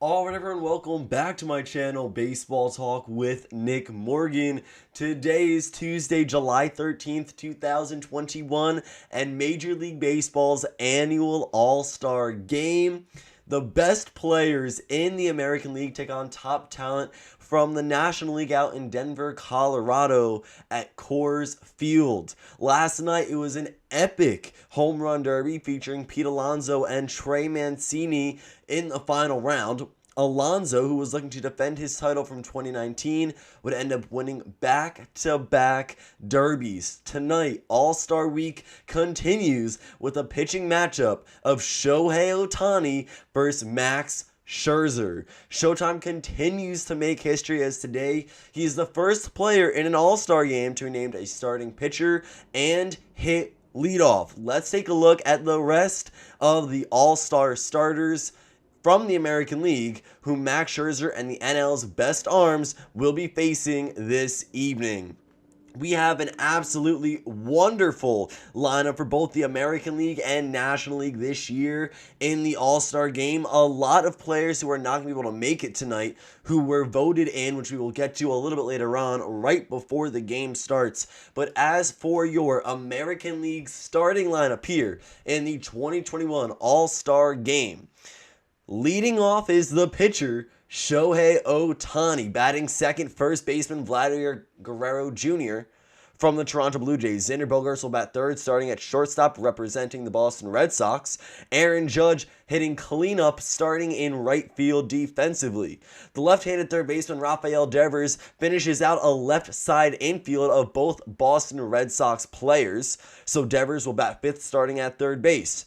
Alright everyone, welcome back to my channel, Baseball Talk with Nick Morgan. Today is Tuesday, July 13th, 2021, and Major League Baseball's annual All-Star Game. The best players in the American League take on top talent from the National League out in Denver, Colorado at Coors Field. Last night, it was an epic home run derby featuring Pete Alonso and Trey Mancini in the final round. Alonso, who was looking to defend his title from 2019, would end up winning back-to-back derbies. Tonight, All-Star Week continues with a pitching matchup of Shohei Ohtani versus Max Scherzer. Showtime continues to make history as today he's the first player in an All-Star game to be named a starting pitcher and hit leadoff. Let's take a look at the rest of the All-Star starters from the American League, who Max Scherzer and the NL's best arms will be facing this evening. We have an absolutely wonderful lineup for both the American League and National League this year in the All-Star Game. A lot of players who are not going to be able to make it tonight who were voted in, which we will get to a little bit later on, right before the game starts. But as for your American League starting lineup here in the 2021 All-Star Game, leading off is the pitcher, Shohei Ohtani. Batting second, first baseman Vladimir Guerrero Jr. from the Toronto Blue Jays. Xander Bogaerts will bat third, starting at shortstop, representing the Boston Red Sox. Aaron Judge hitting cleanup, starting in right field defensively. The left-handed third baseman Rafael Devers finishes out a left side infield of both Boston Red Sox players. So Devers will bat fifth, starting at third base.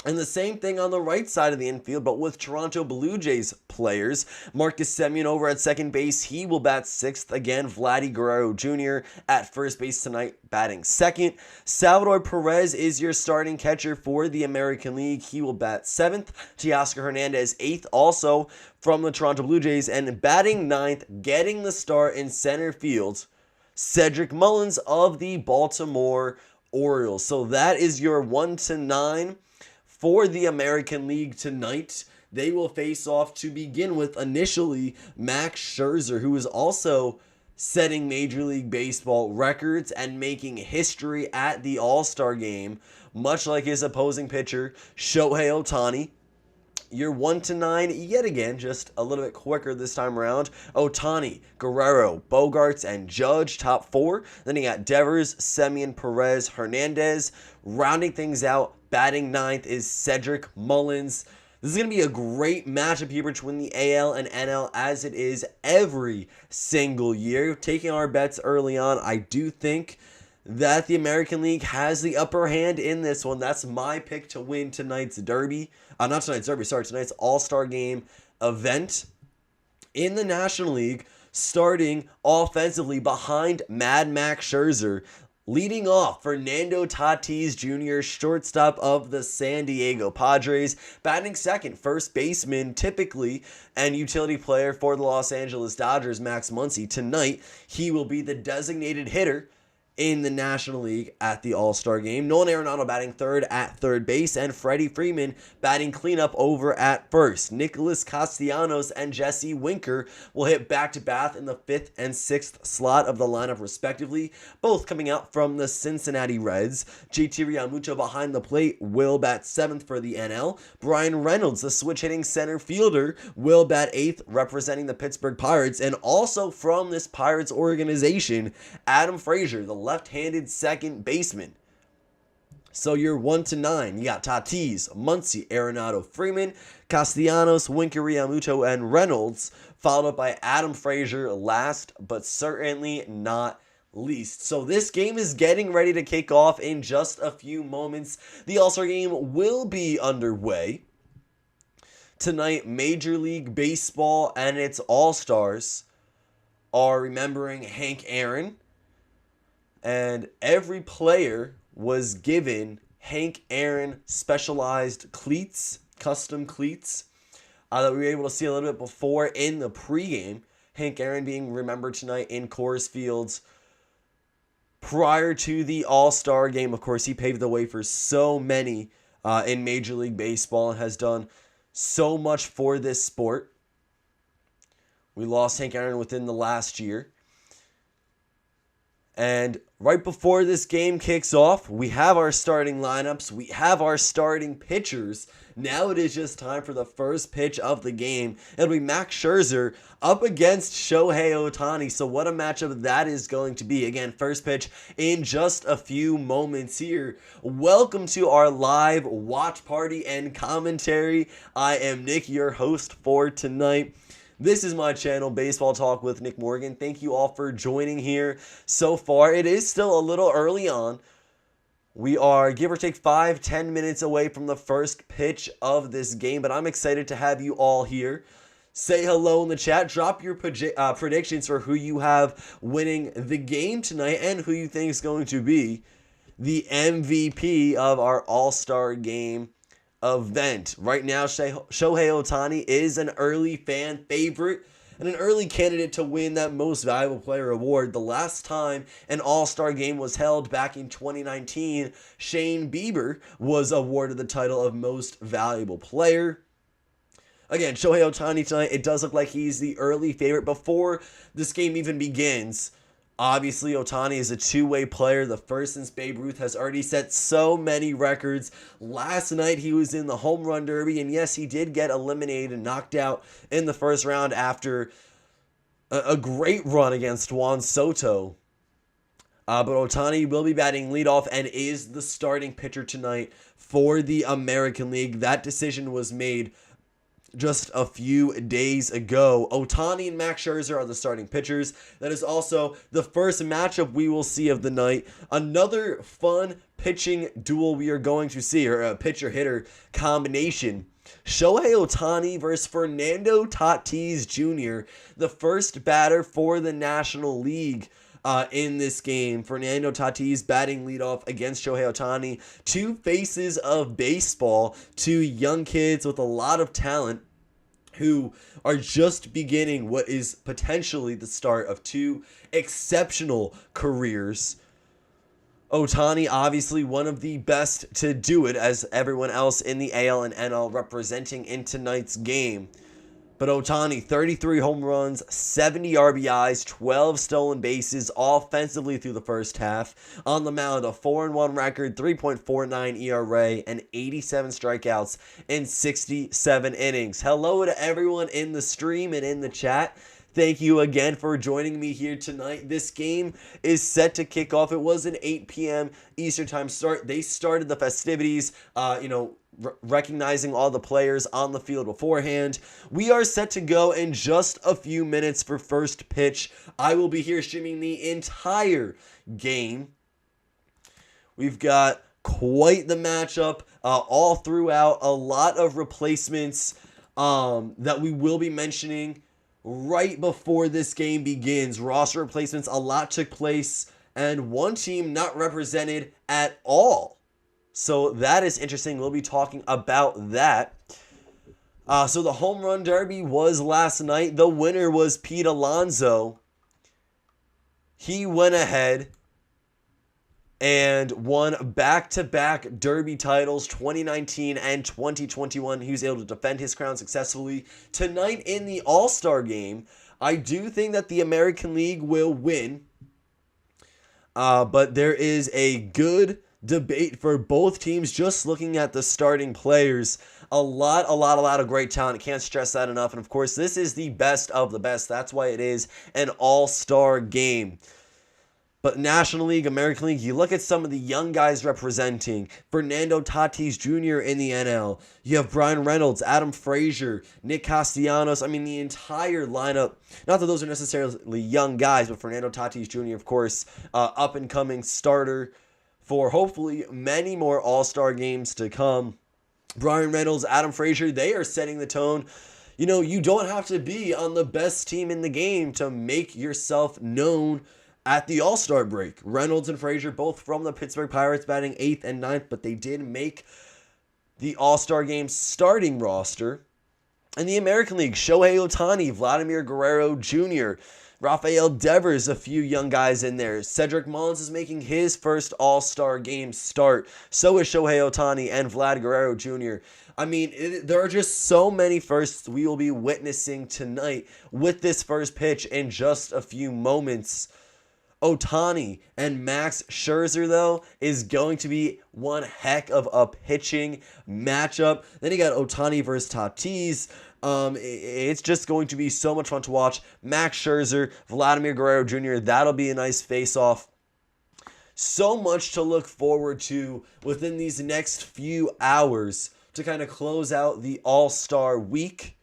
And the same thing on the right side of the infield, but with Toronto Blue Jays players. Marcus Semien over at second base. He will bat sixth. Again, Vladdy Guerrero Jr. at first base tonight, batting second. Salvador Perez is your starting catcher for the American League. He will bat seventh. Teoscar Hernandez eighth, also from the Toronto Blue Jays. And batting ninth, getting the start in center field, Cedric Mullins of the Baltimore Orioles. So that is your 1-9 for the American League tonight. They will face off to begin with initially Max Scherzer, who is also setting Major League Baseball records and making history at the All-Star Game, much like his opposing pitcher, Shohei Ohtani. Your 1-9, yet again, just a little bit quicker this time around. Ohtani, Guerrero, Bogaerts, and Judge, top four. Then you got Devers, Semien, Perez, Hernandez. Rounding things out, batting ninth is Cedric Mullins. This is going to be a great matchup here between the AL and NL, as it is every single year. Taking our bets early on, I do think that the American League has the upper hand in this one. That's my pick to win tonight's derby. Not tonight's derby, sorry, tonight's All-Star Game event. In the National League, starting offensively behind Mad Max Scherzer, leading off, Fernando Tatis Jr., shortstop of the San Diego Padres. Batting second, first baseman, typically, and utility player for the Los Angeles Dodgers, Max Muncy. Tonight, he will be the designated hitter in the National League at the All-Star Game. Nolan Arenado batting third at third base, and Freddie Freeman batting cleanup over at first. Nicholas Castellanos and Jesse Winker will hit back-to-back in the fifth and sixth slot of the lineup respectively, both coming out from the Cincinnati Reds. JT Realmuto behind the plate will bat seventh for the NL. Brian Reynolds, the switch-hitting center fielder, will bat eighth, representing the Pittsburgh Pirates, and also from this Pirates organization, Adam Frazier, the left-handed second baseman. So you're 1-9. You got Tatis, Muncy, Arenado, Freeman, Castellanos, Winker, Realmuto, and Reynolds, followed up by Adam Frazier last, but certainly not least. So this game is getting ready to kick off in just a few moments. The All-Star Game will be underway. Tonight, Major League Baseball and its All-Stars are remembering Hank Aaron, and every player was given Hank Aaron specialized cleats, custom cleats, that we were able to see a little bit before in the pregame. Hank Aaron being remembered tonight in Coors Field. Prior to the All-Star Game, of course, he paved the way for so many in Major League Baseball and has done so much for this sport. We lost Hank Aaron within the last year. And right before this game kicks off, we have our starting lineups. We have our starting pitchers. Now it is just time for the first pitch of the game. It'll be Max Scherzer up against Shohei Ohtani. So what a matchup that is going to be. Again, first pitch in just a few moments here. Welcome to our live watch party and commentary. I am Nick, your host for tonight. This is my channel, Baseball Talk with Nick Morgan. Thank you all for joining here so far. It is still a little early on. We are, give or take, 5-10 minutes away from the first pitch of this game, but I'm excited to have you all here. Say hello in the chat. Drop your predictions for who you have winning the game tonight and who you think is going to be the MVP of our All-Star Game event. Right now, Shohei Ohtani is an early fan favorite and an early candidate to win that Most Valuable Player award. The last time an All-Star game was held back in 2019, Shane Bieber was awarded the title of Most Valuable Player. Again, Shohei Ohtani tonight, it does look like he's the early favorite before this game even begins. Obviously, Ohtani is a two-way player. The first since Babe Ruth has already set so many records. Last night, he was in the home run derby, and yes, he did get eliminated and knocked out in the first round after a great run against Juan Soto. But Ohtani will be batting leadoff and is the starting pitcher tonight for the American League. That decision was made just a few days ago. Ohtani and Max Scherzer are the starting pitchers. That is also the first matchup we will see of the night. Another fun pitching duel we are going to see, or a pitcher-hitter combination. Shohei Ohtani versus Fernando Tatis Jr., the first batter for the National League in this game. Fernando Tatis batting leadoff against Shohei Ohtani. Two faces of baseball, two young kids with a lot of talent who are just beginning what is potentially the start of two exceptional careers. Ohtani, obviously one of the best to do it, as everyone else in the AL and NL representing in tonight's game. But Ohtani, 33 home runs, 70 RBIs, 12 stolen bases offensively through the first half. On the mound, a 4-1 record, 3.49 ERA, and 87 strikeouts in 67 innings. Hello to everyone in the stream and in the chat. Thank you again for joining me here tonight. This game is set to kick off. It was an 8 p.m. Eastern time start. They started the festivities, recognizing all the players on the field beforehand. We are set to go in just a few minutes for first pitch. I will be here streaming the entire game. We've got quite the matchup all throughout. A lot of replacements that we will be mentioning right before this game begins. Roster replacements, a lot took place, and one team not represented at all. So that is interesting. We'll be talking about that. So the home run derby was last night. The winner was Pete Alonso. He went ahead and won back-to-back derby titles, 2019 and 2021. He was able to defend his crown successfully. Tonight in the All-Star game, I do think that the American League will win. But there is a good debate for both teams. Just looking at the starting players, a lot of great talent. Can't stress that enough. And of course, this is the best of the best. That's why it is an all-star game. But National League, American League, you look at some of the young guys representing. Fernando Tatis Jr. in the NL. You have Brian Reynolds, Adam Frazier, Nick Castellanos. I mean, the entire lineup. Not that those are necessarily young guys, but Fernando Tatis Jr., of course, up-and-coming starter for hopefully many more all-star games to come. Brian Reynolds, Adam Frazier, they are setting the tone. You know, you don't have to be on the best team in the game to make yourself known at the All-Star break. Reynolds and Frazier, both from the Pittsburgh Pirates, batting 8th and 9th, but they did make the All-Star game starting roster. In the American League, Shohei Ohtani, Vladimir Guerrero Jr., Rafael Devers, a few young guys in there. Cedric Mullins is making his first All-Star game start. So is Shohei Ohtani and Vlad Guerrero Jr. I mean, there are just so many firsts we will be witnessing tonight with this first pitch in just a few moments. Ohtani and Max Scherzer, though, is going to be one heck of a pitching matchup. Then you got Ohtani versus Tatis. It's just going to be so much fun to watch. Max Scherzer, Vladimir Guerrero Jr., that'll be a nice face-off. So much to look forward to within these next few hours to kind of close out the All-Star Week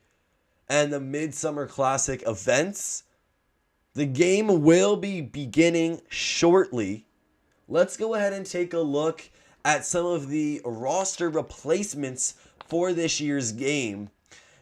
and the Midsummer Classic events. The game will be beginning shortly. Let's go ahead and take a look at some of the roster replacements for this year's game.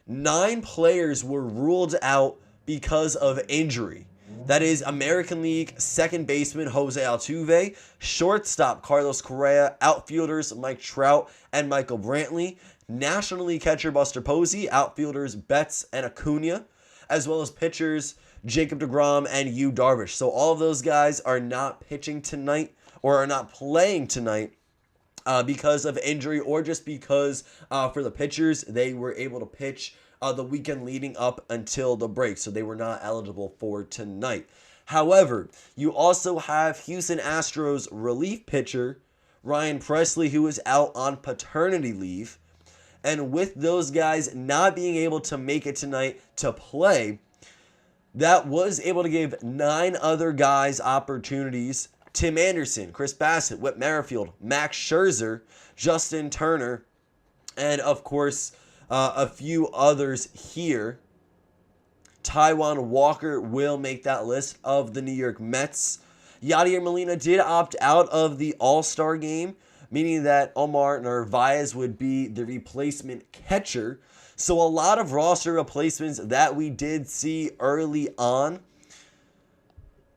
9 players were ruled out because of injury. That is American League second baseman Jose Altuve, shortstop Carlos Correa, outfielders Mike Trout and Michael Brantley, National League catcher Buster Posey, outfielders Betts and Acuna, as well as pitchers Jacob deGrom and Yu Darvish. So all of those guys are not pitching tonight or are not playing tonight because of injury, or just because for the pitchers, they were able to pitch the weekend leading up until the break, so they were not eligible for tonight. However, you also have Houston Astros relief pitcher Ryan Presley, who is out on paternity leave. And with those guys not being able to make it tonight to play, that was able to give 9 other guys opportunities. Tim Anderson, Chris Bassett, Whit Merrifield, Max Scherzer, Justin Turner, and of course, a few others here. Taijuan Walker will make that list of the New York Mets. Yadier Molina did opt out of the All-Star game, meaning that Omar Narvaez would be the replacement catcher. So a lot of roster replacements that we did see early on.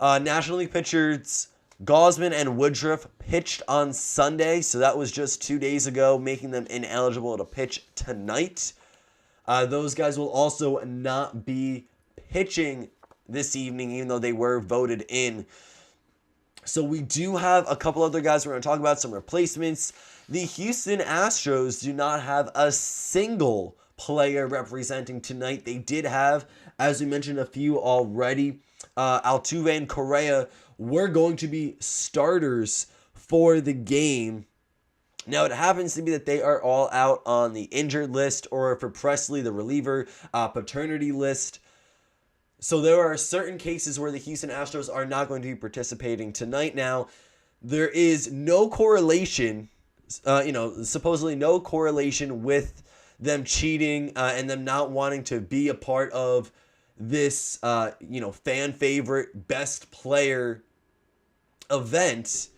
National League pitchers Gausman and Woodruff pitched on Sunday, so that was just 2 days ago, making them ineligible to pitch tonight. Those guys will also not be pitching this evening, even though they were voted in. So we do have a couple other guys we're going to talk about, some replacements. The Houston Astros do not have a single player representing tonight. They did have, as we mentioned, a few already. Altuve and Correa were going to be starters for the game. Now, it happens to be that they are all out on the injured list, or for Presley, the reliever, paternity list. So there are certain cases where the Houston Astros are not going to be participating tonight. Now, there is no correlation, supposedly no correlation with them cheating and them not wanting to be a part of this, fan favorite best player event.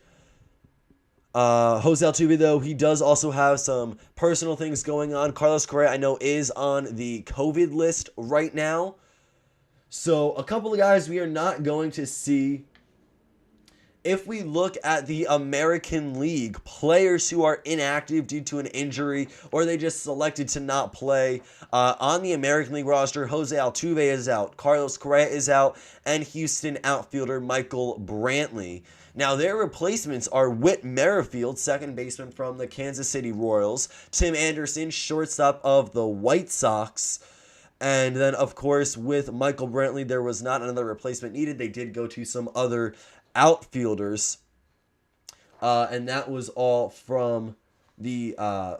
Jose Altuve, though, he does also have some personal things going on. Carlos Correa, I know, is on the COVID list right now. So a couple of guys we are not going to see. If we look at the American League, players who are inactive due to an injury or they just selected to not play, on the American League roster, Jose Altuve is out, Carlos Correa is out, and Houston outfielder Michael Brantley. Now, their replacements are Whit Merrifield, second baseman from the Kansas City Royals, Tim Anderson, shortstop of the White Sox, and then, of course, with Michael Brantley, there was not another replacement needed. They did go to some other outfielders, and that was all from the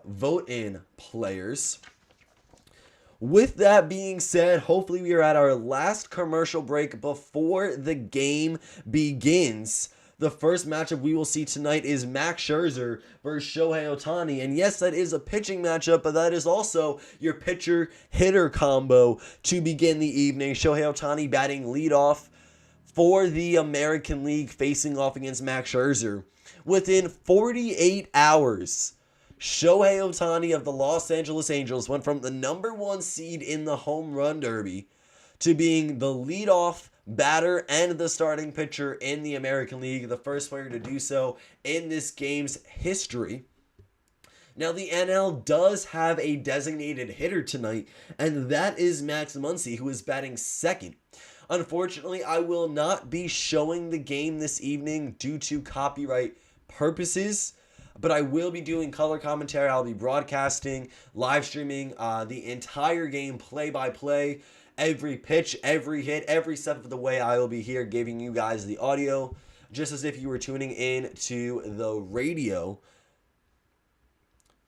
vote-in players. With that being said, hopefully we are at our last commercial break before the game begins. The first matchup we will see tonight is Max Scherzer versus Shohei Ohtani. And yes, that is a pitching matchup, but that is also your pitcher-hitter combo to begin the evening. Shohei Ohtani batting leadoff for the American League, facing off against Max Scherzer. Within 48 hours, Shohei Ohtani of the Los Angeles Angels went from the number 1 seed in the home run derby to being the leadoff batter and the starting pitcher in the American League, the first player to do so in this game's history. Now, the NL does have a designated hitter tonight, and that is Max Muncy, who is batting second. Unfortunately, I will not be showing the game this evening due to copyright purposes, but I will be doing color commentary. I'll be broadcasting, live streaming the entire game play-by-play. Every pitch, every hit, every step of the way, I will be here giving you guys the audio, just as if you were tuning in to the radio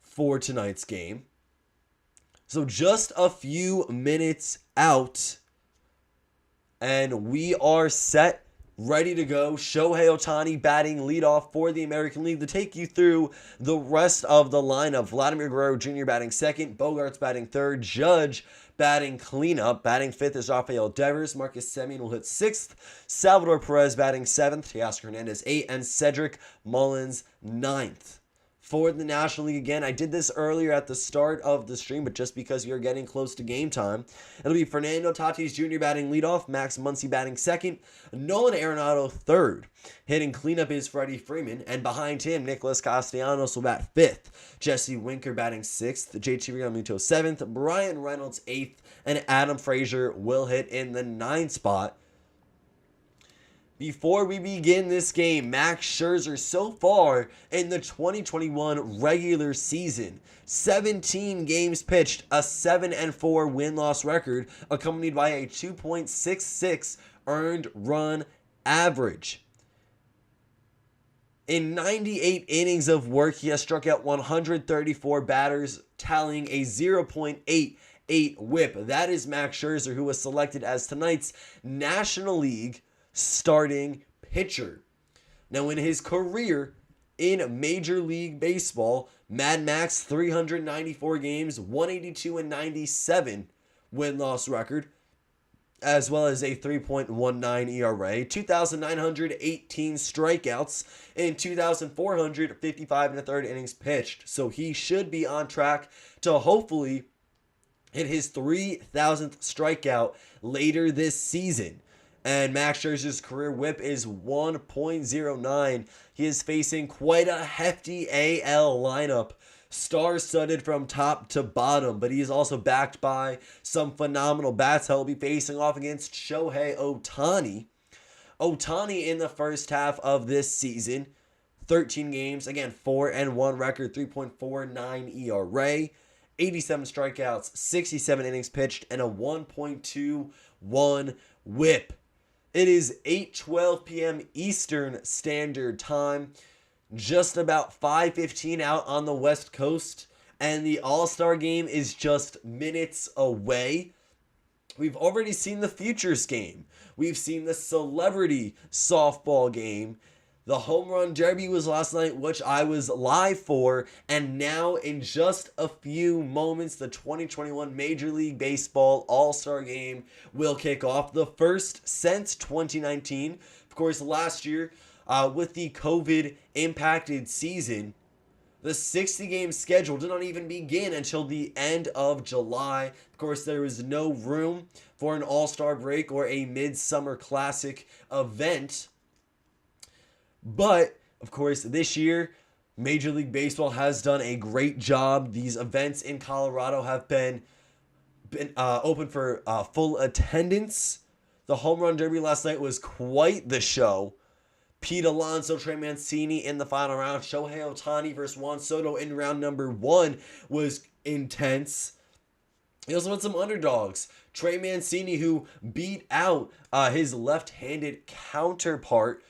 for tonight's game. So just a few minutes out, and we are set, ready to go. Shohei Ohtani batting leadoff for the American League. To take you through the rest of the lineup: Vladimir Guerrero Jr. batting second, Bogarts batting third, Judge batting cleanup. Batting fifth is Rafael Devers. Marcus Semien will hit sixth. Salvador Perez batting seventh. Teoscar Hernandez 8th. And Cedric Mullins 9th. For the National League again, I did this earlier at the start of the stream, but just because we are getting close to game time, it'll be Fernando Tatis Jr. batting leadoff, Max Muncy batting second, Nolan Arenado third. Hitting cleanup is Freddie Freeman, and behind him, Nicholas Castellanos will bat fifth, Jesse Winker batting sixth, JT Realmuto seventh, Brian Reynolds eighth, and Adam Frazier will hit in the ninth spot. Before we begin this game, Max Scherzer so far in the 2021 regular season, 17 games pitched, a 7-4 win-loss record, accompanied by a 2.66 earned run average. In 98 innings of work, he has struck out 134 batters, tallying a 0.88 whip. That is Max Scherzer, who was selected as tonight's National League starting pitcher. Now, in his career in Major League Baseball, Mad Max 394 games, 182-97 win-loss record, as well as a 3.19 ERA, 2,918 strikeouts, and 2,455 and a third innings pitched. So he should be on track to hopefully hit his 3,000th strikeout later this season. And Max Scherzer's career whip is 1.09. He is facing quite a hefty AL lineup, star-studded from top to bottom, but he is also backed by some phenomenal bats. He'll be facing off against Shohei Ohtani. Ohtani in the first half of this season, 13 games, again, 4-1 record, 3.49 ERA, 87 strikeouts, 67 innings pitched, and a 1.21 whip. It is 8:12 p.m. Eastern Standard Time, just about 5:15 out on the West Coast, and the All-Star Game is just minutes away. We've already seen the Futures Game. We've seen the Celebrity Softball Game. The Home Run Derby was last night, which I was live for, and now in just a few moments, the 2021 Major League Baseball All-Star Game will kick off, the first since 2019. Of course, last year, with the COVID-impacted season, the 60-game schedule did not even begin until the end of July. Of course, there was no room for an All-Star break or a Midsummer Classic event. But, of course, this year, Major League Baseball has done a great job. These events in Colorado have been open for full attendance. The Home Run Derby last night was quite the show. Pete Alonso, Trey Mancini in the final round. Shohei Ohtani versus Juan Soto in round number 1 was intense. He also had some underdogs. Trey Mancini, who beat out his left-handed counterpart.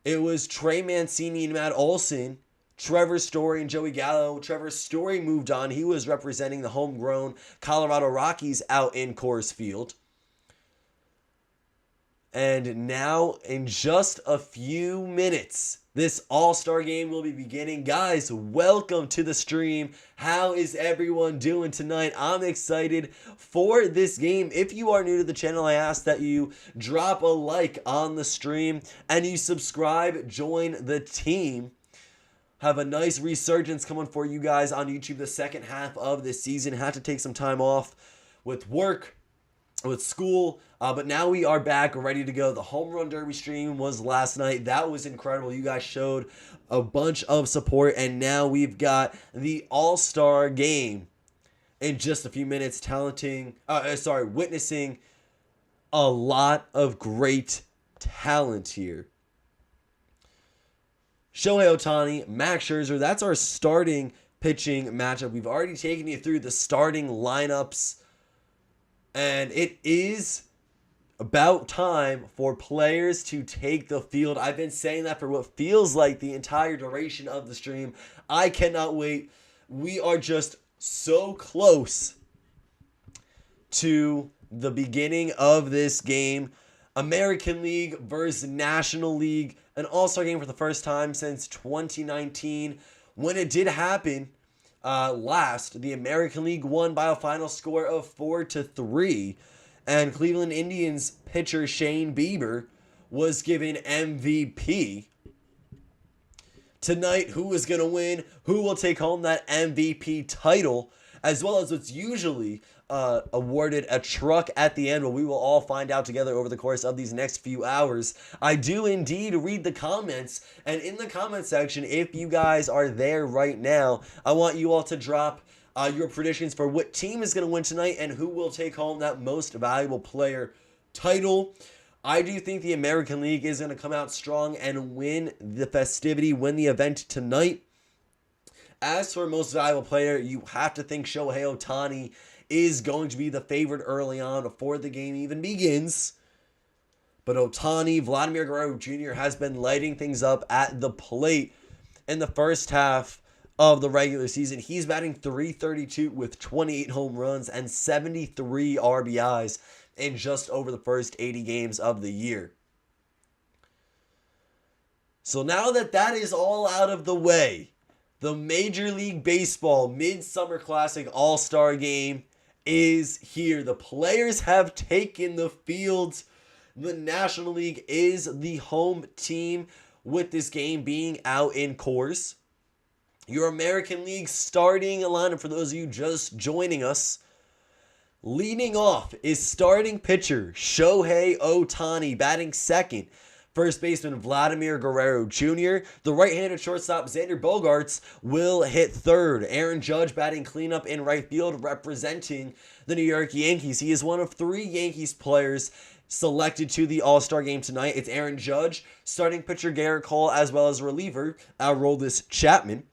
It was Trey Mancini and Matt Olson, Trevor Story and Joey Gallo. Trevor Story moved on. He was representing the homegrown Colorado Rockies out in Coors Field. And now, in just a few minutes, this All-Star Game will be beginning. Guys, welcome to the stream. How is everyone doing tonight? I'm excited for this game. If you are new to the channel, I ask that you drop a like on the stream and you subscribe, join the team. Have a nice resurgence coming for you guys on YouTube the second half of this season. Had to take some time off with work with school, but now we are back ready to go. The home run derby stream was last night. That was incredible. You guys showed a bunch of support, and now we've got the all-star game in just a few minutes, witnessing a lot of great talent here. Shohei Ohtani, Max Scherzer, that's our starting pitching matchup. We've already taken you through the starting lineups, and it is about time for players to take the field. I've been saying that for what feels like the entire duration of the stream. I cannot wait. We are just so close to the beginning of this game. American League versus National League, an all-star game for the first time since 2019. When it did happen last, the American League won by a final score of 4-3, and Cleveland Indians pitcher Shane Bieber was given MVP. Tonight, who is going to win? Who will take home that MVP title? As well as what's usually awarded a truck at the end. Well, we will all find out together over the course of these next few hours. I do indeed read the comments, and in the comment section, if you guys are there right now, I want you all to drop your predictions for what team is going to win tonight and who will take home that most valuable player title. I do think the American League is going to come out strong and win the festivity, win the event tonight. As for most valuable player, you have to think Shohei Ohtani is going to be the favorite early on before the game even begins. But Ohtani, Vladimir Guerrero Jr. has been lighting things up at the plate in the first half of the regular season. He's batting .332 with 28 home runs and 73 RBIs in just over the first 80 games of the year. So now that that is all out of the way, the Major League Baseball Midsummer Classic All-Star Game is here. The players have taken the field. The National League is the home team, with this game being out in Coors. Your American League starting lineup, for those of you just joining us, leading off is starting pitcher Shohei Ohtani, batting second. First baseman Vladimir Guerrero Jr. The right-handed shortstop Xander Bogaerts will hit third. Aaron Judge batting cleanup in right field, representing the New York Yankees. He is one of 3 Yankees players selected to the All-Star game tonight. It's Aaron Judge, starting pitcher Garrett Cole, as well as reliever Aroldis Chapman.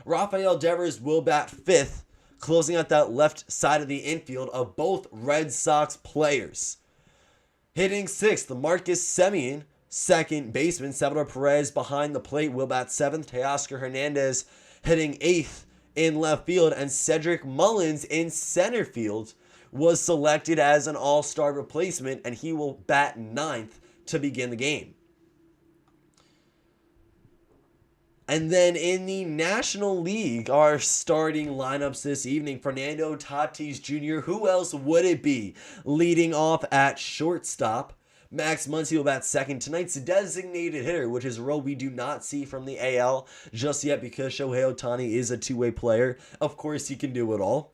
Rafael Devers will bat fifth, closing out that left side of the infield of both Red Sox players. Hitting sixth, Marcus Semien, second baseman. Salvador Perez behind the plate will bat seventh. Teoscar Hernandez hitting eighth in left field. And Cedric Mullins in center field was selected as an all-star replacement, and he will bat ninth to begin the game. And then in the National League, our starting lineups this evening, Fernando Tatis Jr., who else would it be? Leading off at shortstop, Max Muncy will bat second. Tonight's designated hitter, which is a role we do not see from the AL just yet because Shohei Ohtani is a two-way player. Of course, he can do it all.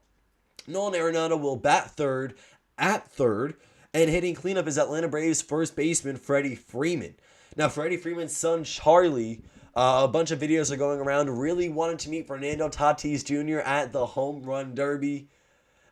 Nolan Arenado will bat third at third, and hitting cleanup is Atlanta Braves first baseman Freddie Freeman. Now, Freddie Freeman's son, Charlie, a bunch of videos are going around, really wanted to meet Fernando Tatis Jr. at the Home Run Derby.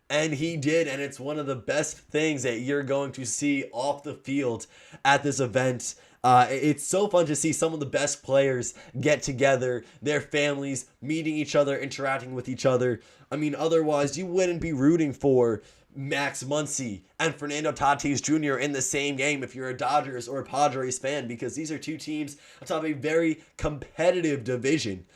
And he did, and it's one of the best things that you're going to see off the field at this event. It's so fun to see some of the best players get together, their families, meeting each other, interacting with each other. I mean, otherwise, you wouldn't be rooting for Max Muncy and Fernando Tatis Jr. in the same game if you're a Dodgers or a Padres fan, because these are two teams atop a very competitive division.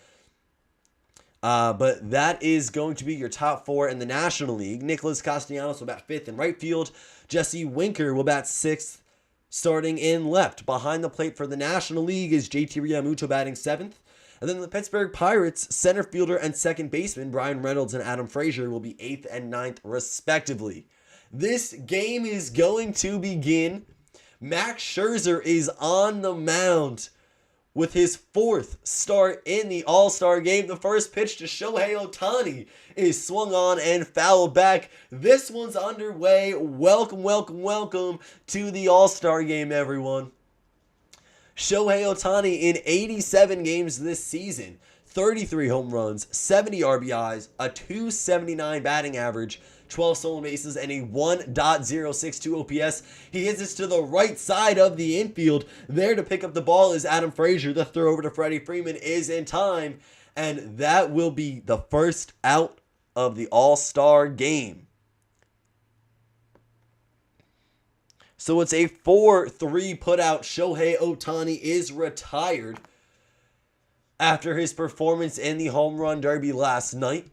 But that is going to be your top 4 in the National League. Nicholas Castellanos will bat 5th in right field. Jesse Winker will bat 6th, starting in left. Behind the plate for the National League is JT Realmuto batting 7th. And then the Pittsburgh Pirates center fielder and second baseman Brian Reynolds and Adam Frazier will be 8th and 9th respectively. This game is going to begin. Max Scherzer is on the mound with his 4th start in the All-Star game. The first pitch to Shohei Ohtani is swung on and fouled back. This one's underway. Welcome, welcome, welcome to the All-Star game, everyone. Shohei Ohtani in 87 games this season, 33 home runs, 70 RBIs, a .279 batting average, 12 stolen bases, and a 1.062 OPS. He hits this to the right side of the infield. There to pick up the ball is Adam Frazier. The throw over to Freddie Freeman is in time, and that will be the first out of the All-Star game. So it's a 4-3 putout. Shohei Ohtani is retired after his performance in the home run derby last night.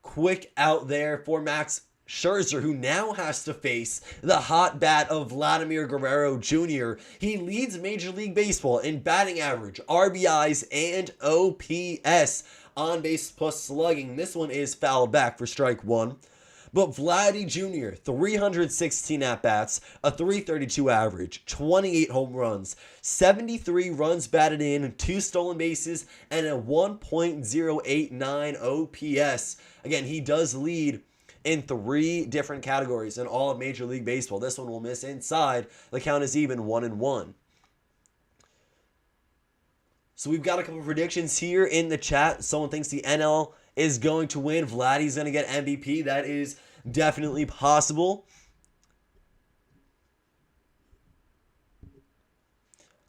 Quick out there for Max Scherzer, who now has to face the hot bat of Vladimir Guerrero Jr. He leads Major League Baseball in batting average, RBIs, and OPS. On base plus slugging. This one is fouled back for strike 1. But Vladdy Jr., 316 at-bats, a .332 average, 28 home runs, 73 runs batted in, 2 stolen bases, and a 1.089 OPS. Again, he does lead in 3 different categories in all of Major League Baseball. This one will miss inside. The count is even 1-1. So we've got a couple of predictions here in the chat. Someone thinks the NL is going to win. Vladdy's going to get MVP. That is definitely possible.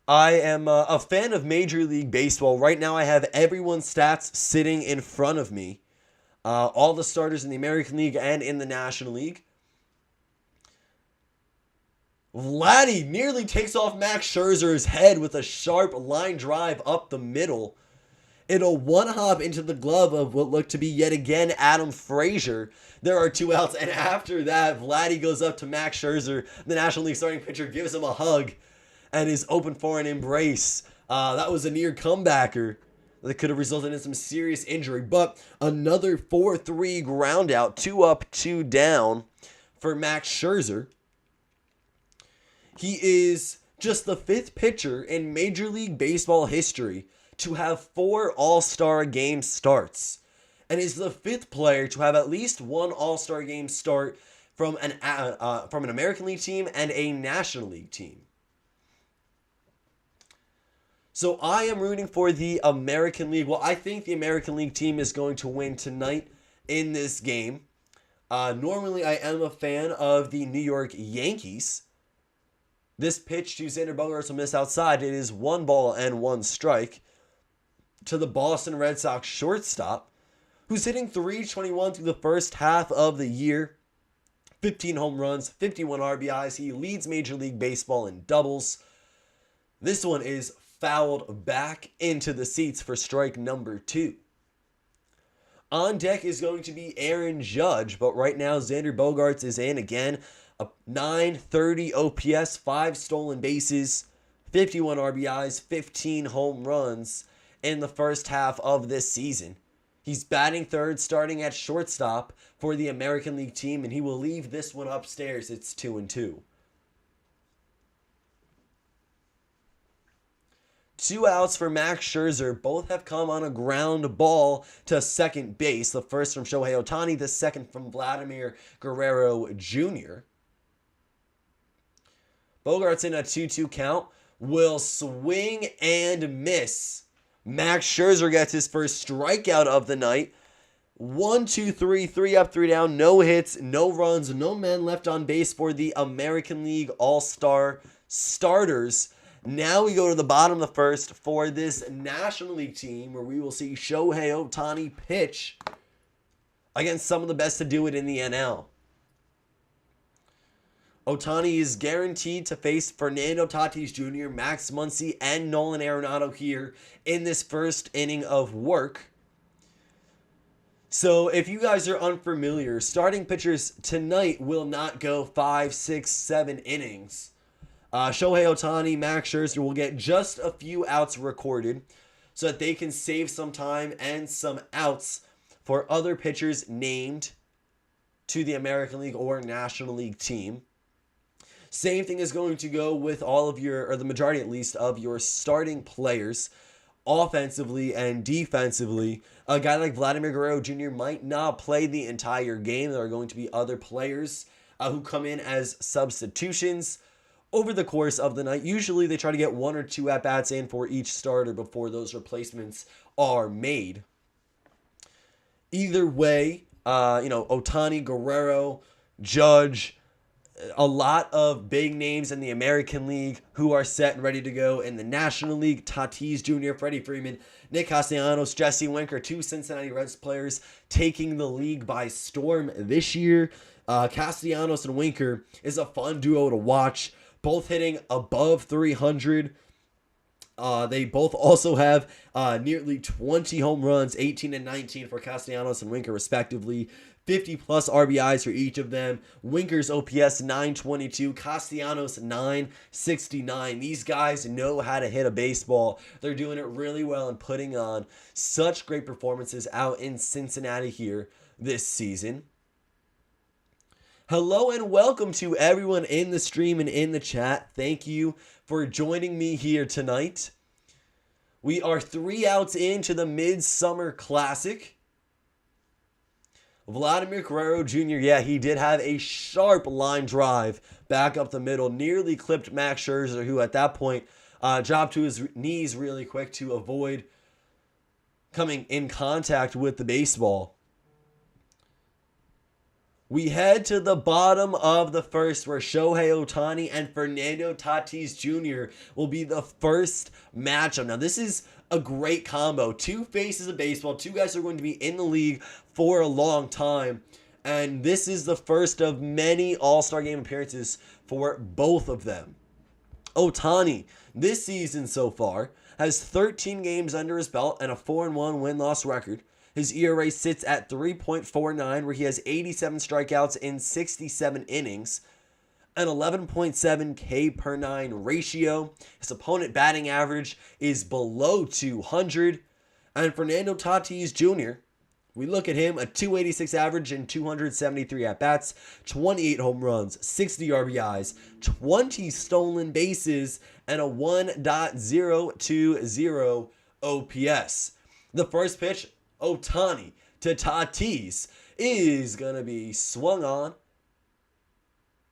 I am a fan of Major League Baseball. Right now I have everyone's stats sitting in front of me. All the starters in the American League and in the National League. Vladdy nearly takes off Max Scherzer's head with a sharp line drive up the middle. It'll one-hop into the glove of what looked to be yet again Adam Frazier. There are 2 outs, and after that, Vladdy goes up to Max Scherzer. The National League starting pitcher gives him a hug and is open for an embrace. That was a near comebacker that could have resulted in some serious injury, but another 4-3 ground out, 2 up, 2 down for Max Scherzer. He is just the 5th pitcher in Major League Baseball history to have 4 All-Star game starts, and is the 5th player to have at least 1 All-Star game start from an American League team and a National League team. So I am rooting for the American League. Well, I think the American League team is going to win tonight in this game. Normally, I am a fan of the New York Yankees. This pitch to Xander Bogaerts will miss outside. It is 1 ball and 1 strike to the Boston Red Sox shortstop, who's hitting .321 through the first half of the year. 15 home runs, 51 RBIs. He leads Major League Baseball in doubles. This one is fouled back into the seats for strike number 2. On deck is going to be Aaron Judge, but right now Xander Bogaerts is in again. A .930 OPS, 5 stolen bases, 51 RBIs, 15 home runs in the first half of this season. He's batting 3rd, starting at shortstop for the American League team, and he will leave this one upstairs. It's 2-2. 2 outs for Max Scherzer. Both have come on a ground ball to second base. The first from Shohei Ohtani, the second from Vladimir Guerrero Jr. Bogaerts in a 2-2 count will swing and miss. Max Scherzer gets his first strikeout of the night. 1, 2, 3, 3 up, 3 down. No hits, no runs, no men left on base for the American League All-Star starters. Now we go to the bottom of the first for this National League team, where we will see Shohei Ohtani pitch against some of the best to do it in the NL. Ohtani is guaranteed to face Fernando Tatis Jr., Max Muncy, and Nolan Arenado here in this first inning of work. So if you guys are unfamiliar, starting pitchers tonight will not go 5, 6, 7 innings. Shohei Ohtani, Max Scherzer will get just a few outs recorded so that they can save some time and some outs for other pitchers named to the American League or National League team. Same thing is going to go with all of your, or the majority at least, of your starting players offensively and defensively. A guy like Vladimir Guerrero Jr. might not play the entire game. There are going to be other players who come in as substitutions over the course of the night. Usually they try to get 1 or 2 at-bats in for each starter before those replacements are made. Either way, Ohtani, Guerrero, Judge, a lot of big names in the American League who are set and ready to go in the National League. Tatis Jr., Freddie Freeman, Nick Castellanos, Jesse Winker, 2 Cincinnati Reds players taking the league by storm this year. Castellanos and Winker is a fun duo to watch, both hitting above 300. They both also have nearly 20 home runs, 18 and 19 for Castellanos and Winker respectively. 50-plus RBIs for each of them. Winker's OPS 922, Castellanos 969. These guys know how to hit a baseball. They're doing it really well and putting on such great performances out in Cincinnati here this season. Hello and welcome to everyone in the stream and in the chat. Thank you for joining me here tonight. We are 3 outs into the Midsummer Classic. Vladimir Guerrero Jr., yeah, he did have a sharp line drive back up the middle. Nearly clipped Max Scherzer, who at that point dropped to his knees really quick to avoid coming in contact with the baseball. We head to the bottom of the first, where Shohei Ohtani and Fernando Tatis Jr. will be the first matchup. Now, this is a great combo. 2 faces of baseball. 2 guys are going to be in the league for a long time. And this is the first of many All-Star Game appearances for both of them. Ohtani, this season so far, has 13 games under his belt and a 4-1 win-loss record. His ERA sits at 3.49, where he has 87 strikeouts in 67 innings, an 11.7 K per 9 ratio. His opponent batting average is below 200. And Fernando Tatis Jr., we look at him, a 286 average in 273 at-bats, 28 home runs, 60 RBIs, 20 stolen bases, and a 1.020 OPS. The first pitch, Ohtani to Tatis, is going to be swung on.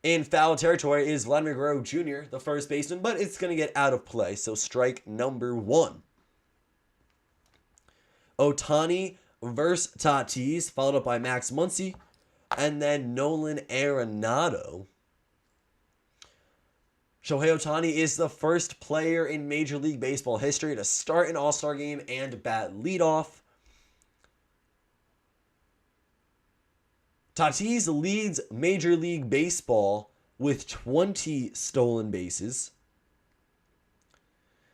In foul territory is Vladimir Guerrero Jr., the first baseman, but it's going to get out of play, so strike number 1. Ohtani versus Tatis, followed up by Max Muncy, and then Nolan Arenado. Shohei Ohtani is the first player in Major League Baseball history to start an All-Star game and bat leadoff. Tatis leads Major League Baseball with 20 stolen bases.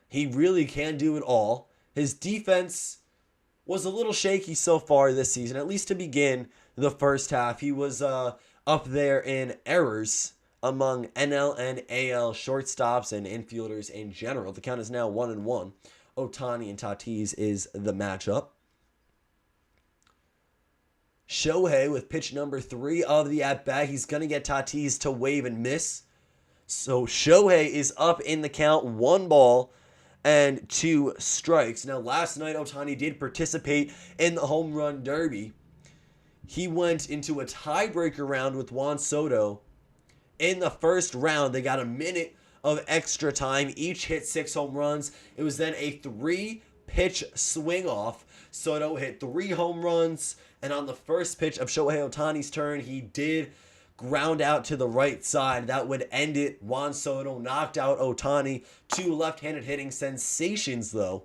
He really can do it all. His defense was a little shaky so far this season, at least to begin the first half. He was up there in errors among NL and AL shortstops and infielders in general. The count is now 1-1. Ohtani and Tatis is the matchup. Shohei with pitch number 3 of the at-bat. He's going to get Tatis to wave and miss. So Shohei is up in the count, 1 ball and 2 strikes. Now, last night, Ohtani did participate in the home run derby. He went into a tiebreaker round with Juan Soto. In the first round, they got a minute of extra time. Each hit 6 home runs. It was then a 3-pitch swing-off. Soto hit 3 home runs. And on the first pitch of Shohei Ohtani's turn, he did ground out to the right side. That would end it. Juan Soto knocked out Ohtani. 2 left-handed hitting sensations, though.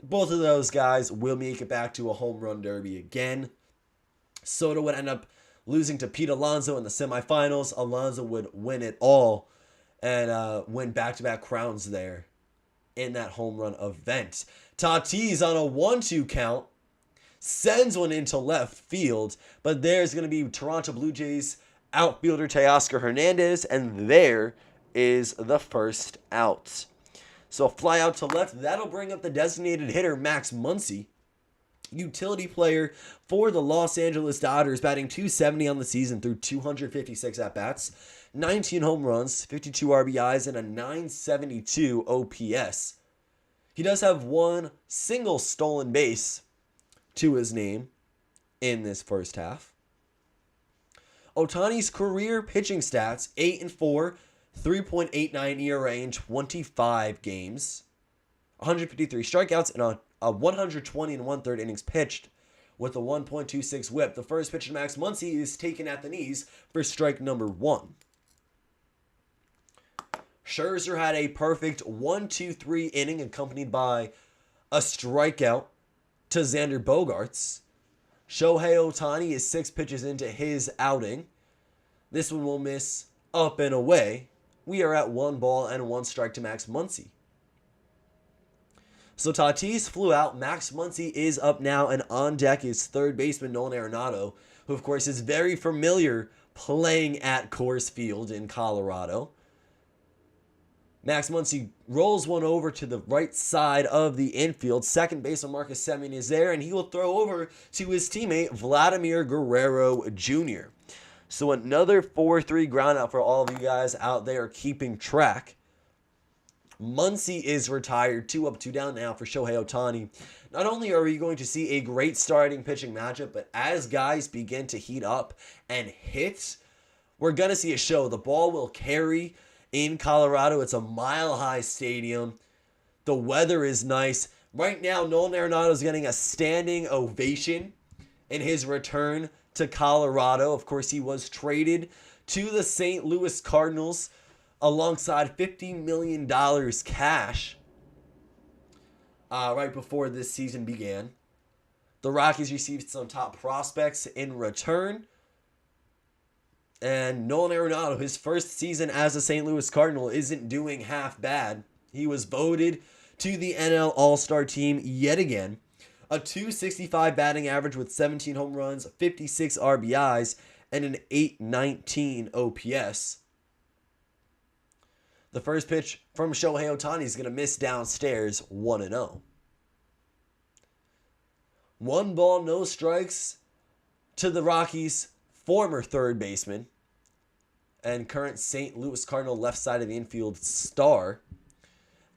Both of those guys will make it back to a home run derby again. Soto would end up losing to Pete Alonso in the semifinals. Alonso would win it all and win back-to-back crowns there in that home run event. Tatis on a 1-2 count sends one into left field, but there's going to be Toronto Blue Jays outfielder Teoscar Hernandez, and there is the first out. So a fly out to left, that'll bring up the designated hitter Max Muncy. utility player for the Los Angeles Dodgers, batting .270 on the season through 256 at-bats, 19 home runs, 52 RBIs, and a .972 OPS. He does have one single stolen base to his name in this first half. Ohtani's career pitching stats, 8-4, 3.89 ERA in 25 games, 153 strikeouts, and a 120 1/3 innings pitched with a 1.26 whip. The first pitch to Max Muncy is taken at the knees for strike number 1. Scherzer had a perfect 1-2-3 inning accompanied by a strikeout to Xander Bogaerts. Shohei Ohtani is 6 pitches into his outing. This one will miss up and away. We are at 1 ball and 1 strike to Max Muncy. So Tatis flew out. Max Muncy is up now, and on deck is third baseman Nolan Arenado, who of course is very familiar playing at Coors Field in Colorado. Max Muncy rolls one over to the right side of the infield. Second baseman Marcus Semien is there, and he will throw over to his teammate Vladimir Guerrero Jr. So another 4-3 ground out for all of you guys out there keeping track. Muncy is retired, 2 up, 2 down now for Shohei Ohtani. Not only are we going to see a great starting pitching matchup, but as guys begin to heat up and hit, we're going to see a show. The ball will carry in Colorado. It's a mile-high stadium. The weather is nice. Right now, Nolan Arenado is getting a standing ovation in his return to Colorado. Of course, he was traded to the St. Louis Cardinals alongside $50 million cash right before this season began. The Rockies received some top prospects in return. And Nolan Arenado, his first season as a St. Louis Cardinal, isn't doing half bad. He was voted to the NL All-Star team yet again. A .265 batting average with 17 home runs, 56 RBIs, and an .819 OPS. The first pitch from Shohei Ohtani is going to miss downstairs, 1-0. 1 ball, no strikes to the Rockies' former third baseman and current St. Louis Cardinal left side of the infield star.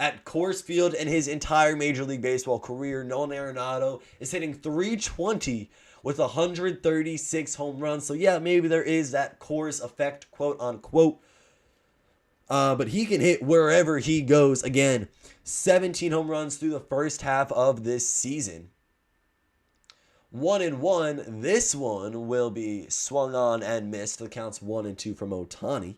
At Coors Field in his entire Major League Baseball career, Nolan Arenado is hitting .320 with 136 home runs. So yeah, maybe there is that Coors effect, quote unquote. But he can hit wherever he goes. Again, 17 home runs through the first half of this season. 1-1. This one will be swung on and missed. The count's 1-2 from Ohtani.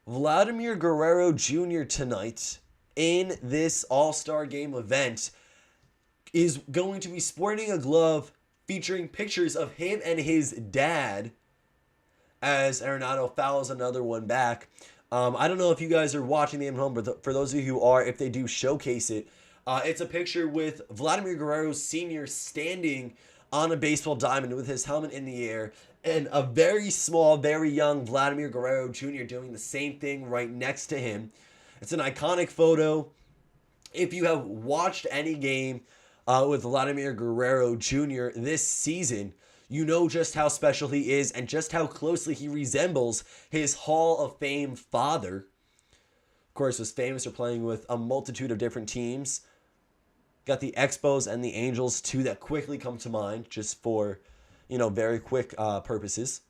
Vladimir Guerrero Jr. tonight in this All-Star Game event is going to be sporting a glove featuring pictures of him and his dad as Arenado fouls another one back. I don't know if you guys are watching the game at home, but for those of you who are, if they do showcase it, it's a picture with Vladimir Guerrero Sr. standing on a baseball diamond with his helmet in the air, and a very small, very young Vladimir Guerrero Jr. doing the same thing right next to him. It's an iconic photo. If you have watched any game with Vladimir Guerrero Jr. this season, you know just how special he is and just how closely he resembles his Hall of Fame father. Of course, was famous for playing with a multitude of different teams. Got the Expos and the Angels, two that quickly come to mind just for, very quick purposes.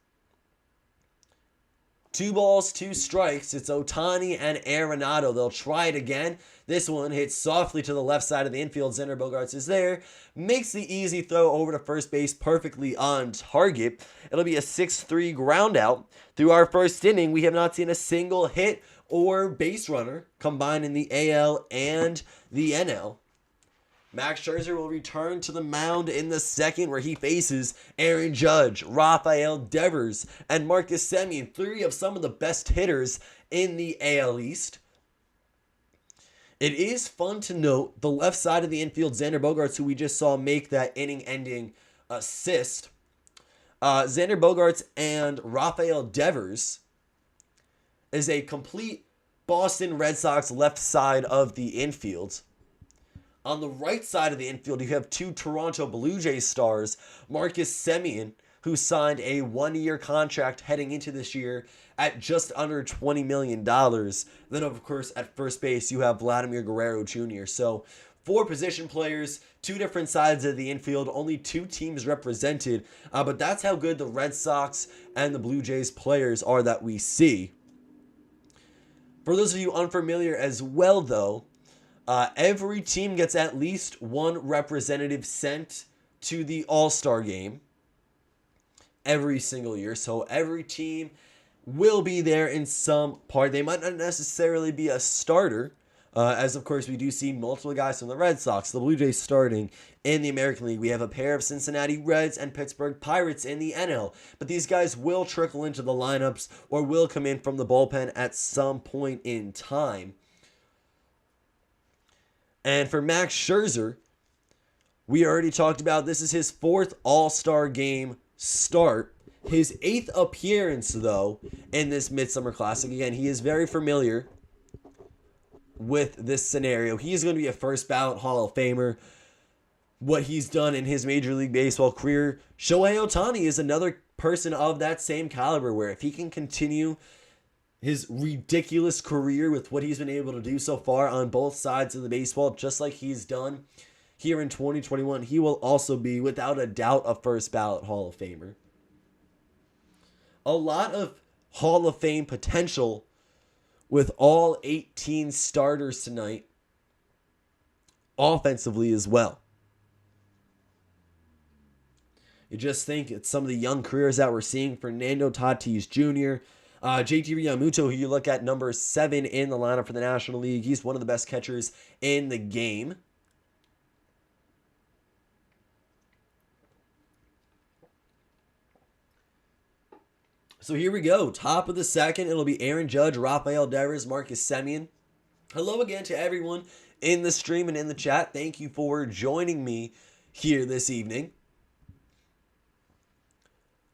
2 balls, 2 strikes. It's Ohtani and Arenado. They'll try it again. This one hits softly to the left side of the infield. Xander Bogaerts is there. Makes the easy throw over to first base perfectly on target. It'll be a 6-3 ground out. Through our first inning, we have not seen a single hit or base runner combined in the AL and the NL. Max Scherzer will return to the mound in the second, where he faces Aaron Judge, Rafael Devers, and Marcus Semien, 3 of some of the best hitters in the AL East. It is fun to note the left side of the infield, Xander Bogaerts, who we just saw make that inning-ending assist. Xander Bogaerts and Rafael Devers is a complete Boston Red Sox left side of the infield. On the right side of the infield, you have two Toronto Blue Jays stars, Marcus Semien, who signed a one-year contract heading into this year at just under $20 million. Then, of course, at first base, you have Vladimir Guerrero Jr. So, 4 position players, 2 different sides of the infield, only 2 teams represented. But that's how good the Red Sox and the Blue Jays players are that we see. For those of you unfamiliar as well, though, every team gets at least 1 representative sent to the All-Star game every single year. So every team will be there in some part. They might not necessarily be a starter, as of course we do see multiple guys from the Red Sox, the Blue Jays starting in the American League. We have a pair of Cincinnati Reds and Pittsburgh Pirates in the NL. But these guys will trickle into the lineups or will come in from the bullpen at some point in time. And for Max Scherzer, we already talked about this is his 4th All-Star game start. His 8th appearance, though, in this Midsummer Classic. Again, he is very familiar with this scenario. He is going to be a first ballot Hall of Famer. What he's done in his Major League Baseball career. Shohei Ohtani is another person of that same caliber, where if he can continue his ridiculous career with what he's been able to do so far on both sides of the baseball, just like he's done here in 2021, he will also be, without a doubt, a first ballot Hall of Famer. A lot of Hall of Fame potential with all 18 starters tonight, offensively as well. You just think it's some of the young careers that we're seeing. Fernando Tatis Jr., JT Realmuto, who you look at number 7 in the lineup for the National League. He's one of the best catchers in the game. So here we go. Top of the second, it'll be Aaron Judge, Rafael Devers, Marcus Semien. Hello again to everyone in the stream and in the chat. Thank you for joining me here this evening.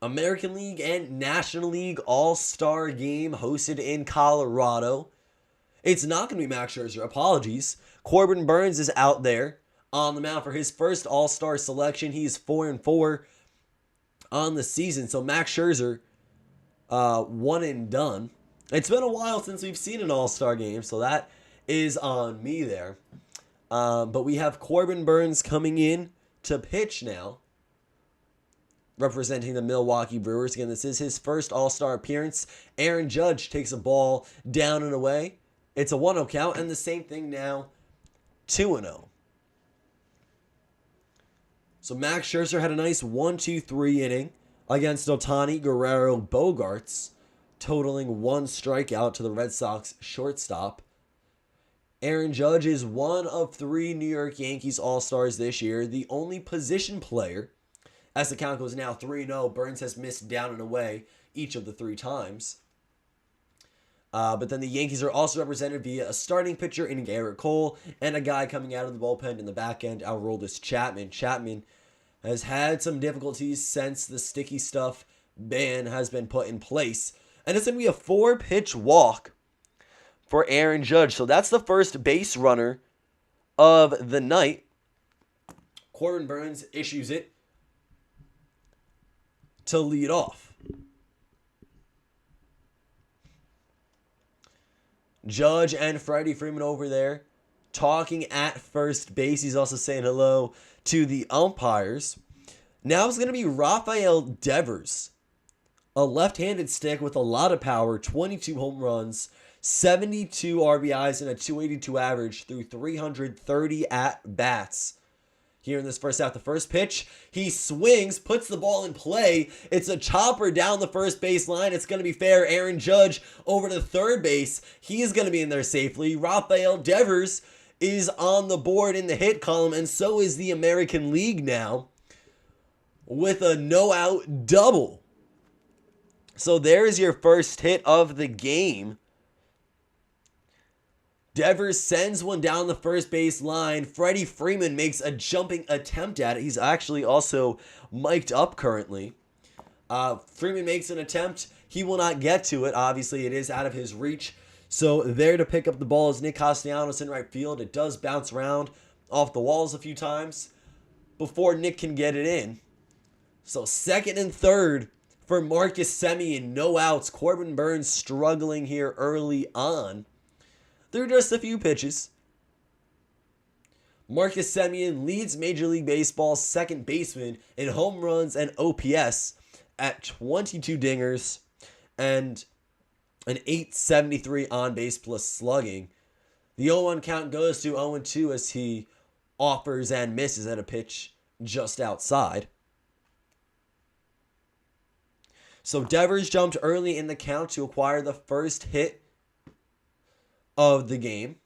American League and National League All-Star game hosted in Colorado. It's not going to be Max Scherzer. Apologies. Corbin Burnes is out there on the mound for his first All-Star selection. He's 4-4 on the season. So Max Scherzer, one and done. It's been a while since we've seen an All-Star game, so that is on me there. But we have Corbin Burnes coming in to pitch now, representing the Milwaukee Brewers. Again, this is his first All-Star appearance. Aaron Judge takes a ball down and away. It's a 1-0 count, and the same thing now, 2-0. So Max Scherzer had a nice 1-2-3 inning against Ohtani, Guerrero, Bogarts, totaling 1 strikeout to the Red Sox shortstop. Aaron Judge is one of 3 New York Yankees All-Stars this year, the only position player. As the count goes now 3-0, Burnes has missed down and away each of the 3 times. But then the Yankees are also represented via a starting pitcher in Garrett Cole and a guy coming out of the bullpen in the back end, Aroldis Chapman. Chapman has had some difficulties since the sticky stuff ban has been put in place. And it's going to be a 4-pitch walk for Aaron Judge. So that's the first base runner of the night. Corbin Burnes issues it to lead off. Judge and Freddie Freeman over there talking at first base. He's also saying hello to the umpires. Now it's going to be Rafael Devers, a left-handed stick with a lot of power, 22 home runs, 72 RBIs, and a 282 average through 330 at-bats. Here in this first half, the first pitch, he swings, puts the ball in play. It's a chopper down the first base line. It's going to be fair. Aaron Judge over to third base. He's going to be in there safely. Rafael Devers is on the board in the hit column, and so is the American League now with a no-out double. So there's your first hit of the game. Devers sends one down the first base line. Freddie Freeman makes a jumping attempt at it. He's actually also mic'd up currently. Freeman makes an attempt. He will not get to it. Obviously, it is out of his reach. So there to pick up the ball is Nick Castellanos in right field. It does bounce around off the walls a few times before Nick can get it in. So second and third for Marcus Semien, no outs. Corbin Burnes struggling here early on. They're just a few pitches. Marcus Semien leads Major League Baseball's second baseman in home runs and OPS at 22 dingers and an 873 on base plus slugging. The 0-1 count goes to 0-2 as he offers and misses at a pitch just outside. So Devers jumped early in the count to acquire the first hit of the game.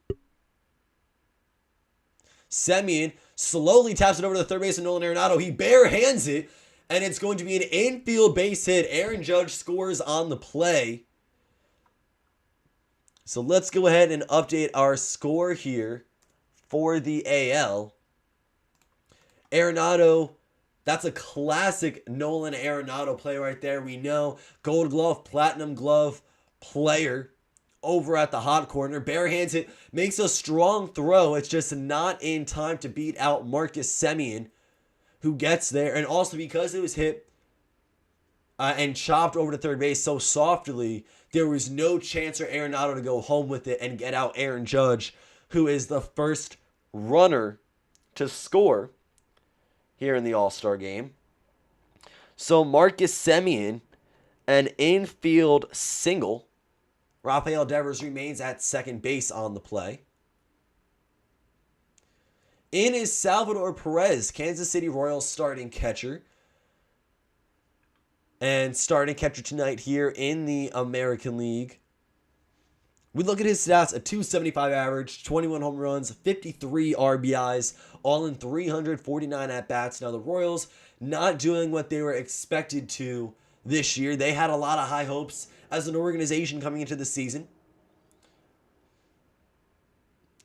Semien slowly taps it over to the third baseman Nolan Arenado. He bare hands it, and it's going to be an infield base hit. Aaron Judge scores on the play. So let's go ahead and update our score here for the AL. Arenado, that's a classic Nolan Arenado play right there. We know Gold Glove, Platinum Glove player over at the hot corner. Bare hands it, makes a strong throw. It's just not in time to beat out Marcus Semien, who gets there. And also because it was hit and chopped over to third base so softly, there was no chance for Arenado to go home with it and get out Aaron Judge, who is the first runner to score here in the All-Star game. So Marcus Semien, an infield single. Rafael Devers remains at second base on the play. In is Salvador Perez, Kansas City Royals starting catcher. And starting catcher tonight here in the American League. We look at his stats, a 275 average, 21 home runs, 53 RBIs, all in 349 at-bats. Now the Royals not doing what they were expected to this year. They had a lot of high hopes as an organization coming into the season.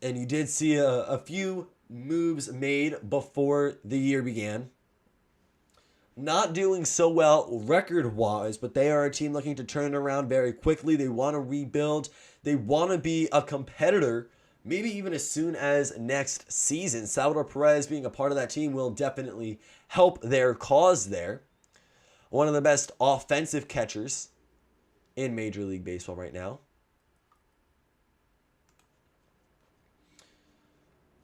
And you did see a few moves made before the year began. Not doing so well record-wise, but they are a team looking to turn it around very quickly. They want to rebuild. They want to be a competitor, maybe even as soon as next season. Salvador Perez being a part of that team will definitely help their cause there. One of the best offensive catchers in Major League Baseball right now.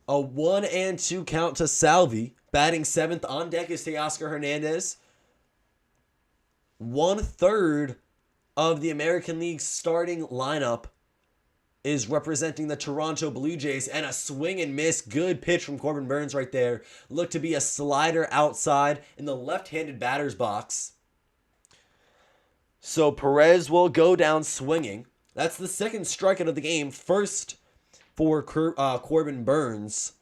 A 1-2 count to Salvi. Batting seventh on deck is Teoscar Hernandez. 1/3 of the American League starting lineup is representing the Toronto Blue Jays. And a swing and miss. Good pitch from Corbin Burnes right there. Looked to be a slider outside in the left-handed batter's box. So Perez will go down swinging. That's the second strikeout of the game. First for Corbin Burnes,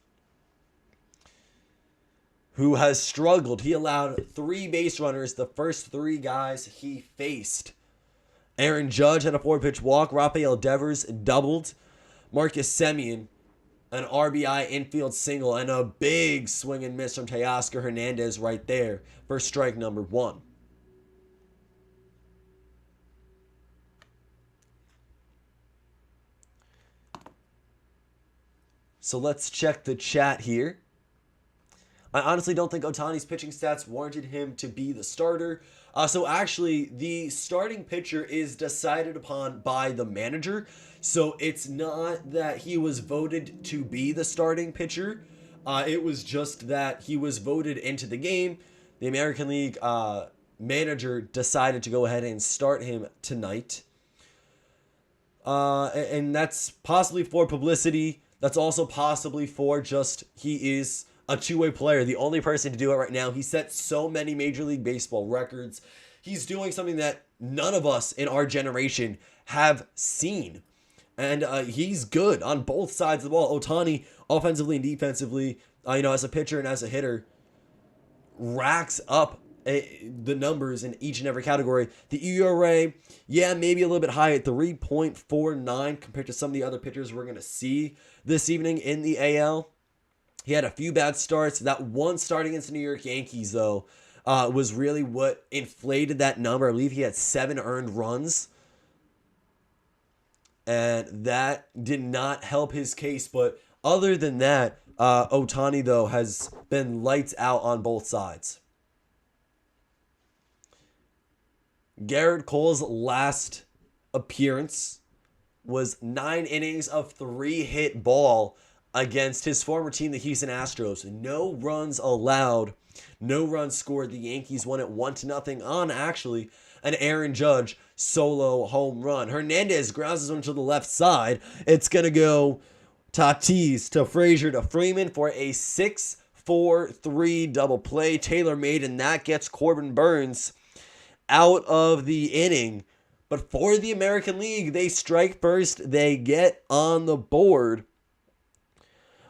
who has struggled. He allowed 3 base runners, the first 3 guys he faced. Aaron Judge had a 4-pitch walk. Rafael Devers doubled. Marcus Semien, an RBI infield single, and a big swing and miss from Teoscar Hernandez right there for strike number 1. So let's check the chat here. I honestly don't think Ohtani's pitching stats warranted him to be the starter. So actually, the starting pitcher is decided upon by the manager. So it's not that he was voted to be the starting pitcher. It was just that he was voted into the game. The American League manager decided to go ahead and start him tonight. And that's possibly for publicity. That's also possibly for just he is a two-way player, the only person to do it right now. He set so many Major League Baseball records. He's doing something that none of us in our generation have seen. And he's good on both sides of the ball. Ohtani, offensively and defensively, as a pitcher and as a hitter, racks up the numbers in each and every category. The ERA, maybe a little bit high at 3.49 compared to some of the other pitchers we're going to see this evening in the AL. He had a few bad starts. That one start against the New York Yankees, though, was really what inflated that number. I believe he had 7 earned runs. and that did not help his case. But other than that, Ohtani, though, has been lights out on both sides. Garrett Cole's last appearance was 9 innings of 3-hit ball against his former team, the Houston Astros. No runs allowed, no runs scored. The Yankees won it 1-0 on actually an Aaron Judge solo home run. Hernandez grounds this one to the left side. It's going to go Tatis to Frazier to Freeman for a 6-4-3 double play. Taylor made, and that gets Corbin Burnes out of the inning. But for the American League, they strike first. They get on the board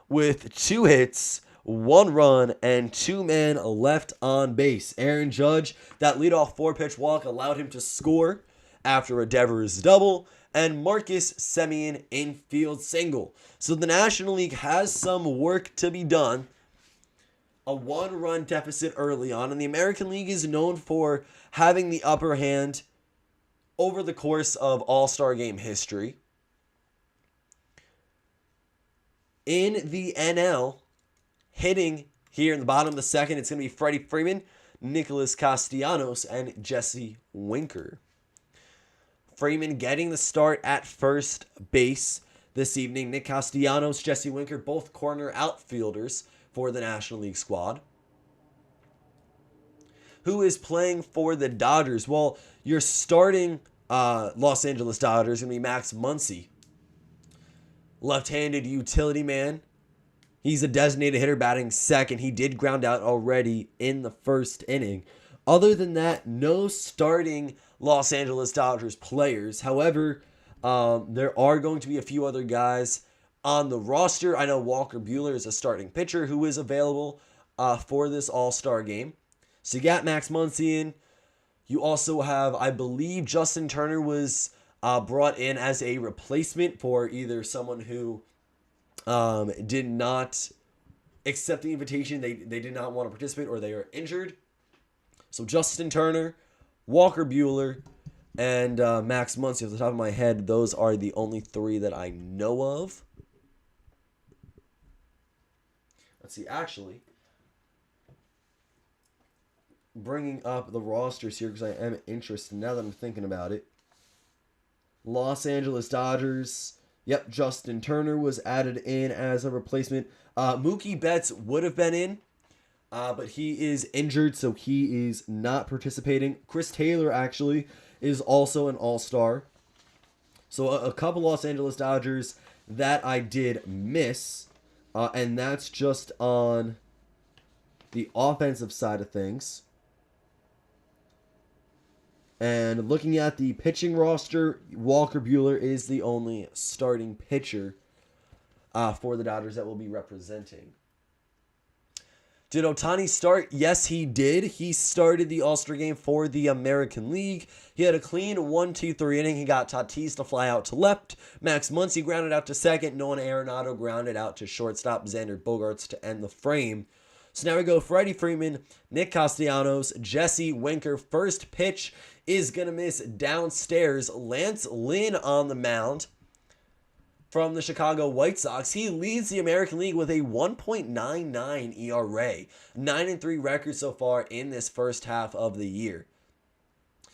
with 2 hits, 1 run, and 2 men left on base. Aaron Judge, that leadoff 4-pitch walk allowed him to score after a Devers double, and Marcus Semien infield single. So the National League has some work to be done. A 1-run deficit early on, and the American League is known for having the upper hand over the course of All-Star Game history. In the NL, hitting here in the bottom of the second, it's going to be Freddie Freeman, Nicholas Castellanos, and Jesse Winker. Freeman getting the start at first base this evening. Nick Castellanos, Jesse Winker, both corner outfielders for the National League squad. Who is playing for the Dodgers? Well, your starting Los Angeles Dodgers is going to be Max Muncy. Left-handed utility man. He's a designated hitter batting second. He did ground out already in the first inning. Other than that, no starting Los Angeles Dodgers players. However, there are going to be a few other guys on the roster. I know Walker Buehler is a starting pitcher who is available for this All-Star game. So you got Max Muncy in. You also have, I believe, Justin Turner was brought in as a replacement for either someone who did not accept the invitation, they did not want to participate, or they are injured. So Justin Turner, Walker Buehler, and Max Muncy. Off the top of my head, those are the only 3 that I know of. Let's see, actually, bringing up the rosters here because I am interested now that I'm thinking about it. Los Angeles Dodgers. Yep, Justin Turner was added in as a replacement. Mookie Betts would have been in, but he is injured, so he is not participating. Chris Taylor, actually, is also an all-star. So a couple Los Angeles Dodgers that I did miss, and that's just on the offensive side of things. And looking at the pitching roster, Walker Buehler is the only starting pitcher for the Dodgers that will be representing. Did Ohtani start? Yes, he did. He started the All-Star game for the American League. He had a clean 1-2-3 inning. He got Tatis to fly out to left. Max Muncy grounded out to second. Nolan Arenado grounded out to shortstop. Xander Bogaerts to end the frame. So now we go Freddie Freeman, Nick Castellanos, Jesse Winker. First pitch is going to miss downstairs. Lance Lynn on the mound from the Chicago White Sox. He leads the American League with a 1.99 ERA. 9-3 record so far in this first half of the year.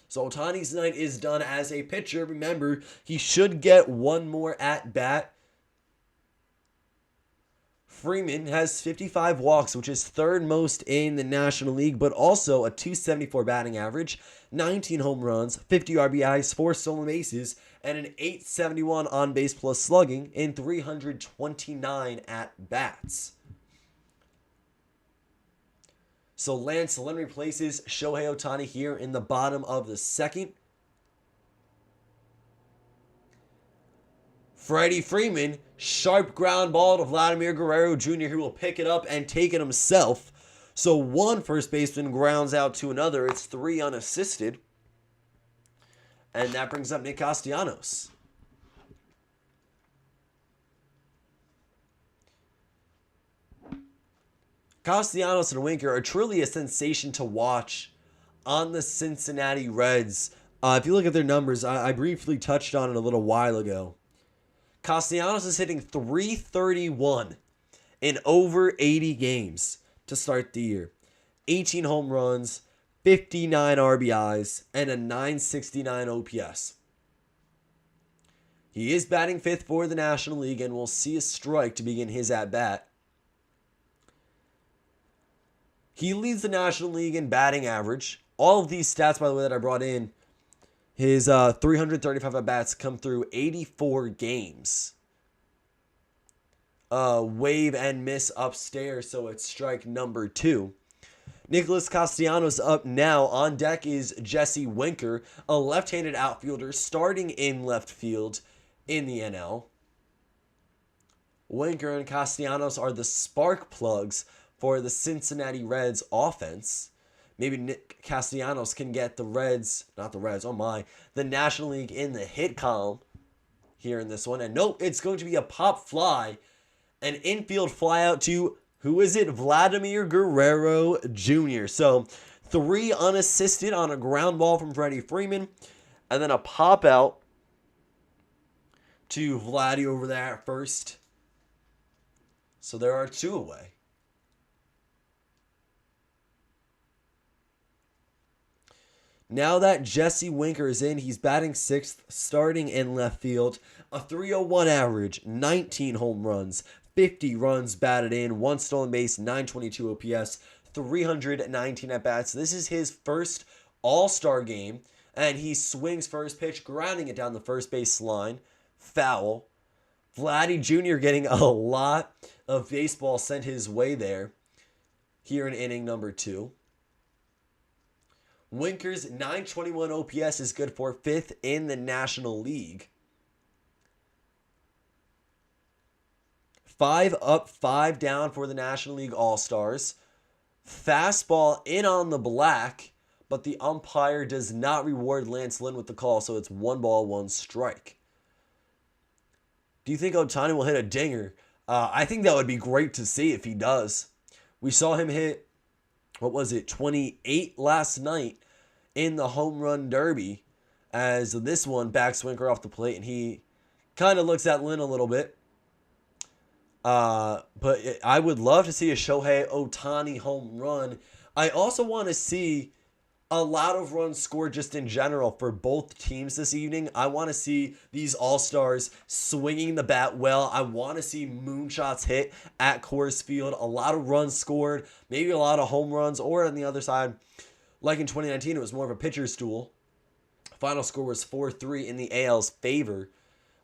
So Ohtani's night is done as a pitcher. Remember, he should get one more at-bat. Freeman has 55 walks, which is 3rd most in the National League, but also a 274 batting average, 19 home runs, 50 RBIs, 4 stolen bases, and an 871 on-base plus slugging in 329 at-bats. So Lance Lynn replaces Shohei Ohtani here in the bottom of the second. Freddie Freeman, sharp ground ball to Vladimir Guerrero Jr., who will pick it up and take it himself. So one first baseman grounds out to another. It's 3 unassisted. And that brings up Nick Castellanos. Castellanos and Winker are truly a sensation to watch on the Cincinnati Reds. If you look at their numbers, I briefly touched on it a little while ago. Castellanos is hitting .331 in over 80 games to start the year. 18 home runs, 59 RBIs, and a .969 OPS. He is batting 5th for the National League and will see a strike to begin his at-bat. He leads the National League in batting average. All of these stats, by the way, that I brought in, his 335 at-bats come through 84 games. Wave and miss upstairs, so it's strike number 2. Nicholas Castellanos up now. On deck is Jesse Winker, a left-handed outfielder starting in left field in the NL. Winker and Castellanos are the spark plugs for the Cincinnati Reds offense. Maybe Nick Castellanos can get the National League in the hit column here in this one. And nope, it's going to be a pop fly. An infield flyout to, who is it? Vladimir Guerrero Jr. So 3 unassisted on a ground ball from Freddie Freeman. And then a pop out to Vladdy over there at first. So there are 2 away. Now that Jesse Winker is in, he's batting 6th, starting in left field. A .301 average, 19 home runs, 50 runs batted in, 1 stolen base, .922 OPS, 319 at-bats. This is his first All-Star game, and he swings first pitch, grounding it down the first base line. Foul. Vladdy Jr. getting a lot of baseball sent his way there here in inning number 2. Winker's .921 OPS is good for 5th in the National League. 5 up, 5 down for the National League All-Stars. Fastball in on the black, but the umpire does not reward Lance Lynn with the call, so it's 1 ball, 1 strike. Do you think Ohtani will hit a dinger? I think that would be great to see if he does. We saw him hit, 28 last night in the home run derby, as this one backs Winker off the plate, and he kind of looks at Lynn a little bit. But I would love to see a Shohei Ohtani home run. I also want to see a lot of runs scored just in general for both teams this evening. I want to see these All-Stars swinging the bat well. I want to see moonshots hit at Coors Field. A lot of runs scored, maybe a lot of home runs, or on the other side, like in 2019, it was more of a pitcher's duel. Final score was 4-3 in the AL's favor.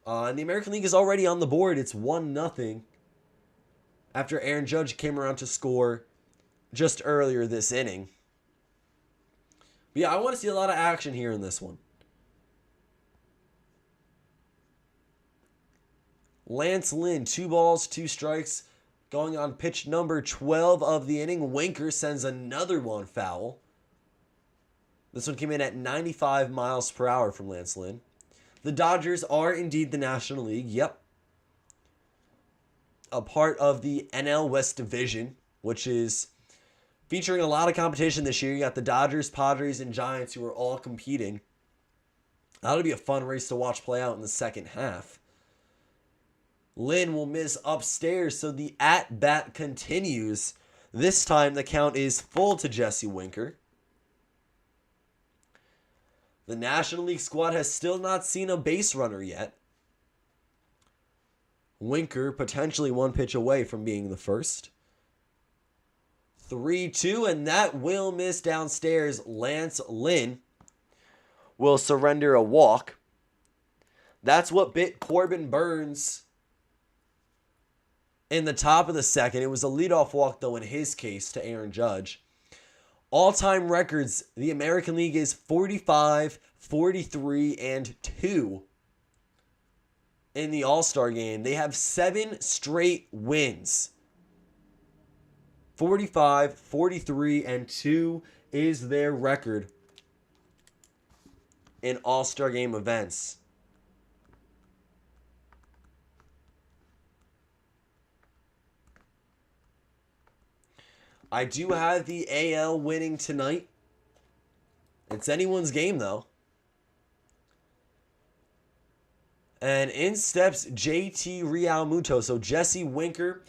And the American League is already on the board. It's 1-0 after Aaron Judge came around to score just earlier this inning. But yeah, I want to see a lot of action here in this one. Lance Lynn, 2 balls, 2 strikes, going on pitch number 12 of the inning. Winker sends another one foul. This one came in at 95 miles per hour from Lance Lynn. The Dodgers are indeed the National League. Yep. A part of the NL West Division, which is featuring a lot of competition this year. You got the Dodgers, Padres, and Giants who are all competing. That'll be a fun race to watch play out in the second half. Lynn will miss upstairs, so the at-bat continues. This time the count is full to Jesse Winker. The National League squad has still not seen a base runner yet. Winker potentially 1 pitch away from being the first. 3-2, and that will miss downstairs. Lance Lynn will surrender a walk. That's what bit Corbin Burns in the top of the second. It was a leadoff walk, though, in his case, to Aaron Judge. All-time records, the American League is 45, 43, and 2 in the All-Star game. They have 7 straight wins. 45, 43, and 2 is their record in All-Star game events. I do have the AL winning tonight. It's anyone's game, though. And in steps JT Realmuto. So Jesse Winker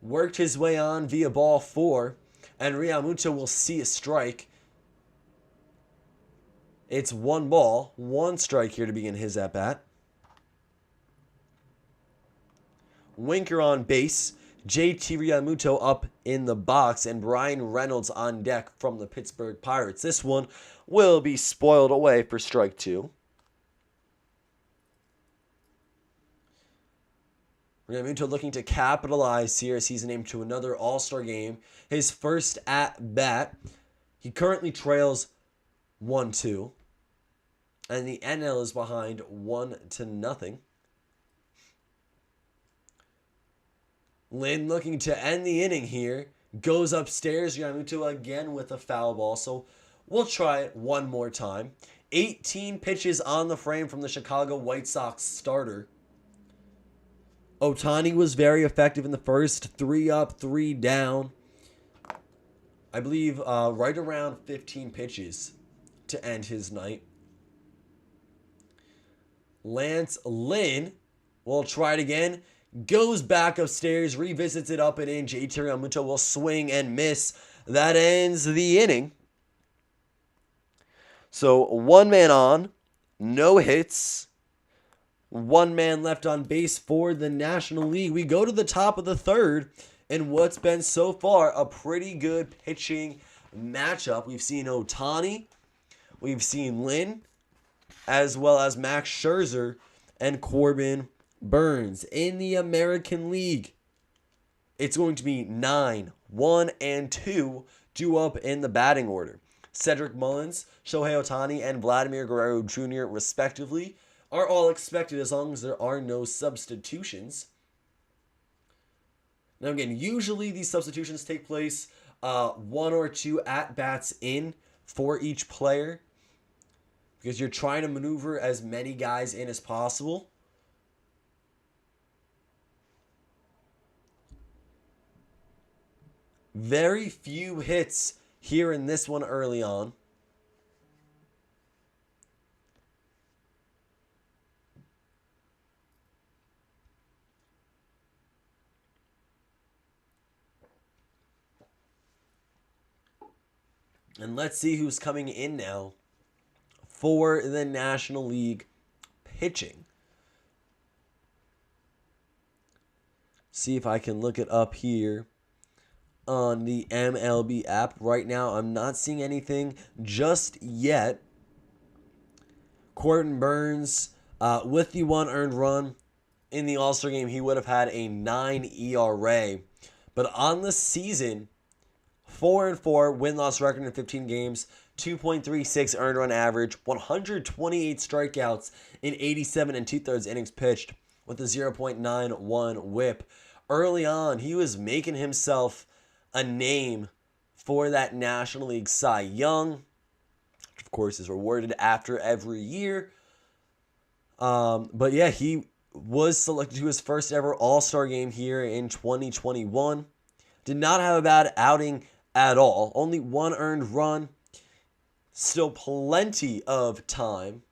worked his way on via ball 4. And Realmuto will see a strike. It's 1 ball, 1 strike here to begin his at-bat. Winker on base. JT Realmuto up in the box. And Brian Reynolds on deck from the Pittsburgh Pirates. This one will be spoiled away for strike 2. Realmuto looking to capitalize here as he's named to another All-Star game. His first at-bat. He currently trails 1-2. And the NL is behind 1-0. Lynn looking to end the inning here. Goes upstairs. Realmuto again with a foul ball. So we'll try it one more time. 18 pitches on the frame from the Chicago White Sox starter. Ohtani was very effective in the first. 3 up, 3 down. I believe right around 15 pitches to end his night. Lance Lynn will try it again. Goes back upstairs, revisits it up and in. JT Realmuto will swing and miss. That ends the inning. So 1 man on, no hits. 1 man left on base for the National League. We go to the top of the 3rd in what's been so far a pretty good pitching matchup. We've seen Ohtani, we've seen Lynn, as well as Max Scherzer and Corbin Burnes. In the American League, it's going to be 9, 1, and 2 due up in the batting order. Cedric Mullins, Shohei Ohtani, and Vladimir Guerrero Jr. respectively are all expected as long as there are no substitutions. Now again, usually these substitutions take place 1 or 2 at-bats in for each player because you're trying to maneuver as many guys in as possible. Very few hits here in this one early on. And let's see who's coming in now for the National League pitching. See if I can look it up here on the MLB app. Right now, I'm not seeing anything just yet. Corbin Burnes, with the 1 earned run in the All-Star game, he would have had a 9 ERA. But on the season, 4-4 win-loss record in 15 games, 2.36 earned run average, 128 strikeouts in 87 2/3 innings pitched with a 0.91 whip. Early on, he was making himself a name for that National League Cy Young, which of course is rewarded after every year. But yeah, he was selected to his first ever All-Star game here in 2021. Did not have a bad outing at all. Only 1 earned run. Still plenty of time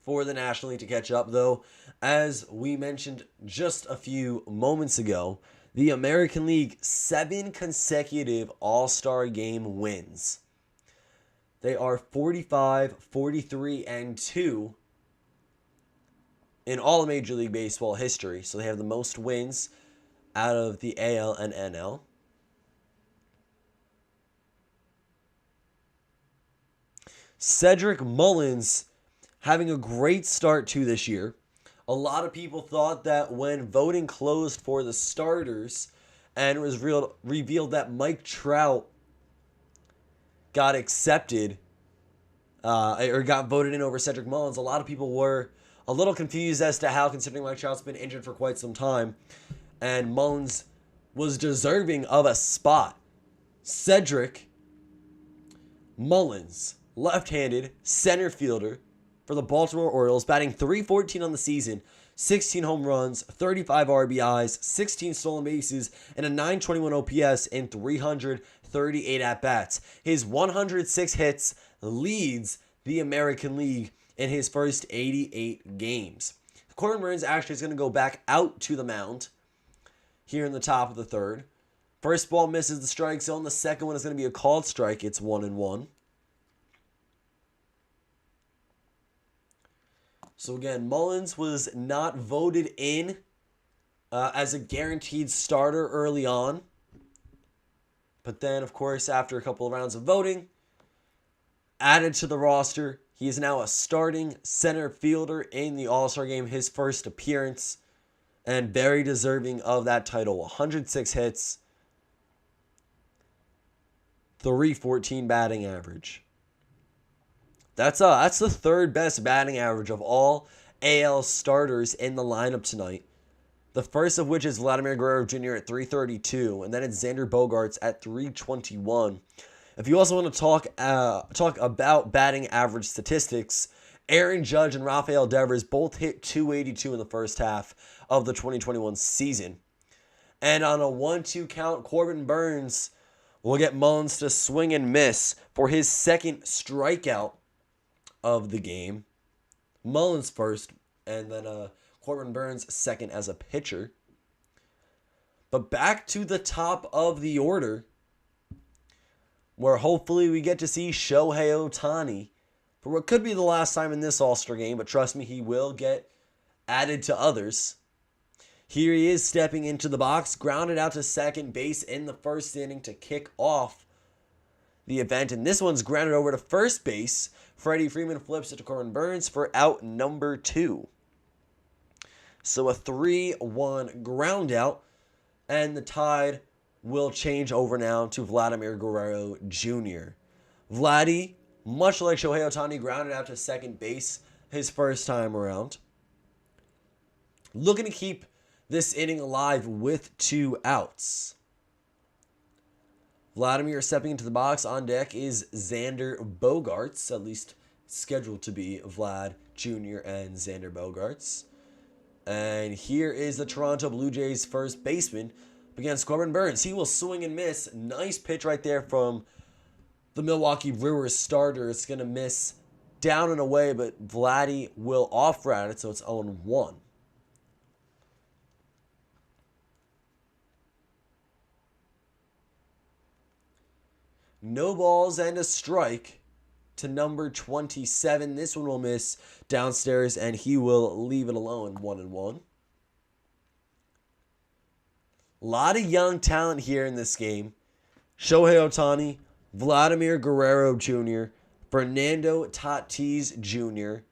for the National League to catch up, though. As we mentioned just a few moments ago, the American League 7 consecutive All-Star game wins. They are 45, 43, and 2 in all of Major League Baseball history. So they have the most wins out of the AL and NL. Cedric Mullins having a great start to this year. A lot of people thought that when voting closed for the starters and it was revealed that Mike Trout got accepted or got voted in over Cedric Mullins, a lot of people were a little confused as to how, considering Mike Trout's been injured for quite some time, and Mullins was deserving of a spot. Cedric Mullins, left-handed center fielder for the Baltimore Orioles, batting .314 on the season, 16 home runs, 35 RBIs, 16 stolen bases, and a .921 OPS in 338 at-bats. His 106 hits leads the American League in his first 88 games. Corbin Burnes actually is going to go back out to the mound here in the top of the third. First ball misses the strike zone. The second one is going to be a called strike. It's 1-1. So again, Mullins was not voted in as a guaranteed starter early on. But then, of course, after a couple of rounds of voting, added to the roster. He is now a starting center fielder in the All-Star game, his first appearance, and very deserving of that title. 106 hits, 314 batting average. That's the third best batting average of all AL starters in the lineup tonight. The first of which is Vladimir Guerrero Jr. at 332, and then it's Xander Bogaerts at 321. If you also want to talk about batting average statistics, Aaron Judge and Rafael Devers both hit 282 in the first half of the 2021 season. And on a 1-2 count, Corbin Burnes will get Mullins to swing and miss for his second strikeout of the game. Mullins first, and then Corbin Burnes second as a pitcher. But back to the top of the order, where hopefully we get to see Shohei Ohtani for what could be the last time in this All-Star game, but trust me, he will get added to others. Here he is stepping into the box, grounded out to second base in the first inning to kick off the event, and this one's grounded over to first base. Freddie Freeman flips it to Corbin Burnes for out number 2. So a 3-1 ground out, and the Tide will change over now to Vladimir Guerrero Jr. Vladdy, much like Shohei Ohtani, grounded out to second base his first time around. Looking to keep this inning alive with 2 outs. Vladimir stepping into the box. On deck is Xander Bogaerts, at least scheduled to be Vlad Jr. and Xander Bogaerts. And here is the Toronto Blue Jays first baseman against Corbin Burnes. He will swing and miss. Nice pitch right there from the Milwaukee Brewers starter. It's going to miss down and away, but Vladdy will off-route it, so it's 0-1. No balls and a strike to number 27. This one will miss downstairs, and he will leave it alone. 1-1. A lot of young talent here in this game. Shohei Ohtani, Vladimir Guerrero Jr., Fernando Tatis Jr.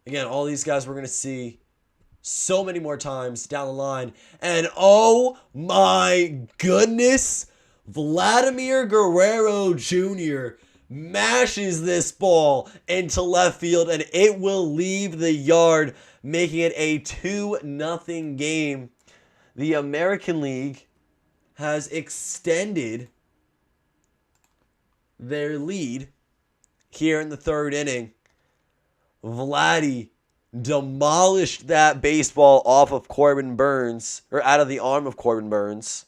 Again, all these guys we're going to see so many more times down the line. And oh my goodness, Vladimir Guerrero Jr. mashes this ball into left field, and it will leave the yard, making it a 2-0 game. The American League has extended their lead here in the third inning. Vladdy demolished that baseball off of Corbin Burnes, or out of the arm of Corbin Burnes.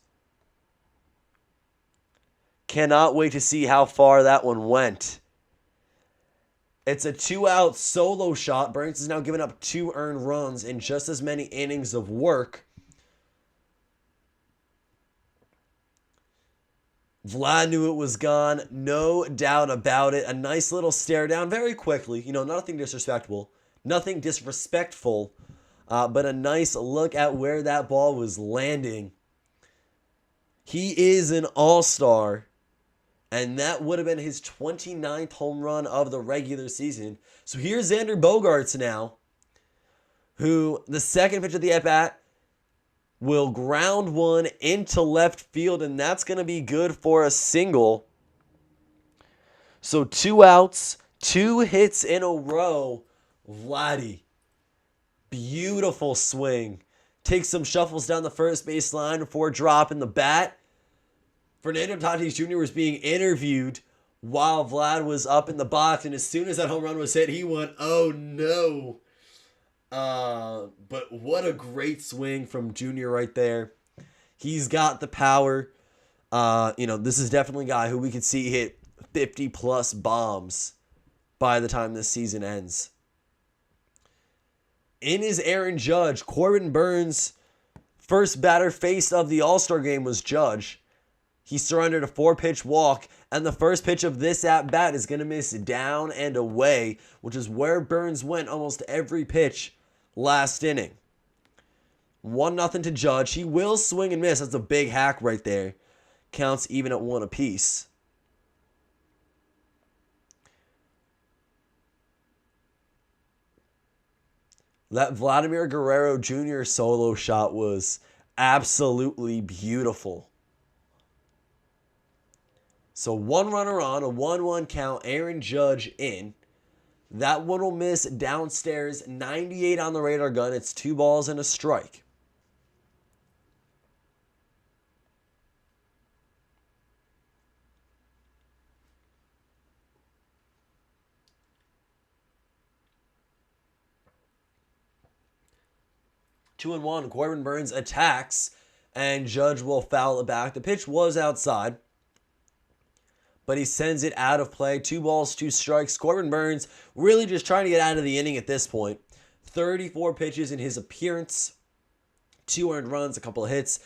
Cannot wait to see how far that one went. It's a 2-out solo shot. Burnes has now given up 2 earned runs in just as many innings of work. Vlad knew it was gone, no doubt about it. A nice little stare down very quickly. Nothing disrespectful. Nothing disrespectful, but a nice look at where that ball was landing. He is an all-star, and that would have been his 29th home run of the regular season. So here's Xander Bogaerts now, who the second pitch of the at-bat will ground one into left field, and that's going to be good for a single. So 2 outs, 2 hits in a row. Vladdy, beautiful swing. Takes some shuffles down the first base line before dropping the bat. Fernando Tatis Jr. was being interviewed while Vlad was up in the box, and as soon as that home run was hit, he went, oh no. But what a great swing from Jr. right there. He's got the power. This is definitely a guy who we could see hit 50-plus bombs by the time this season ends. in is Aaron Judge. Corbin Burns' first batter faced of the All-Star game was Judge. He surrendered a 4-pitch walk, and the first pitch of this at-bat is going to miss down and away, which is where Burns went almost every pitch last inning. 1-0 to Judge. He will swing and miss. That's a big hack right there. Counts even at 1 apiece. That Vladimir Guerrero Jr. solo shot was absolutely beautiful. So 1 runner on, a 1-1 count, Aaron Judge in. That one will miss downstairs, 98 on the radar gun. It's 2 balls and a strike. Two and one. Corbin Burns attacks, and Judge will foul it back. The pitch was outside, but he sends it out of play. 2 balls, 2 strikes. Corbin Burns really just trying to get out of the inning at this point. 34 pitches in his appearance. 2 earned runs, a couple of hits.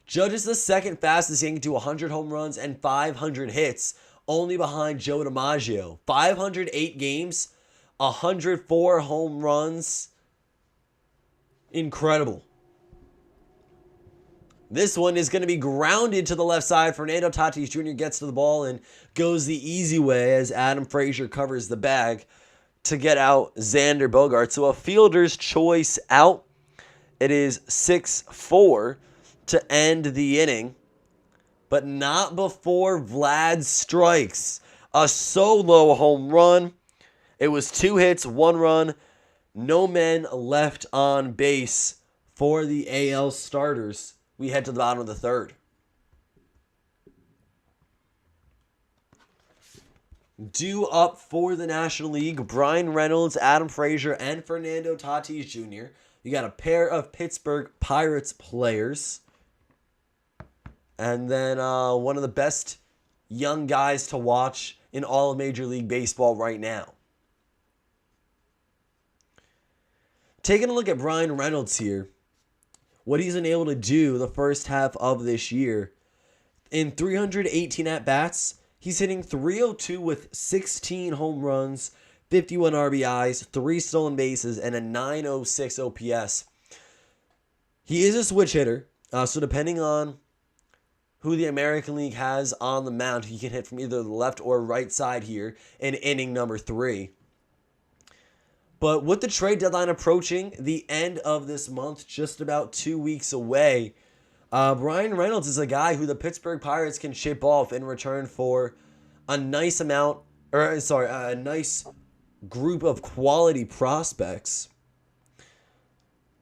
Judge is the second fastest getting to 100 home runs and 500 hits, only behind Joe DiMaggio. 508 games, 104 home runs. Incredible. This one is going to be grounded to the left side. Fernando Tatis Jr. gets to the ball and goes the easy way as Adam Frazier covers the bag to get out Xander Bogaerts. So a fielder's choice out. It is 6-4 to end the inning, but not before Vlad strikes. A solo home run. It was 2 hits, 1 run. No men left on base for the AL starters. We head to the bottom of the third. Due up for the National League, Brian Reynolds, Adam Frazier, and Fernando Tatis Jr. You got a pair of Pittsburgh Pirates players. And then one of the best young guys to watch in all of Major League Baseball right now. Taking a look at Brian Reynolds here, what he's been able to do the first half of this year. In 318 at-bats, he's hitting .302 with 16 home runs, 51 RBIs, 3 stolen bases, and a .906 OPS. He is a switch hitter, so depending on who the American League has on the mound, he can hit from either the left or right side here in inning number 3. But with the trade deadline approaching, the end of this month, just about 2 weeks away, Brian Reynolds is a guy who the Pittsburgh Pirates can ship off in return for a nice a nice group of quality prospects.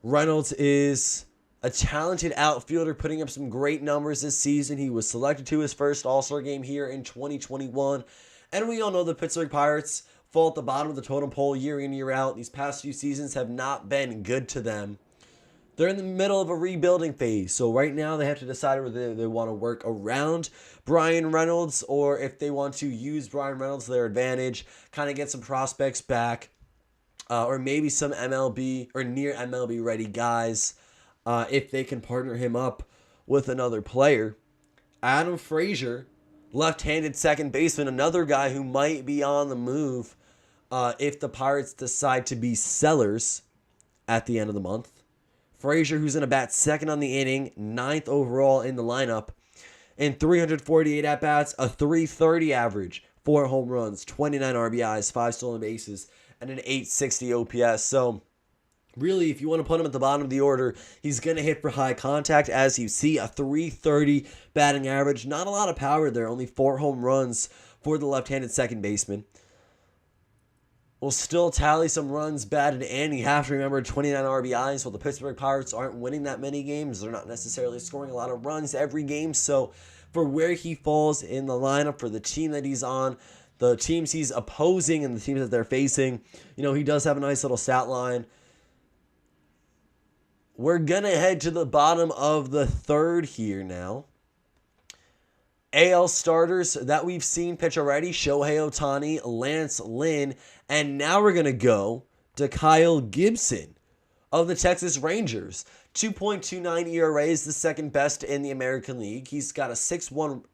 Reynolds is a talented outfielder, putting up some great numbers this season. He was selected to his first All-Star game here in 2021. And we all know the Pittsburgh Pirates fall at the bottom of the totem pole year in, year out. These past few seasons have not been good to them. They're in the middle of a rebuilding phase. So right now they have to decide whether they want to work around Brian Reynolds or if they want to use Brian Reynolds to their advantage, kind of get some prospects back, or maybe some MLB or near MLB ready guys if they can partner him up with another player. Adam Frazier, left-handed second baseman, another guy who might be on the move if the Pirates decide to be sellers at the end of the month. Frazier, who's going to bat second on the inning, 9th overall in the lineup, in 348 at-bats, a .330 average, 4 home runs, 29 RBIs, 5 stolen bases, and an .860 OPS. So really, if you want to put him at the bottom of the order, he's going to hit for high contact. As you see, a .330 batting average. Not a lot of power there. Only 4 home runs for the left-handed second baseman. Will still tally some runs batted in. You have to remember 29 RBIs. Well, the Pittsburgh Pirates aren't winning that many games. They're not necessarily scoring a lot of runs every game. So for where he falls in the lineup, for the team that he's on, the teams he's opposing and the teams that they're facing, he does have a nice little stat line. We're going to head to the bottom of the third here now. AL starters that we've seen pitch already: Shohei Ohtani, Lance Lynn, and now we're going to go to Kyle Gibson of the Texas Rangers. 2.29 ERA is the second best in the American League. He's got a 6-1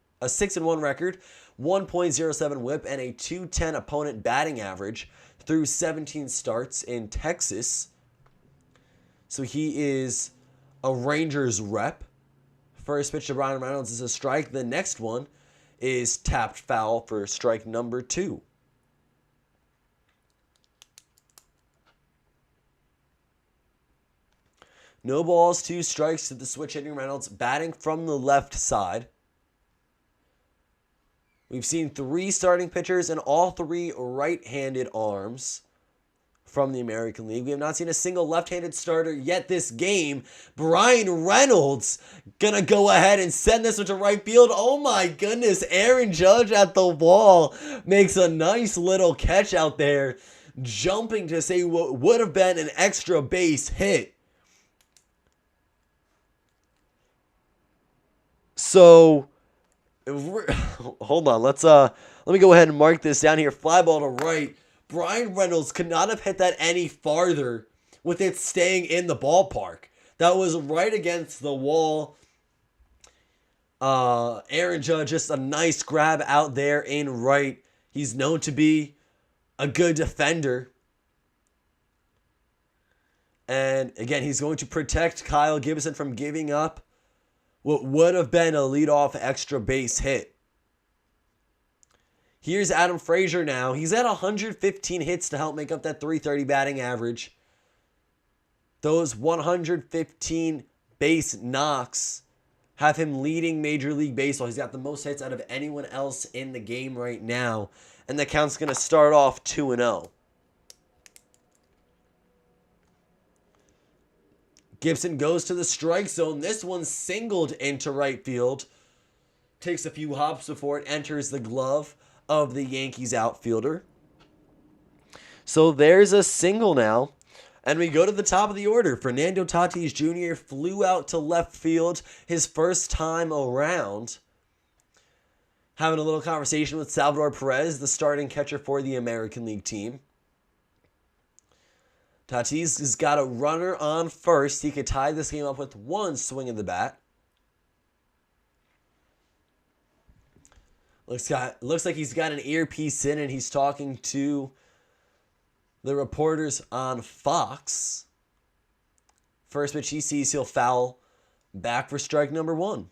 record, 1.07 WHIP, and a 210 opponent batting average through 17 starts in Texas. So he is a Rangers rep. First pitch to Brian Reynolds is a strike. The next one is tapped foul for strike number 2. No balls, 2 strikes to the switch hitting Reynolds, batting from the left side. We've seen 3 starting pitchers and all 3 right-handed arms from the American League. We have not seen a single left-handed starter yet this game. Brian Reynolds gonna go ahead and send this one to right field. Oh my goodness, Aaron Judge at the wall makes a nice little catch out there, jumping to say what would have been an extra base hit. So, hold on, let me go ahead and mark this down here. Fly ball to right. Brian Reynolds could not have hit that any farther with it staying in the ballpark. That was right against the wall. Aaron Judge, just a nice grab out there in right. He's known to be a good defender. And again, he's going to protect Kyle Gibson from giving up what would have been a leadoff extra base hit. Here's Adam Frazier now. He's at 115 hits to help make up that 330 batting average. Those 115 base knocks have him leading Major League Baseball. He's got the most hits out of anyone else in the game right now. And the count's going to start off 2-0. Gibson goes to the strike zone. This one's singled into right field. Takes a few hops before it enters the glove of the Yankees outfielder. So there's a single now. And we go to the top of the order. Fernando Tatis Jr. flew out to left field his first time around. Having a little conversation with Salvador Perez, the starting catcher for the American League team. Tatis has got a runner on first. He could tie this game up with 1 swing of the bat. Looks like he's got an earpiece in and he's talking to the reporters on Fox. First pitch he sees, he'll foul back for strike number 1.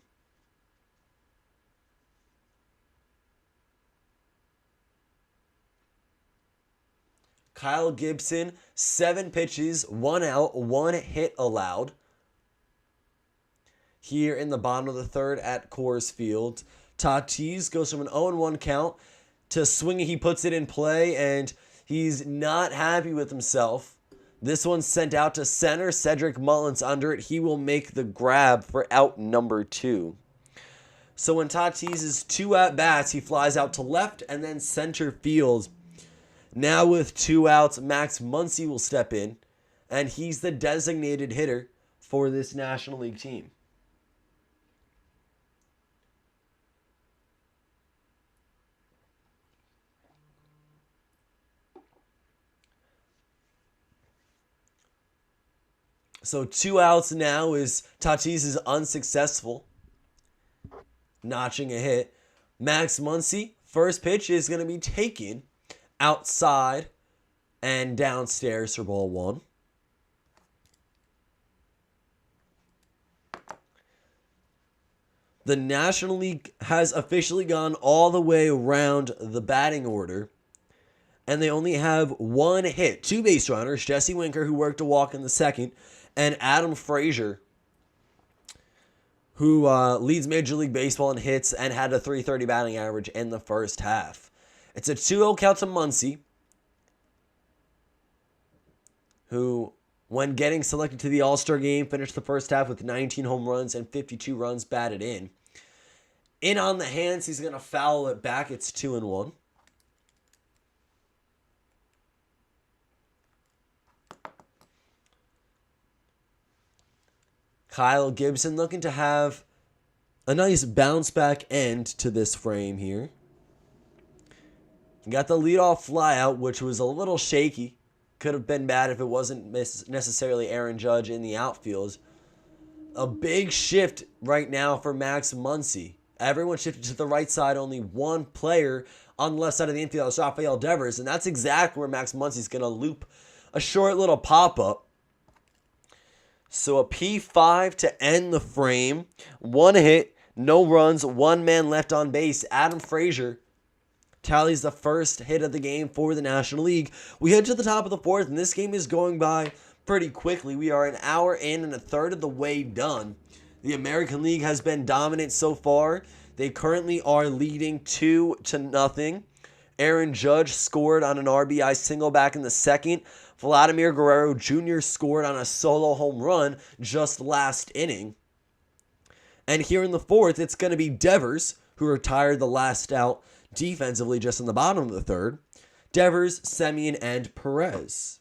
Kyle Gibson, 7 pitches, 1 out, 1 hit allowed. Here in the bottom of the third at Coors Field. Tatis goes from an 0-1 count to swinging. He puts it in play, and he's not happy with himself. This one's sent out to center. Cedric Mullins under it. He will make the grab for out number 2. So when Tatis is 2 at-bats, he flies out to left and then center field. Now with 2 outs, Max Muncy will step in, and he's the designated hitter for this National League team. So 2 outs now is Tatis is unsuccessful, notching a hit. Max Muncy, first pitch is going to be taken outside and downstairs for ball 1. The National League has officially gone all the way around the batting order, and they only have 1 hit. 2 base runners, Jesse Winker, who worked a walk in the second, and Adam Frazier, who leads Major League Baseball in hits and had a .330 batting average in the first half. It's a 2-0 count to Muncy, who, when getting selected to the All-Star game, finished the first half with 19 home runs and 52 runs batted in. In on the hands, he's going to foul it back. It's 2-1. Kyle Gibson looking to have a nice bounce back end to this frame here. Got the leadoff flyout, which was a little shaky could have been bad if it wasn't necessarily Aaron Judge in the outfield. A big shift right now for Max Muncy. Everyone shifted to the right side. Only one player on the left side of the infield is Rafael Devers, and that's exactly where Max Muncy's going to loop a short little pop-up. So a P5 to end the frame. One hit, no runs, one man left on base. Adam Frazier tallies the first hit of the game for the National League. We head to the top of the fourth, and this game is going by pretty quickly. We are an hour in and a third of the way done. The American League has been dominant so far. They currently are leading 2-0. Aaron Judge scored on an RBI single back in the second. Vladimir Guerrero Jr. scored on a solo home run just last inning. And here in the fourth, it's going to be Devers, who retired the last out defensively just in the bottom of the third. Devers, Semien, and Perez.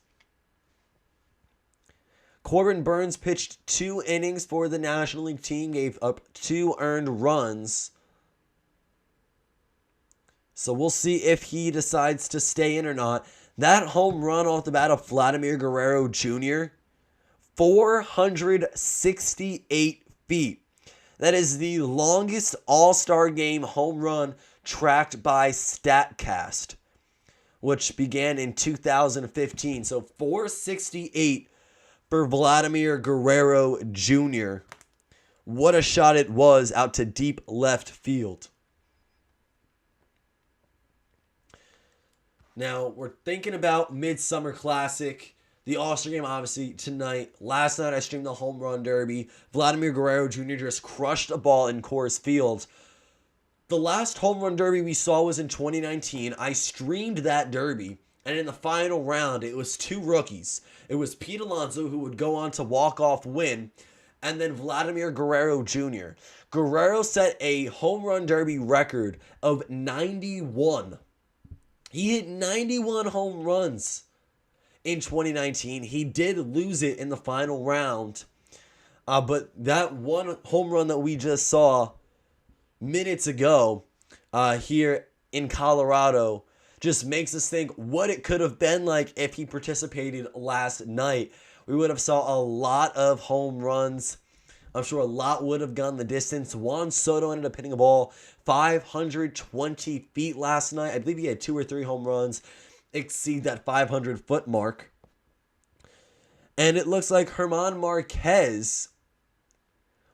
Corbin Burnes pitched 2 innings for the National League team, gave up 2 earned runs. So we'll see if he decides to stay in or not. That home run off the bat of Vladimir Guerrero Jr., 468 feet. That is the longest All-Star Game home run tracked by StatCast, which began in 2015. So 468 for Vladimir Guerrero Jr. What a shot it was out to deep left field. Now, we're thinking about Midsummer Classic, the All-Star Game, obviously, tonight. Last night, I streamed the Home Run Derby. Vladimir Guerrero Jr. just crushed a ball in Coors Field. The last Home Run Derby we saw was in 2019. I streamed that derby, and in the final round, it was 2 rookies. It was Pete Alonso, who would go on to walk-off win, and then Vladimir Guerrero Jr. Guerrero set a Home Run Derby record of 91. He hit 91 home runs in 2019. He did lose it in the final round. But that one home run that we just saw minutes ago here in Colorado just makes us think what it could have been like if he participated last night. We would have saw a lot of home runs. I'm sure a lot would have gone the distance. Juan Soto ended up hitting a ball 520 feet last night. I believe he had 2 or 3 home runs exceed that 500-foot mark. And it looks like German Marquez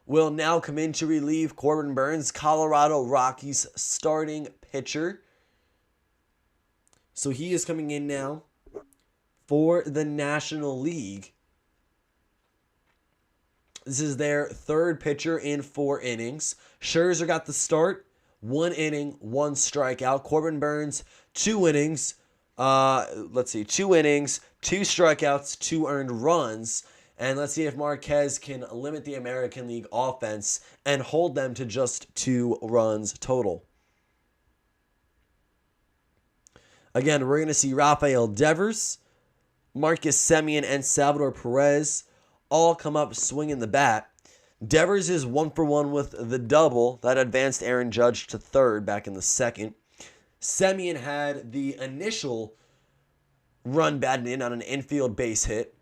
will now come in to relieve Corbin Burnes, Colorado Rockies starting pitcher. So he is coming in now for the National League. This is their third pitcher in 4 innings. Scherzer got the start. 1 inning, 1 strikeout. Corbin Burnes, 2 innings. 2 innings, 2 strikeouts, 2 earned runs. And let's see if Marquez can limit the American League offense and hold them to just 2 runs total. Again, we're going to see Rafael Devers, Marcus Semien, and Salvador Perez all come up swinging the bat. Devers is 1-for-1 with the double that advanced Aaron Judge to third back in the second. Semien had the initial run batted in on an infield base hit.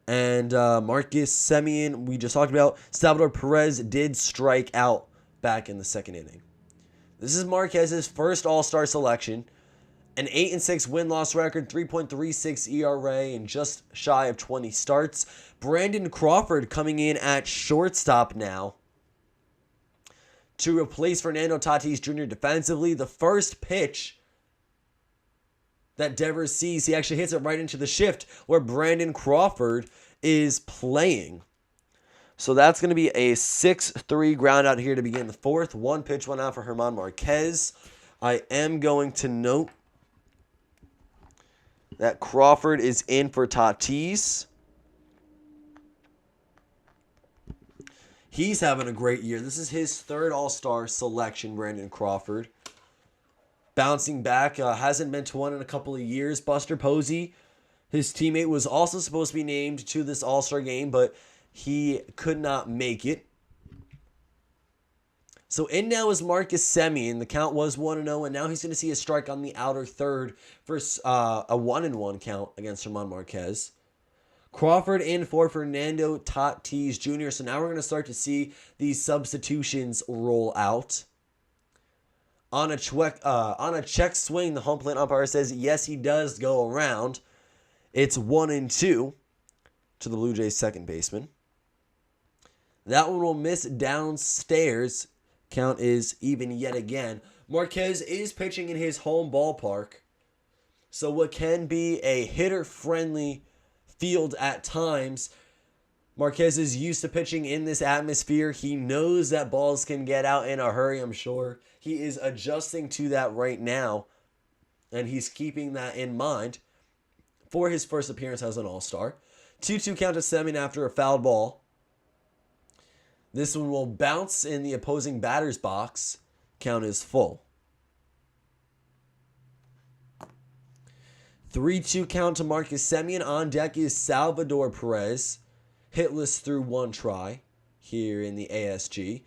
And Marcus Semien, we just talked about. Salvador Perez did strike out back in the second inning. This is Marquez's first All-Star selection. An 8-6 win-loss record, 3.36 ERA, and just shy of 20 starts. Brandon Crawford coming in at shortstop now to replace Fernando Tatis Jr. defensively. The first pitch that Devers sees, he actually hits it right into the shift where Brandon Crawford is playing. So that's going to be a 6-3 ground out here to begin the fourth. 1 pitch went out for German Marquez. I am going to note that Crawford is in for Tatis. He's having a great year. This is his 3rd All-Star selection, Brandon Crawford. Bouncing back, hasn't been to one in a couple of years. Buster Posey, his teammate, was also supposed to be named to this All-Star game, but he could not make it. So in now is Marcus Semien. The count was 1-0, and now he's going to see a strike on the outer third for a 1-1 count against German Marquez. Crawford in for Fernando Tatis Jr. So now we're going to start to see these substitutions roll out. On a check swing, the home plate umpire says yes, he does go around. It's 1-2 to the Blue Jays second baseman. That one will miss downstairs. Count is even yet again. Marquez is pitching in his home ballpark, so what can be a hitter-friendly field at times, Marquez is used to pitching in this atmosphere. He knows that balls can get out in a hurry, I'm sure. He is adjusting to that right now, and he's keeping that in mind for his first appearance as an All-Star. 2-2 count to Semien after a foul ball. This one will bounce in the opposing batter's box. Count is full. 3-2 count to Marcus Semien. On deck is Salvador Perez. Hitless through one try here in the ASG.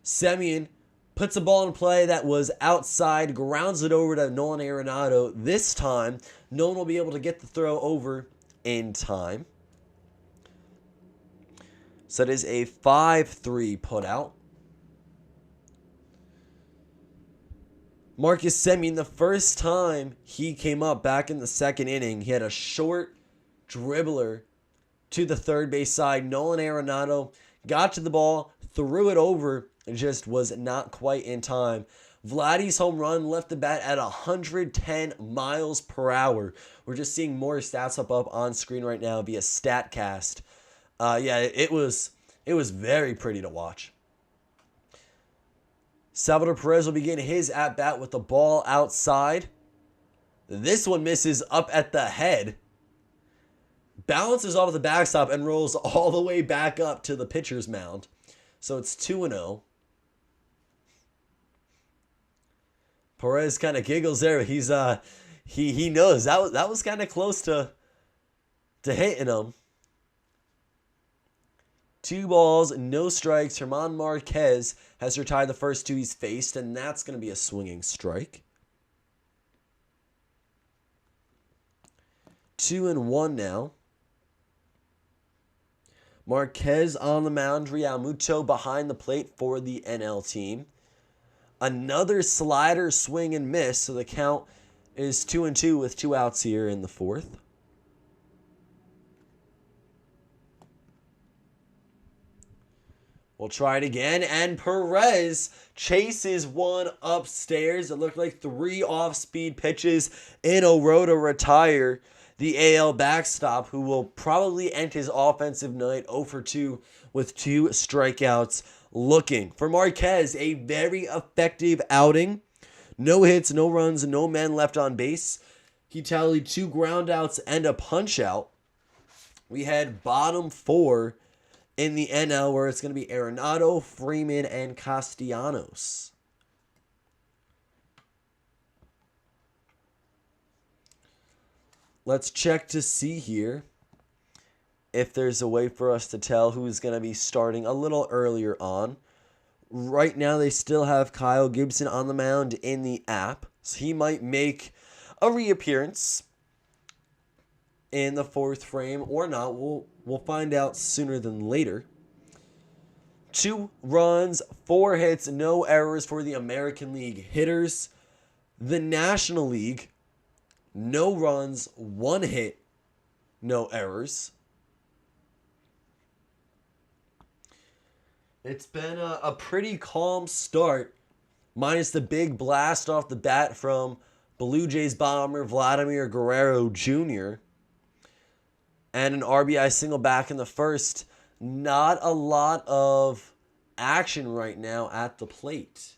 Semien puts a ball in play that was outside, grounds it over to Nolan Arenado. This time, no one will be able to get the throw over in time. So that is a 5-3 putout. Marcus Semien, the first time he came up back in the second inning, he had a short dribbler to the third base side. Nolan Arenado got to the ball, threw it over, and just was not quite in time. Vladdy's home run left the bat at 110 miles per hour. We're just seeing more stats up on screen right now via StatCast. Yeah, it was very pretty to watch. Salvador Perez will begin his at-bat with the ball outside. This one misses up at the head. Bounces off the backstop and rolls all the way back up to the pitcher's mound. So it's 2-0. Perez kind of giggles there. He knows that was kind of close to hitting him. 2 balls, no strikes. German Marquez has retired the first 2 he's faced, and that's going to be a swinging strike. 2-1 now. Marquez on the mound. Realmuto behind the plate for the NL team. Another slider swing and miss, so the count is 2-2 with 2 outs here in the fourth. We'll try it again, and Perez chases one upstairs. It looked like 3 off-speed pitches in a row to retire the AL backstop, who will probably end his offensive night 0-2 with 2 strikeouts. Looking for Marquez, a very effective outing. No hits, no runs, no men left on base. He tallied 2 groundouts and a punch-out. We had bottom 4 in the NL, where it's going to be Arenado, Freeman, and Castellanos. Let's check to see here if there's a way for us to tell who's going to be starting a little earlier on. Right now, they still have Kyle Gibson on the mound in the app, so he might make a reappearance in the 4th frame or not. We'll find out sooner than later. 2 runs, 4 hits, no errors for the American League hitters. The National League, no runs, 1 hit, no errors. It's been a pretty calm start, minus the big blast off the bat from Blue Jays bomber Vladimir Guerrero Jr. and an RBI single back in the first. Not a lot of action right now at the plate.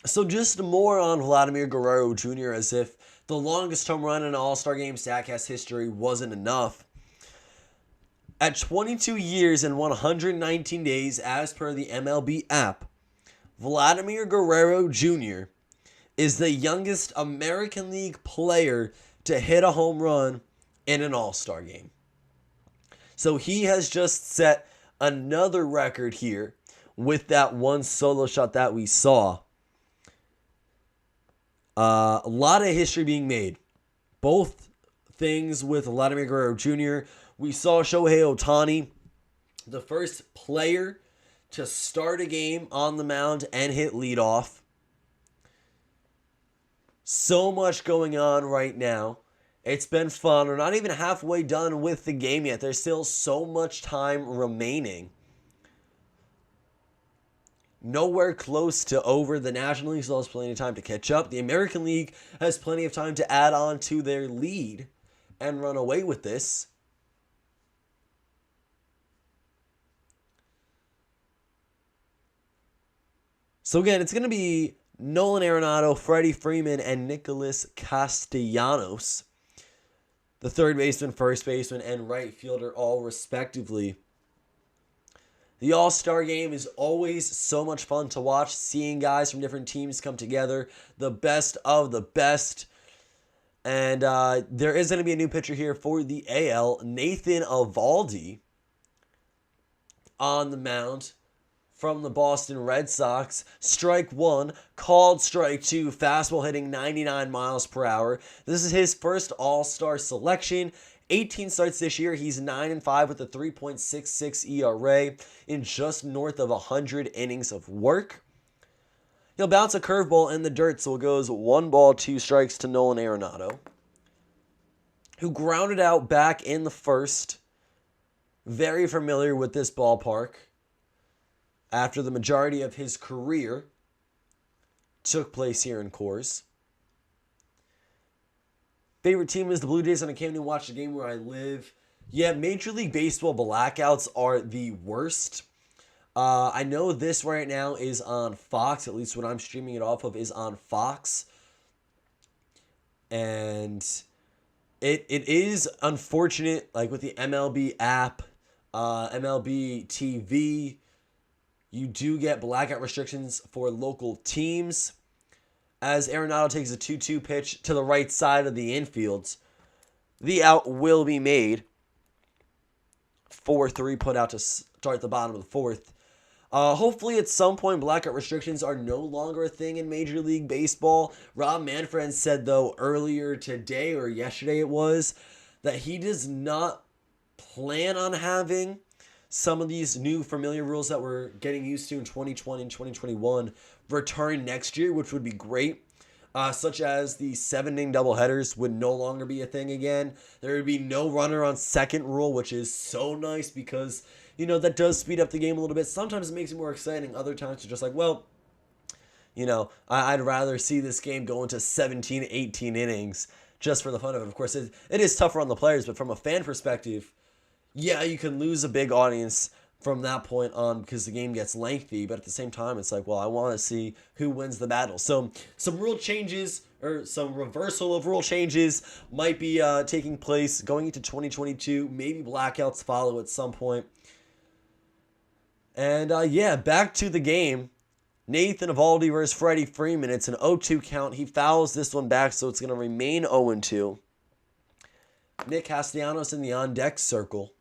So just more on Vladimir Guerrero Jr. as if the longest home run in an All-Star Game StatCast history wasn't enough. At 22 years and 119 days, as per the MLB app, Vladimir Guerrero Jr. is the youngest American League player to hit a home run in an All-Star game. So he has just set another record here with that one solo shot that we saw. A lot of history being made. Both things with Vladimir Guerrero Jr. We saw Shohei Ohtani, the first player to start a game on the mound and hit leadoff. So much going on right now. It's been fun. We're not even halfway done with the game yet. There's still so much time remaining. Nowhere close to over. The National League still has plenty of time to catch up. The American League has plenty of time to add on to their lead and run away with this. So again, it's going to be Nolan Arenado, Freddie Freeman, and Nicholas Castellanos. The third baseman, first baseman, and right fielder, all respectively. The All-Star game is always so much fun to watch, seeing guys from different teams come together, the best of the best. And there is going to be a new pitcher here for the AL, Nathan Eovaldi, on the mound from the Boston Red Sox. Strike one, called strike two, fastball hitting 99 miles per hour. This is his first All-Star selection. 18 starts this year. He's 9-5 with a 3.66 ERA in just north of 100 innings of work. He'll bounce a curveball in the dirt, so it goes 1 ball, 2 strikes to Nolan Arenado, who grounded out back in the first. Very familiar with this ballpark after the majority of his career took place here in Coors. Favorite team is the Blue Jays, and I came to watch the game where I live. Yeah, Major League Baseball blackouts are the worst. I know this right now is on Fox, at least what I'm streaming it off of is on Fox. And it is unfortunate, like with the MLB app, MLB TV, you do get blackout restrictions for local teams. As Arenado takes a 2-2 pitch to the right side of the infield, the out will be made. 4-3 put out to start the bottom of the fourth. Hopefully at some point blackout restrictions are no longer a thing in Major League Baseball. Rob Manfred said, though, earlier today or yesterday it was, that he does not plan on having some of these new familiar rules that we're getting used to in 2020 and 2021 return next year, which would be great. Such as the 7-inning doubleheaders would no longer be a thing again. There would be no runner on second rule, which is so nice because, you know, that does speed up the game a little bit. Sometimes it makes it more exciting. Other times it's just like, well, you know, I'd rather see this game go into 17, 18 innings just for the fun of it. Of course, it is tougher on the players, but from a fan perspective, yeah, you can lose a big audience from that point on because the game gets lengthy, but at the same time, it's like, well, I want to see who wins the battle. So some rule changes or some reversal of rule changes might be taking place going into 2022. Maybe blackouts follow at some point. And yeah, back to the game. Nathan Eovaldi versus Freddie Freeman. It's an 0-2 count. He fouls this one back, so it's going to remain 0-2. Nick Castellanos in the on-deck circle.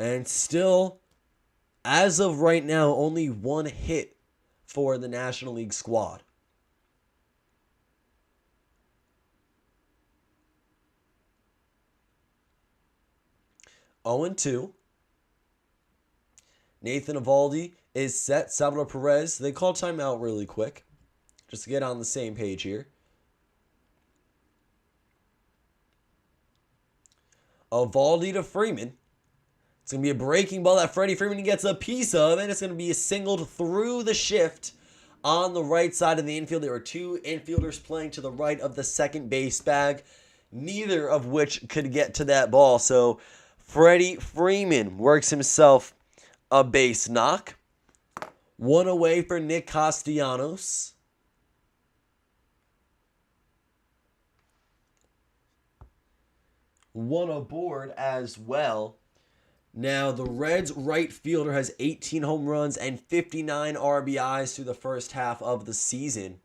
And still, as of right now, only one hit for the National League squad. Oh, 2. Nathan Eovaldi is set. Salvador Perez, they call timeout really quick, just to get on the same page here. Eovaldi to Freeman. It's going to be a breaking ball that Freddie Freeman gets a piece of, and it's going to be singled through the shift on the right side of the infield. There were two infielders playing to the right of the second base bag, neither of which could get to that ball. So Freddie Freeman works himself a base knock. One away for Nick Castellanos. One aboard as well. Now, the Reds' right fielder has 18 home runs and 59 RBIs through the first half of the season.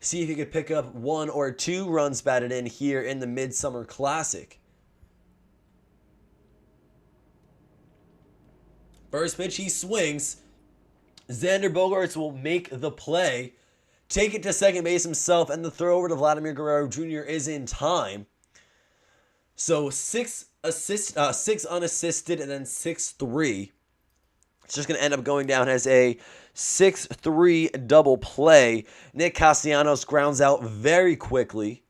See if he could pick up 1 or 2 runs batted in here in the Midsummer Classic. First pitch, he swings. Xander Bogaerts will make the play, take it to second base himself, and the throw over to Vladimir Guerrero Jr. is in time. So 6 unassisted, and then 6-3. It's just going to end up going down as a 6-3 double play. Nick Castellanos grounds out very quickly.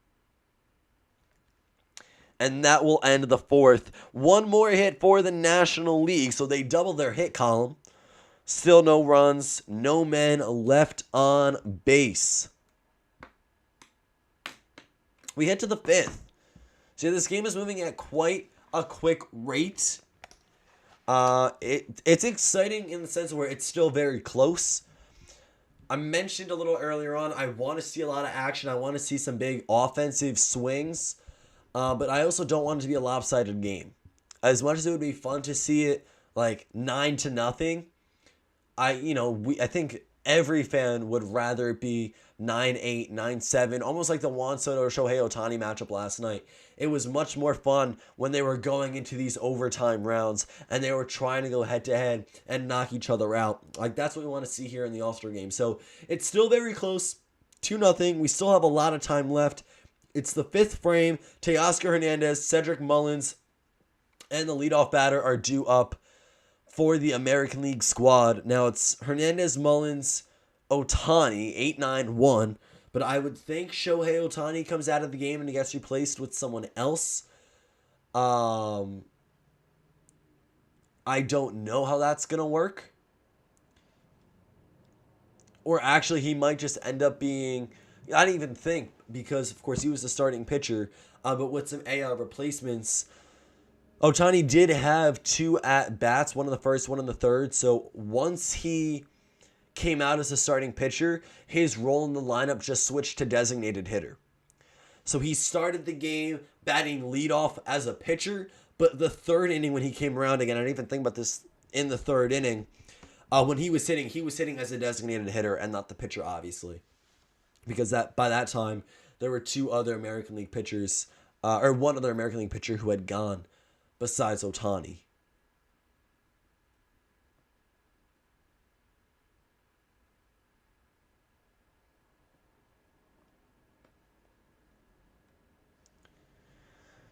And that will end the 4th. One more hit for the National League, so they double their hit column. Still no runs, no men left on base. We head to the 5th. So this game is moving at quite a quick rate. It's exciting in the sense where it's still very close. I mentioned a little earlier on, I want to see a lot of action. I want to see some big offensive swings. But I also don't want it to be a lopsided game. As much as it would be fun to see it like 9-0, I think every fan would rather it be 9-8, 9-7, almost like the Juan Soto-Shohei Ohtani matchup last night. It was much more fun when they were going into these overtime rounds and they were trying to go head-to-head and knock each other out. Like, that's what we want to see here in the All-Star game. So, it's still very close, 2-0. We still have a lot of time left. It's the 5th frame. Teoscar Hernandez, Cedric Mullins, and the leadoff batter are due up for the American League squad. Now, it's Hernandez, Mullins, Ohtani, 8-9-1. But I would think Shohei Ohtani comes out of the game and he gets replaced with someone else. I don't know how that's going to work. Or actually, he might just end up being... I didn't even think, because, of course, he was the starting pitcher. But with some AL replacements, Ohtani did have 2 at-bats, one in the first, one in the third. So once he came out as a starting pitcher, his role in the lineup just switched to designated hitter. So he started the game batting leadoff as a pitcher, but the 3rd inning when he came around again, I didn't even think about this in the 3rd inning, when he was hitting as a designated hitter and not the pitcher, obviously. Because by that time, there were 2 other American League pitchers, or 1 other American League pitcher who had gone besides Ohtani.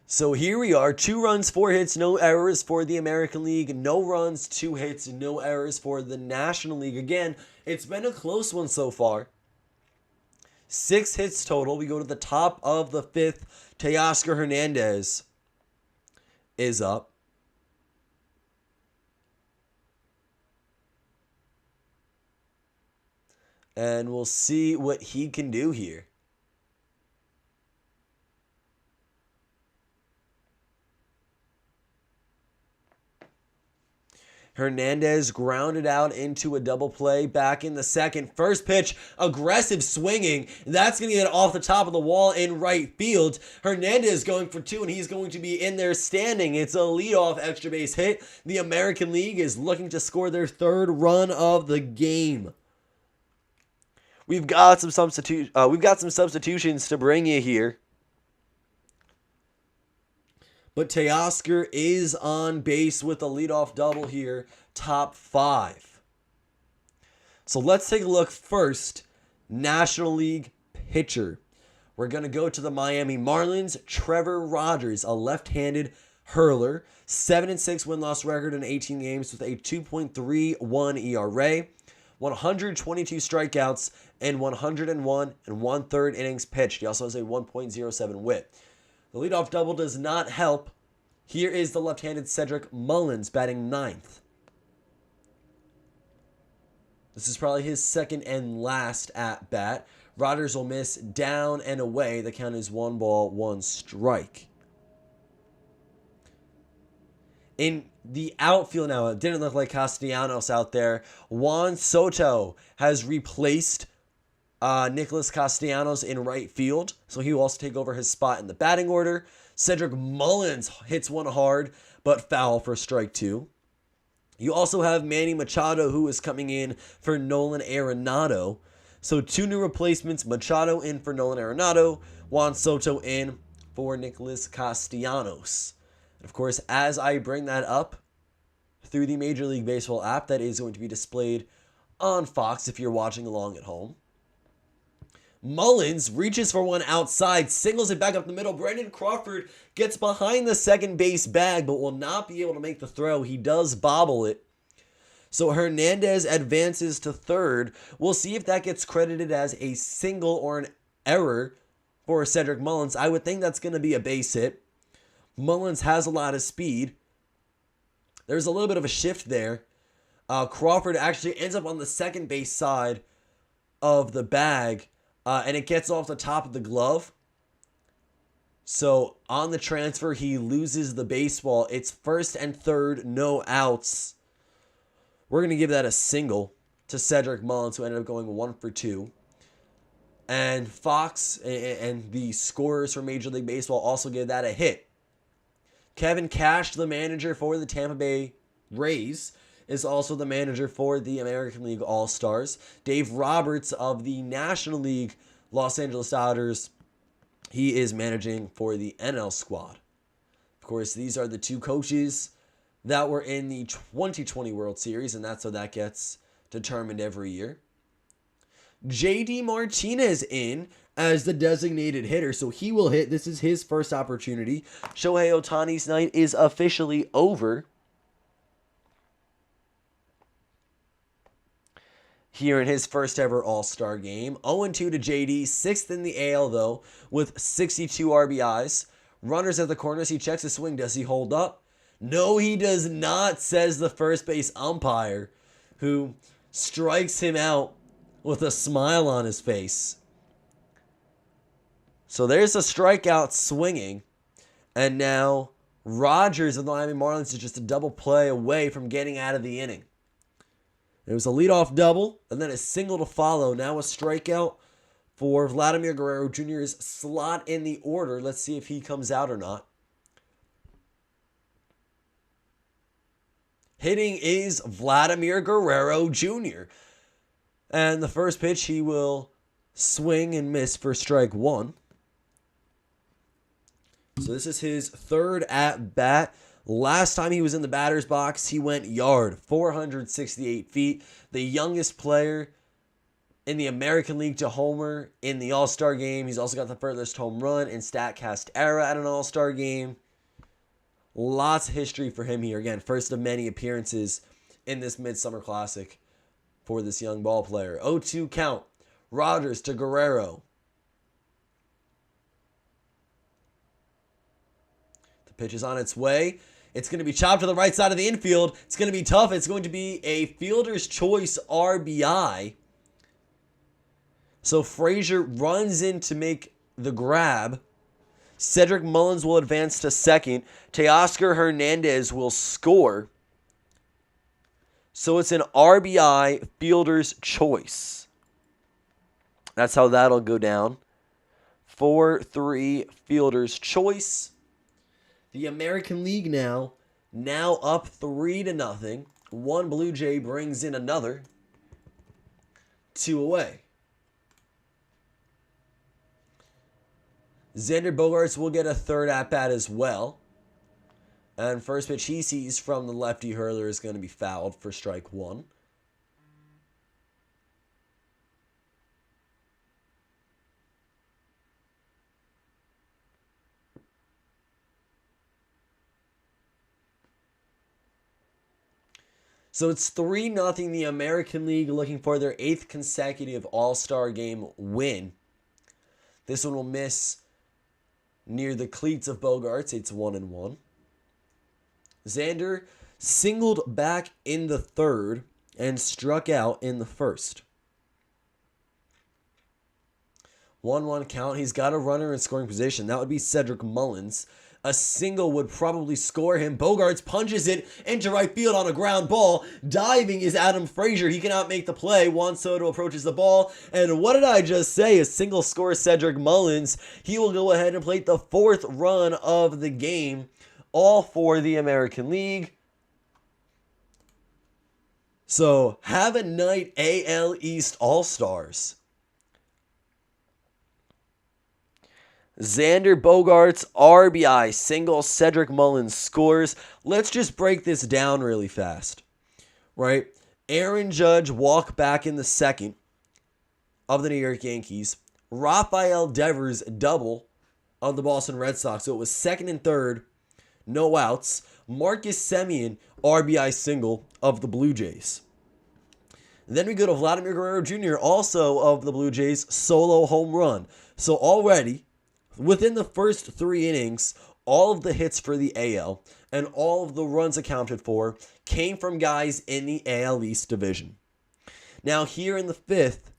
So here we are, 2 runs, 4 hits, no errors for the American League, no runs, 2 hits, no errors for the National League. Again, it's been a close one so far. 6 hits total. We go to the top of the 5th. Teoscar Hernandez is up. And we'll see what he can do here. Hernandez grounded out into a double play back in the 2nd. First pitch, aggressive swinging. That's going to get off the top of the wall in right field. Hernandez going for 2, and he's going to be in there standing. It's a leadoff extra base hit. The American League is looking to score their 3rd run of the game. We've got some substitutions to bring you here. But Teoscar is on base with a leadoff double here, top 5. So let's take a look first. National League pitcher. We're going to go to the Miami Marlins. Trevor Rogers, a left-handed hurler. 7-6 win-loss record in 18 games with a 2.31 ERA. 122 strikeouts and 101 1/3 innings pitched. He also has a 1.07 whip. The leadoff double does not help. Here is the left-handed Cedric Mullins batting 9th. This is probably his 2nd and last at-bat. Rodgers will miss down and away. The count is 1 ball, 1 strike. In the outfield now, it didn't look like Castellanos out there. Juan Soto has replaced Nicholas Castellanos in right field, so he will also take over his spot in the batting order. Cedric Mullins hits one hard, but foul for strike 2. You also have Manny Machado, who is coming in for Nolan Arenado. So 2 new replacements, Machado in for Nolan Arenado, Juan Soto in for Nicholas Castellanos. And of course, as I bring that up through the Major League Baseball app that is going to be displayed on Fox if you're watching along at home, Mullins reaches for one outside, singles it back up the middle. Brandon Crawford gets behind the second base bag, but will not be able to make the throw. He does bobble it. So Hernandez advances to third. We'll see if that gets credited as a single or an error for Cedric Mullins. I would think that's going to be a base hit. Mullins has a lot of speed. There's a little bit of a shift there. Crawford actually ends up on the second base side of the bag. And it gets off the top of the glove. So on the transfer, he loses the baseball. It's first and third, no outs. We're going to give that a single to Cedric Mullins, who ended up going 1 for 2. And Fox and the scorers for Major League Baseball also gave that a hit. Kevin Cash, the manager for the Tampa Bay Rays, is also the manager for the American League All-Stars. Dave Roberts of the National League Los Angeles Dodgers, he is managing for the NL squad. Of course, these are the 2 coaches that were in the 2020 World Series, and that's how that gets determined every year. JD Martinez in as the designated hitter, so he will hit. This is his first opportunity. Shohei Ohtani's night is officially over here in his first ever All-Star game. 0-2 to JD, 6th in the AL though, with 62 RBIs. Runners at the corners, he checks his swing. Does he hold up? No, he does not, says the first base umpire, who strikes him out with a smile on his face. So there's a strikeout swinging, and now Rogers of the Miami Marlins is just a double play away from getting out of the inning. It was a leadoff double, and then a single to follow. Now a strikeout for Vladimir Guerrero Jr.'s slot in the order. Let's see if he comes out or not. Hitting is Vladimir Guerrero Jr. And the first pitch, he will swing and miss for strike 1. So this is his third at bat. Last time he was in the batter's box, he went yard, 468 feet. The youngest player in the American League to homer in the All-Star game. He's also got the furthest home run in StatCast era at an All-Star game. Lots of history for him here. Again, first of many appearances in this Midsummer Classic for this young ball player. 0-2 count. Rogers to Guerrero. The pitch is on its way. It's going to be chopped to the right side of the infield. It's going to be tough. It's going to be a fielder's choice RBI. So Frazier runs in to make the grab. Cedric Mullins will advance to second. Teoscar Hernandez will score. So it's an RBI fielder's choice. That's how that'll go down. 4-3 fielder's choice. The American League now up 3-0. One Blue Jay brings in another. 2 away. Xander Bogaerts will get a third at-bat as well. And first pitch he sees from the lefty hurler is going to be fouled for strike 1. So it's 3-0, the American League looking for their 8th consecutive All-Star Game win. This one will miss near the cleats of Bogaerts. It's 1-1. Xander singled back in the third and struck out in the first. 1-1 count. He's got a runner in scoring position. That would be Cedric Mullins. A single would probably score him. Bogaerts punches it into right field on a ground ball. Diving is Adam Frazier. He cannot make the play. Juan Soto approaches the ball. And what did I just say? A single scores Cedric Mullins. He will go ahead and plate the 4th run of the game. All for the American League. So, have a night, AL East All-Stars. Xander Bogaerts, RBI single. Cedric Mullins scores. Let's just break this down really fast, right? Aaron Judge walked back in the second of the New York Yankees. Rafael Devers double of the Boston Red Sox. So it was second and third, no outs. Marcus Semien, RBI single of the Blue Jays. Then we go to Vladimir Guerrero Jr., also of the Blue Jays, solo home run. So already, within the first 3 innings, all of the hits for the AL and all of the runs accounted for came from guys in the AL East division. Now here in the 5th,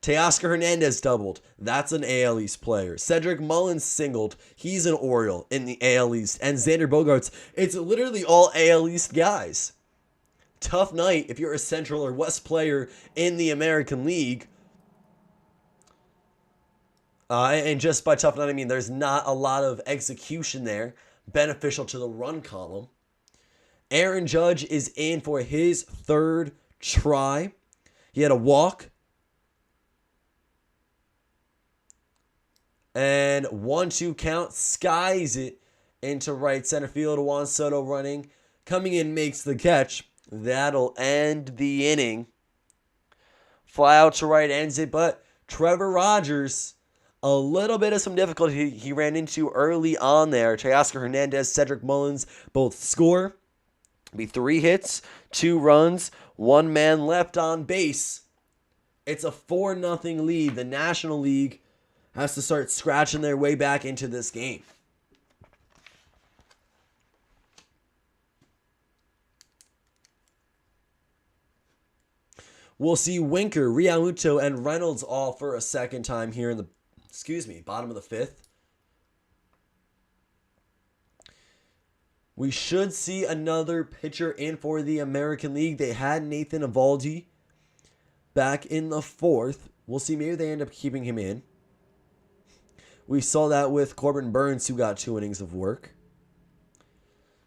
Teoscar Hernandez doubled. That's an AL East player. Cedric Mullins singled. He's an Oriole in the AL East. And Xander Bogaerts, it's literally all AL East guys. Tough night if you're a Central or West player in the American League. And just by tough night, I mean there's not a lot of execution there, beneficial to the run column. Aaron Judge is in for his 3rd try. He had a walk. And 1-2 count, skies it into right center field. Juan Soto running, coming in, makes the catch. That'll end the inning. Fly out to right ends it, but Trevor Rogers, a little bit of some difficulty he ran into early on there. Teoscar Hernandez, Cedric Mullins both score. It'll be 3 hits, 2 runs, 1 man left on base. It's a 4-0 lead. The National League has to start scratching their way back into this game. We'll see Winker, Realmuto, and Reynolds all for a second time here in the, bottom of the 5th. We should see another pitcher in for the American League. They had Nathan Eovaldi back in the 4th. We'll see. Maybe they end up keeping him in. We saw that with Corbin Burns, who got 2 innings of work.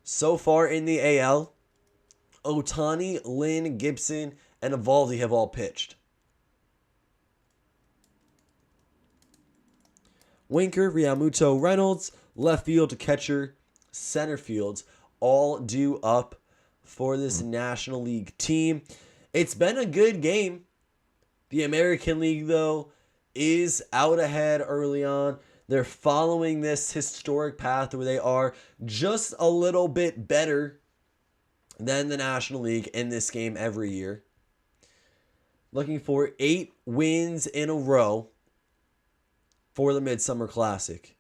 So far in the AL, Ohtani, Lynn, Gibson, and Eovaldi have all pitched. Winker, Realmuto, Reynolds, left field to catcher, center fields, all due up for this National League team. It's been a good game. The American League, though, is out ahead early on. They're following this historic path where they are just a little bit better than the National League in this game every year. Looking for 8 wins in a row for the Midsummer Classic.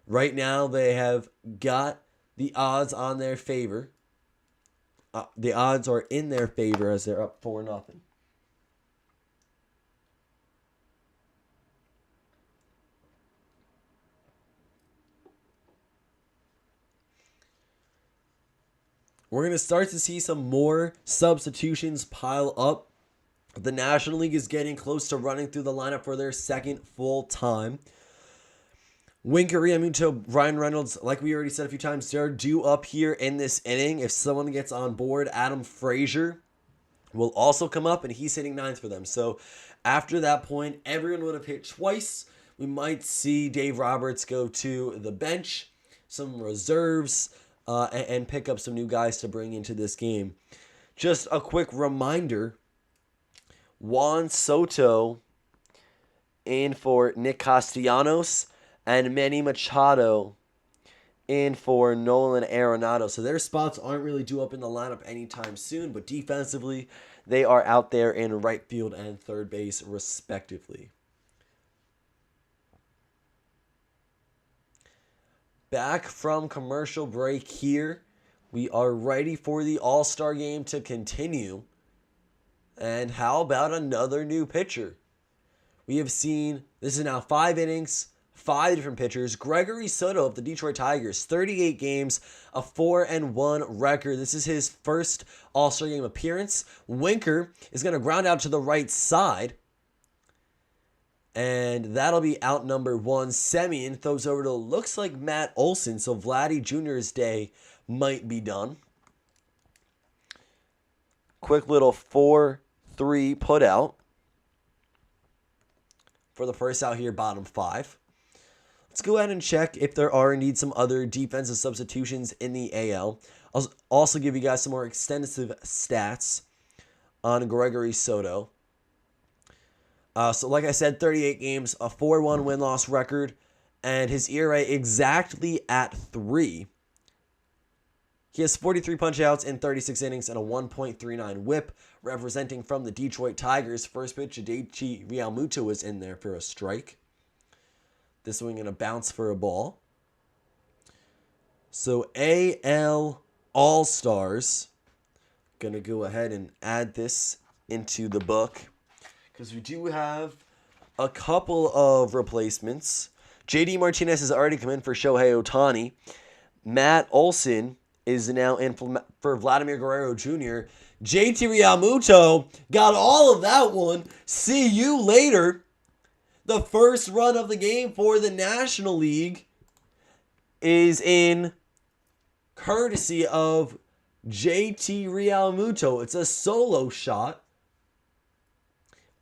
Right now, they have got the odds on their favor. The odds are in their favor as they're up 4-0. We're going to start to see some more substitutions pile up. The National League is getting close to running through the lineup for their 2nd full time. Winker, Realmuto, Ryan Reynolds, like we already said a few times, they're due up here in this inning. If someone gets on board, Adam Frazier will also come up, and he's hitting 9th for them. So after that point, everyone would have hit twice. We might see Dave Roberts go to the bench, some reserves, and pick up some new guys to bring into this game. Just a quick reminder, Juan Soto in for Nick Castellanos and Manny Machado in for Nolan Arenado. So their spots aren't really due up in the lineup anytime soon, but defensively, they are out there in right field and third base, respectively. Back from commercial break here. We are ready for the All-Star game to continue. And how about another new pitcher? We have seen, this is now 5 innings, 5 different pitchers. Gregory Soto of the Detroit Tigers, 38 games, a 4-1 record. This is his first All-Star game appearance. Winker is going to ground out to the right side. And that'll be out number 1. Semien throws over to, looks like Matt Olson. So Vladdy Jr.'s day might be done. Quick little 4-3 put out for the first out here, bottom 5. Let's go ahead and check if there are indeed some other defensive substitutions in the AL. I'll also give you guys some more extensive stats on Gregory Soto. So like I said, 38 games, a 4-1 win-loss record, and his ERA exactly at 3. He has 43 punch-outs in 36 innings and a 1.39 whip, representing from the Detroit Tigers. First pitch, JT Realmuto was in there for a strike. This one going to bounce for a ball. So AL All-Stars. Going to go ahead and add this into the book, because we do have a couple of replacements. JD Martinez has already come in for Shohei Ohtani. Matt Olson is now in for Vladimir Guerrero Jr. JT Realmuto got all of that one. See you later. The first run of the game for the National League is in courtesy of JT Realmuto. It's a solo shot.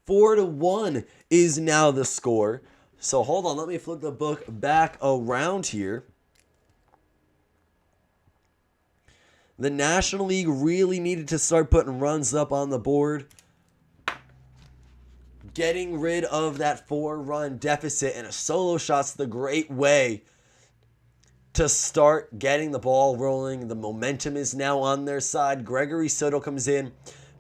4-1 is now the score. So hold on, let me flip the book back around here. The National League really needed to start putting runs up on the board. Getting rid of that 4-run deficit, and a solo shot's the great way to start getting the ball rolling. The momentum is now on their side. Gregory Soto comes in.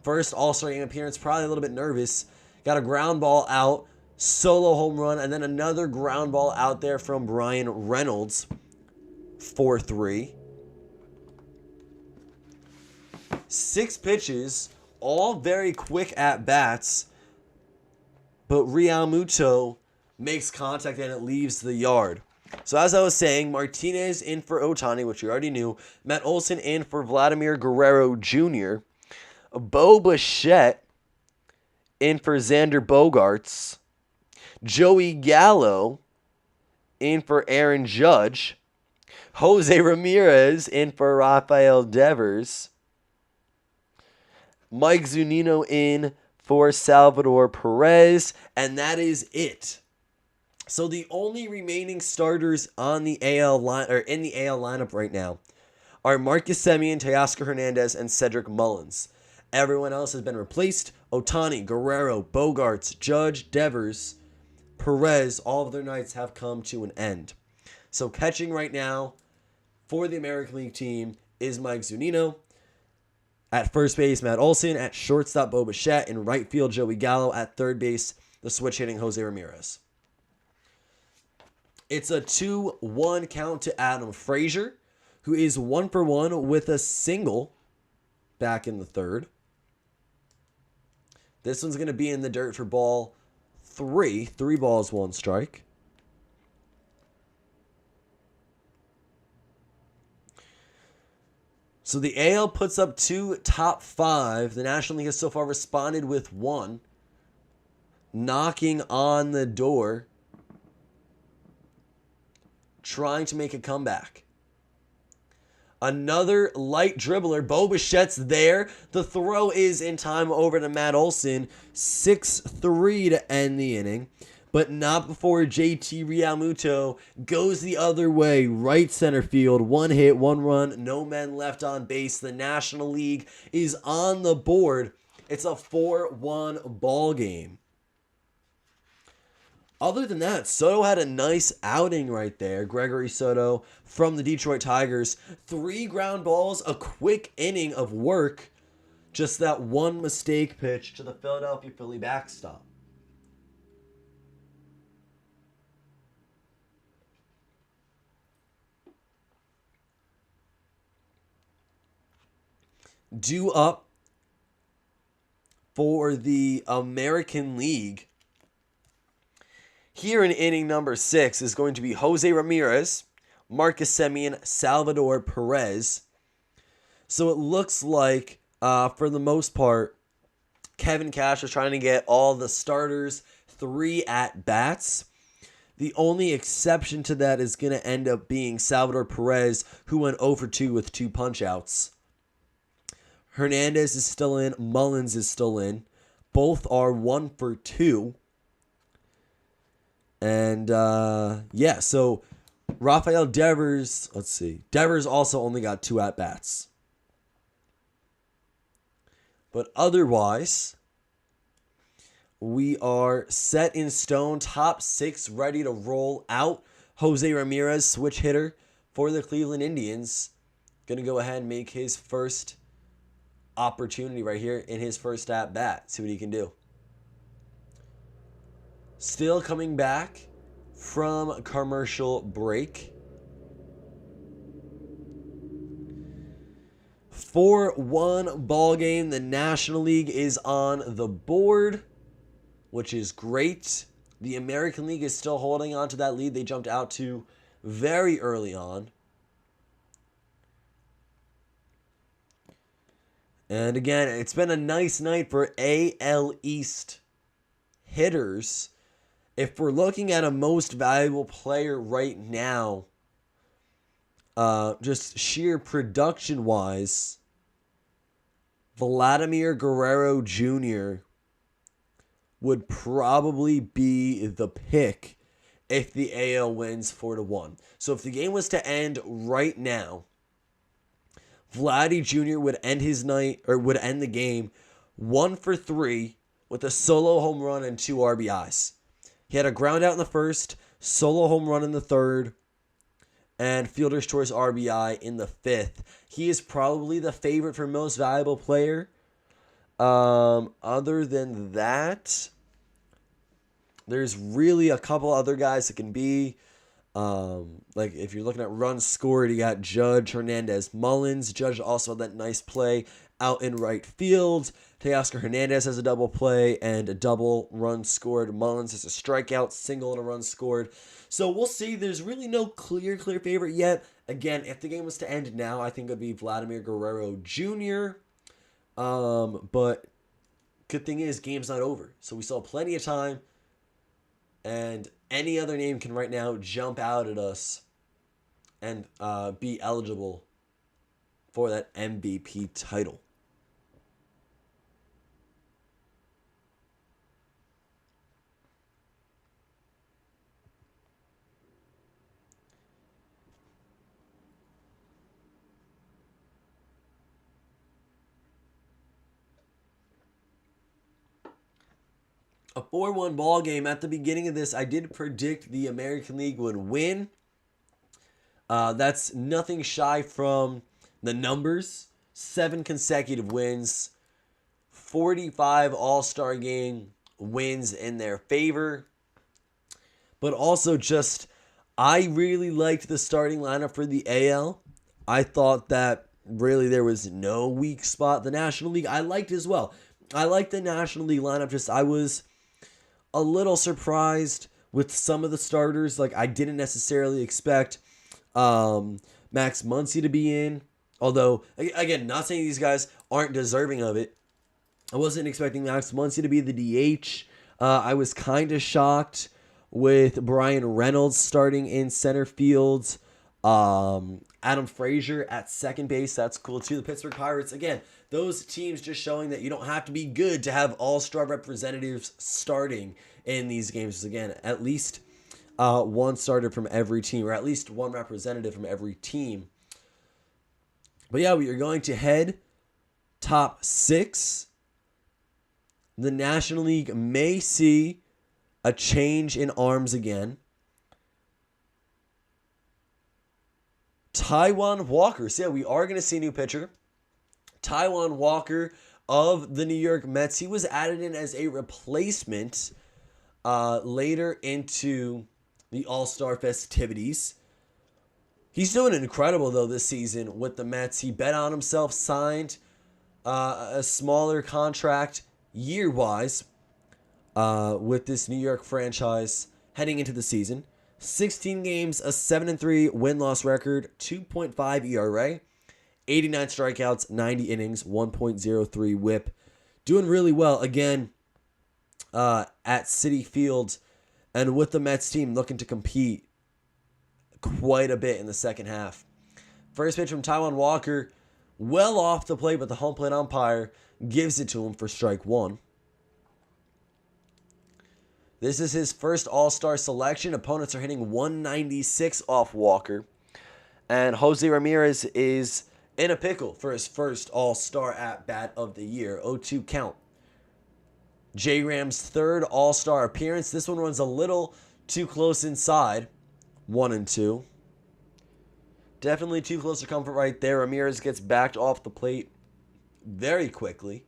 First All-Star game appearance, probably a little bit nervous. Got a ground ball out, solo home run, and then another ground ball out there from Brian Reynolds. 4-3. 6 pitches, all very quick at-bats. But Realmuto makes contact and it leaves the yard. So as I was saying, Martinez in for Ohtani, which you already knew. Matt Olson in for Vladimir Guerrero Jr. Bo Bichette in for Xander Bogaerts. Joey Gallo in for Aaron Judge. Jose Ramirez in for Rafael Devers. Mike Zunino in for Salvador Perez, and that is it. So the only remaining starters on the AL line, or in the AL lineup right now, are Marcus Semien, Teoscar Hernandez, and Cedric Mullins. Everyone else has been replaced. Ohtani, Guerrero, Bogaerts, Judge, Devers, Perez, all of their nights have come to an end. So catching right now for the American League team is Mike Zunino. At first base, Matt Olson. At shortstop, Bo Bichette. In right field, Joey Gallo. At third base, the switch-hitting Jose Ramirez. It's a 2-1 count to Adam Frazier, who is 1-for-1 with a single back in the third. This one's going to be in the dirt for ball 3. 3 balls, 1 strike. So the AL puts up 2 top 5. The National League has so far responded with 1. Knocking on the door. Trying to make a comeback. Another light dribbler. Bo Bichette's there. The throw is in time over to Matt Olson. 6-3 to end the inning. But not before JT Realmuto goes the other way. Right center field. 1 hit, 1 run. No men left on base. The National League is on the board. It's a 4-1 ball game. Other than that, Soto had a nice outing right there. Gregory Soto from the Detroit Tigers. 3 ground balls, a quick inning of work. Just that one mistake pitch to the Philadelphia Philly backstop. Due up for the American League here in inning number 6 is going to be Jose Ramirez, Marcus Semien, Salvador Perez. So it looks like, for the most part, Kevin Cash was trying to get all the starters 3 at-bats. The only exception to that is going to end up being Salvador Perez, who went 0-for-2 with 2 punch-outs. Hernandez is still in. Mullins is still in. Both are 1-for-2. And yeah, so Rafael Devers, let's see. Devers also only got 2 at-bats. But otherwise, we are set in stone. Top 6 ready to roll out. Jose Ramirez, switch hitter for the Cleveland Indians. Going to go ahead and make his first opportunity right here in his first at-bat. See what he can do. Still coming back from commercial break. 4-1 ball game. The National League is on the board, which is great. The American League is still holding on to that lead they jumped out to very early on. And again, it's been a nice night for AL East hitters. If we're looking at a most valuable player right now, just sheer production-wise, Vladimir Guerrero Jr. would probably be the pick if the AL wins 4-1. So if the game was to end right now, Vladdy Jr. would end his night, or would end the game 1 for 3 with a solo home run and 2 RBIs. He had a ground out in the first, solo home run in the third, and fielder's choice RBI in the fifth. He is probably the favorite for most valuable player. Other than that, there's really a couple other guys that can be. Like if you're looking at runs scored, you got Judge, Hernandez, Mullins. Judge also had that nice play out in right field. Teoscar Hernandez has a double play and a double run scored. Mullins has a strikeout, single, and a run scored. So we'll see. There's really no clear favorite yet. Again, if the game was to end now, I think it would be Vladimir Guerrero Jr. But good thing is, game's not over. So we still have plenty of time. And any other name can right now jump out at us and be eligible for that MVP title. A 4-1 ball game. At the beginning of this, I did predict the American League would win. That's nothing shy from the numbers. 7 consecutive wins. 45 All-Star game wins in their favor. But also just, I really liked the starting lineup for the AL. I thought that really there was no weak spot. The National League, I liked as well. I liked the National League lineup. Just, I was a little surprised with some of the starters. Like, I didn't necessarily expect Max Muncy to be in. Although, again, not saying these guys aren't deserving of it. I wasn't expecting Max Muncy to be the DH. I was kind of shocked with Brian Reynolds starting in center field. Adam Frazier at second base. That's cool too. The Pittsburgh Pirates, again, those teams just showing that you don't have to be good to have all-star representatives starting in these games. Again, at least one starter from every team, or at least one representative from every team. But yeah, we are going to head top 6. The National League may see a change in arms again. Taijuan Walker. So yeah, we are going to see a new pitcher. Taijuan Walker of the New York Mets. He was added in as a replacement later into the All-Star festivities. He's doing incredible, though, this season with the Mets. He bet on himself, signed a smaller contract year-wise with this New York franchise heading into the season. 16 games, a 7-3 win-loss record, 2.5 ERA, 89 strikeouts, 90 innings, 1.03 whip. Doing really well, again, at Citi Field, and with the Mets team looking to compete quite a bit in the second half. First pitch from Taijuan Walker, well off the plate, but the home plate umpire gives it to him for strike 1. This is his first All-Star selection. Opponents are hitting 196 off Walker. And Jose Ramirez is in a pickle for his first All-Star at-bat of the year. 0-2 count. J-Ram's third All-Star appearance. This one runs a little too close inside. 1-2. Definitely too close to comfort right there. Ramirez gets backed off the plate very quickly.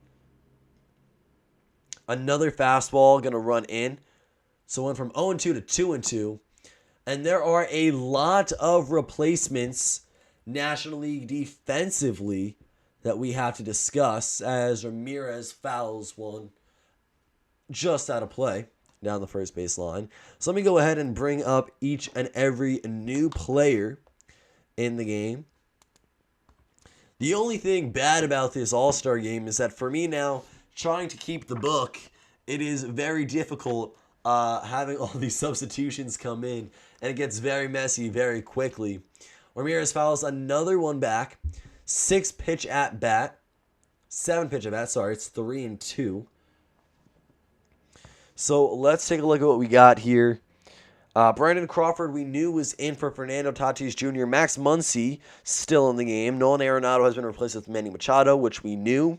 Another fastball going to run in. So went from 0-2 to 2-2. And there are a lot of replacements National League defensively that we have to discuss as Ramirez fouls one just out of play down the first base line. So let me go ahead and bring up each and every new player in the game. The only thing bad about this All-Star game is that for me now, trying to keep the book, it is very difficult having all these substitutions come in, and it gets very messy very quickly. Ramirez fouls another one back. 7-pitch at bat, sorry, it's 3-2. So let's take a look at what we got here. Brandon Crawford, we knew, was in for Fernando Tatis Jr. Max Muncy, still in the game. Nolan Arenado has been replaced with Manny Machado, which we knew.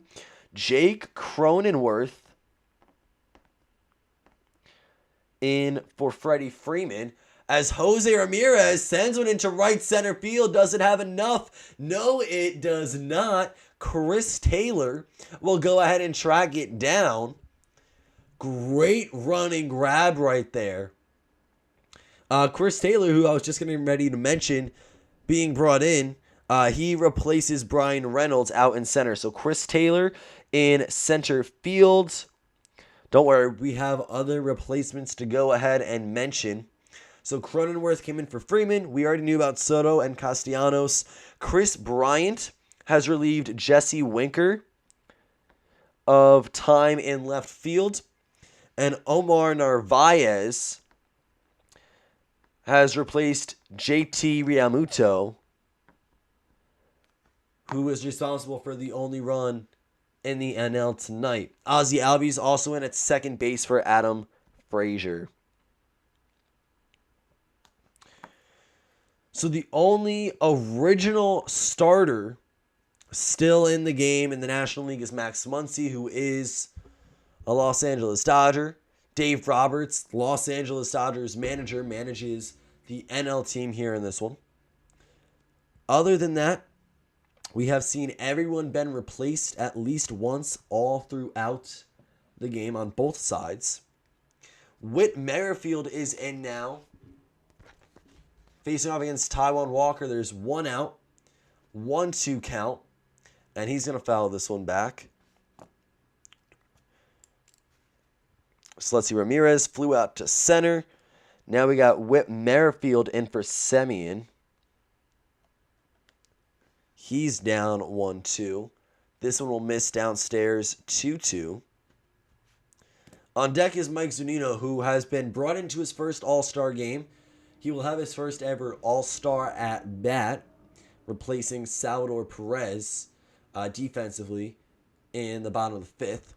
Jake Cronenworth in for Freddie Freeman. As Jose Ramirez sends one into right center field. Does it have enough? No, it does not. Chris Taylor will go ahead and track it down. Great running grab right there. Chris Taylor, who I was just getting ready to mention, being brought in, he replaces Brian Reynolds out in center. So Chris Taylor in center field. Don't worry, we have other replacements to go ahead and mention. So Cronenworth came in for Freeman. We already knew about Soto and Castellanos. Chris Bryant has relieved Jesse Winker of time in left field. And Omar Narvaez has replaced JT Realmuto, who is responsible for the only run in the NL tonight. Ozzie Albies also in at second base for Adam Frazier. So the only original starter still in the game in the National League is Max Muncy, who is a Los Angeles Dodger. Dave Roberts, Los Angeles Dodgers manager, manages the NL team here in this one. Other than that, we have seen everyone been replaced at least once all throughout the game on both sides. Whit Merrifield is in now. Facing off against Taijuan Walker, there's 1 out. 1-2 count. And he's going to foul this one back. So let's see. Ramirez flew out to center. Now we got Whit Merrifield in for Semien. He's down 1-2. This one will miss downstairs 2-2. On deck is Mike Zunino, who has been brought into his first All-Star game. He will have his first ever All-Star at bat, replacing Salvador Perez defensively in the bottom of the fifth.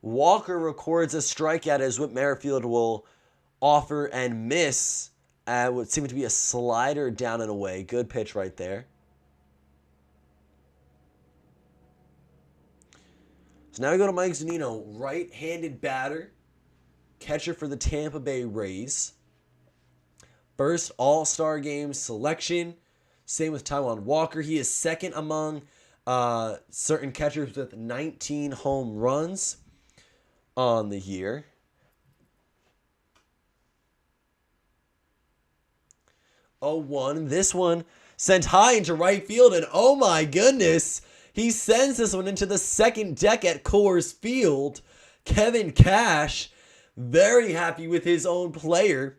Walker records a strikeout as Whit Merrifield will offer and miss at what seemed to be a slider down and away. Good pitch right there. So now we go to Mike Zunino, right-handed batter, catcher for the Tampa Bay Rays. First All-Star Game selection. Same with Taijuan Walker. He is second among certain catchers with 19 home runs on the year. Oh, 1. This one sent high into right field, and oh my goodness, he sends this one into the second deck at Coors Field. Kevin Cash, very happy with his own player.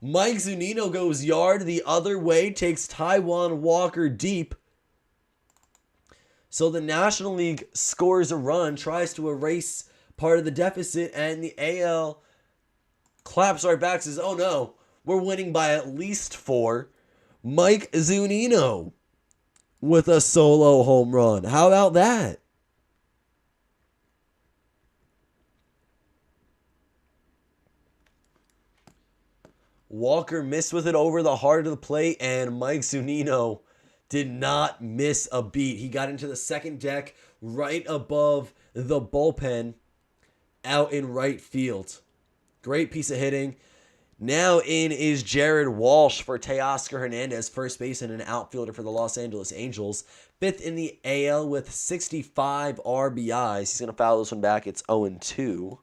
Mike Zunino goes yard the other way, takes Taijuan Walker deep. So the National League scores a run, tries to erase part of the deficit, and the AL claps right back, says, oh no, we're winning by at least 4. Mike Zunino with a solo home run. How about that? Walker missed with it over the heart of the plate, and Mike Zunino did not miss a beat. He got into the second deck right above the bullpen out in right field. Great piece of hitting. Now in is Jared Walsh for Teoscar Hernandez, first baseman and outfielder for the Los Angeles Angels. Fifth in the AL with 65 RBIs. He's going to foul this one back. It's 0-2.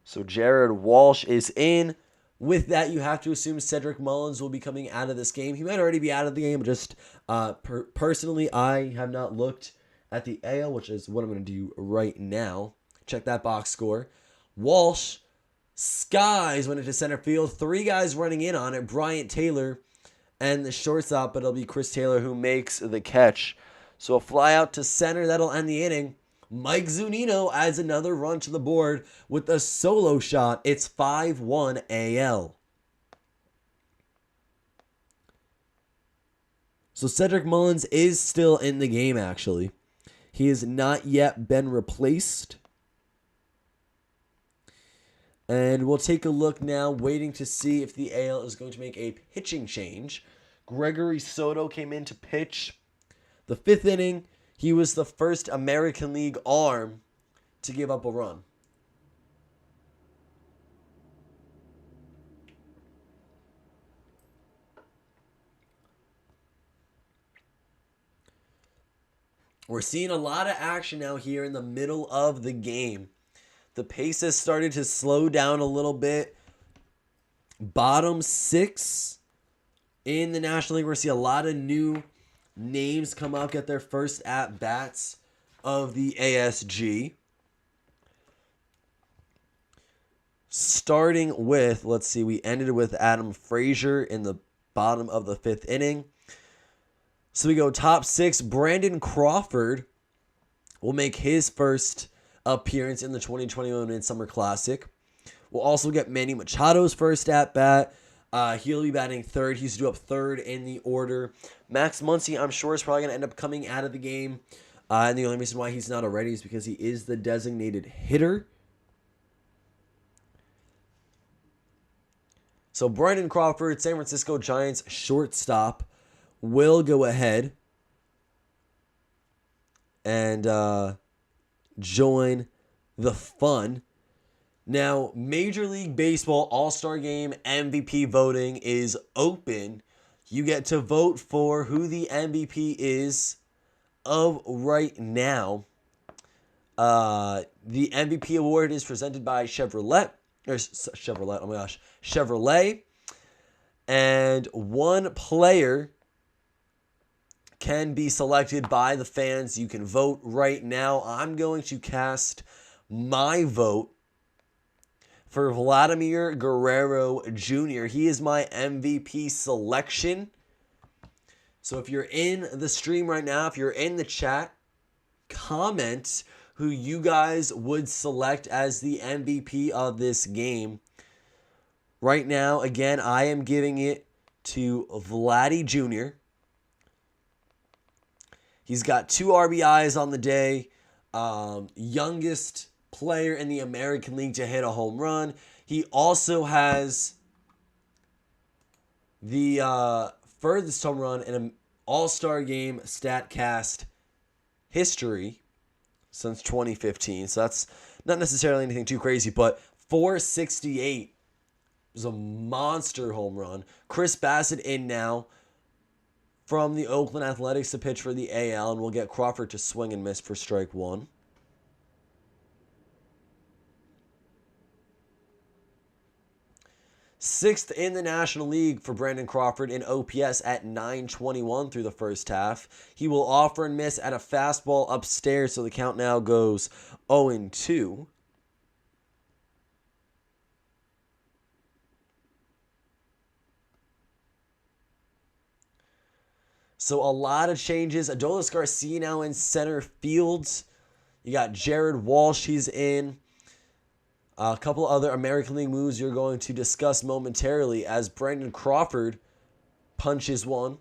So Jared Walsh is in. With that, you have to assume Cedric Mullins will be coming out of this game. He might already be out of the game, but just personally, I have not looked at the AL, which is what I'm going to do right now. Check that box score. Walsh skies went into center field. 3 guys running in on it. Bryant Taylor and the shortstop, but it'll be Chris Taylor who makes the catch. So a fly out to center. That'll end the inning. Mike Zunino adds another run to the board with a solo shot. It's 5-1 AL. So Cedric Mullins is still in the game, actually. He has not yet been replaced. And we'll take a look now, waiting to see if the AL is going to make a pitching change. Gregory Soto came in to pitch the 5th inning. He was the first American League arm to give up a run. We're seeing a lot of action now here in the middle of the game. The pace has started to slow down a little bit. Bottom 6 in the National League. We're going to see a lot of new names come out, get their first at-bats of the ASG. Starting with, let's see, we ended with Adam Frazier in the bottom of the 5th inning. So we go top 6. Brandon Crawford will make his first appearance in the 2021 Midsummer Classic. We'll also get Manny Machado's first at-bat. He'll be batting 3rd. He's due up 3rd in the order. Max Muncy, I'm sure, is probably going to end up coming out of the game. And the only reason why he's not already is because he is the designated hitter. So Brandon Crawford, San Francisco Giants shortstop, will go ahead and join the fun. Now, Major League Baseball All-Star Game MVP voting is open. You get to vote for who the MVP is of right now. The MVP award is presented by Chevrolet. And one player can be selected by the fans. You can vote right now. I'm going to cast my vote for Vladimir Guerrero Jr. He is my MVP selection. So if you're in the stream right now, if you're in the chat, comment who you guys would select as the MVP of this game. Right now, again, I am giving it to Vladdy Jr. He's got 2 RBIs on the day. Youngest player in the American League to hit a home run. He also has the furthest home run in an All-Star Game StatCast history since 2015. So that's not necessarily anything too crazy, but 468 was a monster home run. Chris Bassett in now from the Oakland Athletics to pitch for the AL, and we'll get Crawford to swing and miss for strike 1. Sixth in the National League for Brandon Crawford in OPS at 921 through the first half. He will offer and miss at a fastball upstairs, so the count now goes 0-2. So a lot of changes. Adolis Garcia now in center field. You got Jared Walsh, he's in. A couple other American League moves you're going to discuss momentarily as Brandon Crawford punches one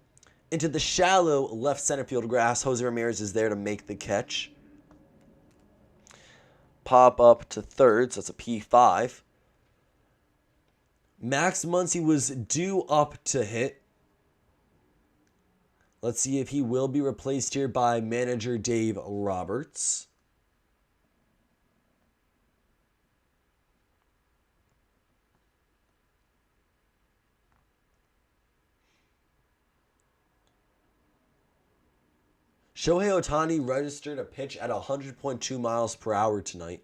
into the shallow left center field grass. Jose Ramirez is there to make the catch. Pop up to third, so it's a P5. Max Muncy was due up to hit. Let's see if he will be replaced here by manager Dave Roberts. Shohei Ohtani registered a pitch at 100.2 miles per hour tonight.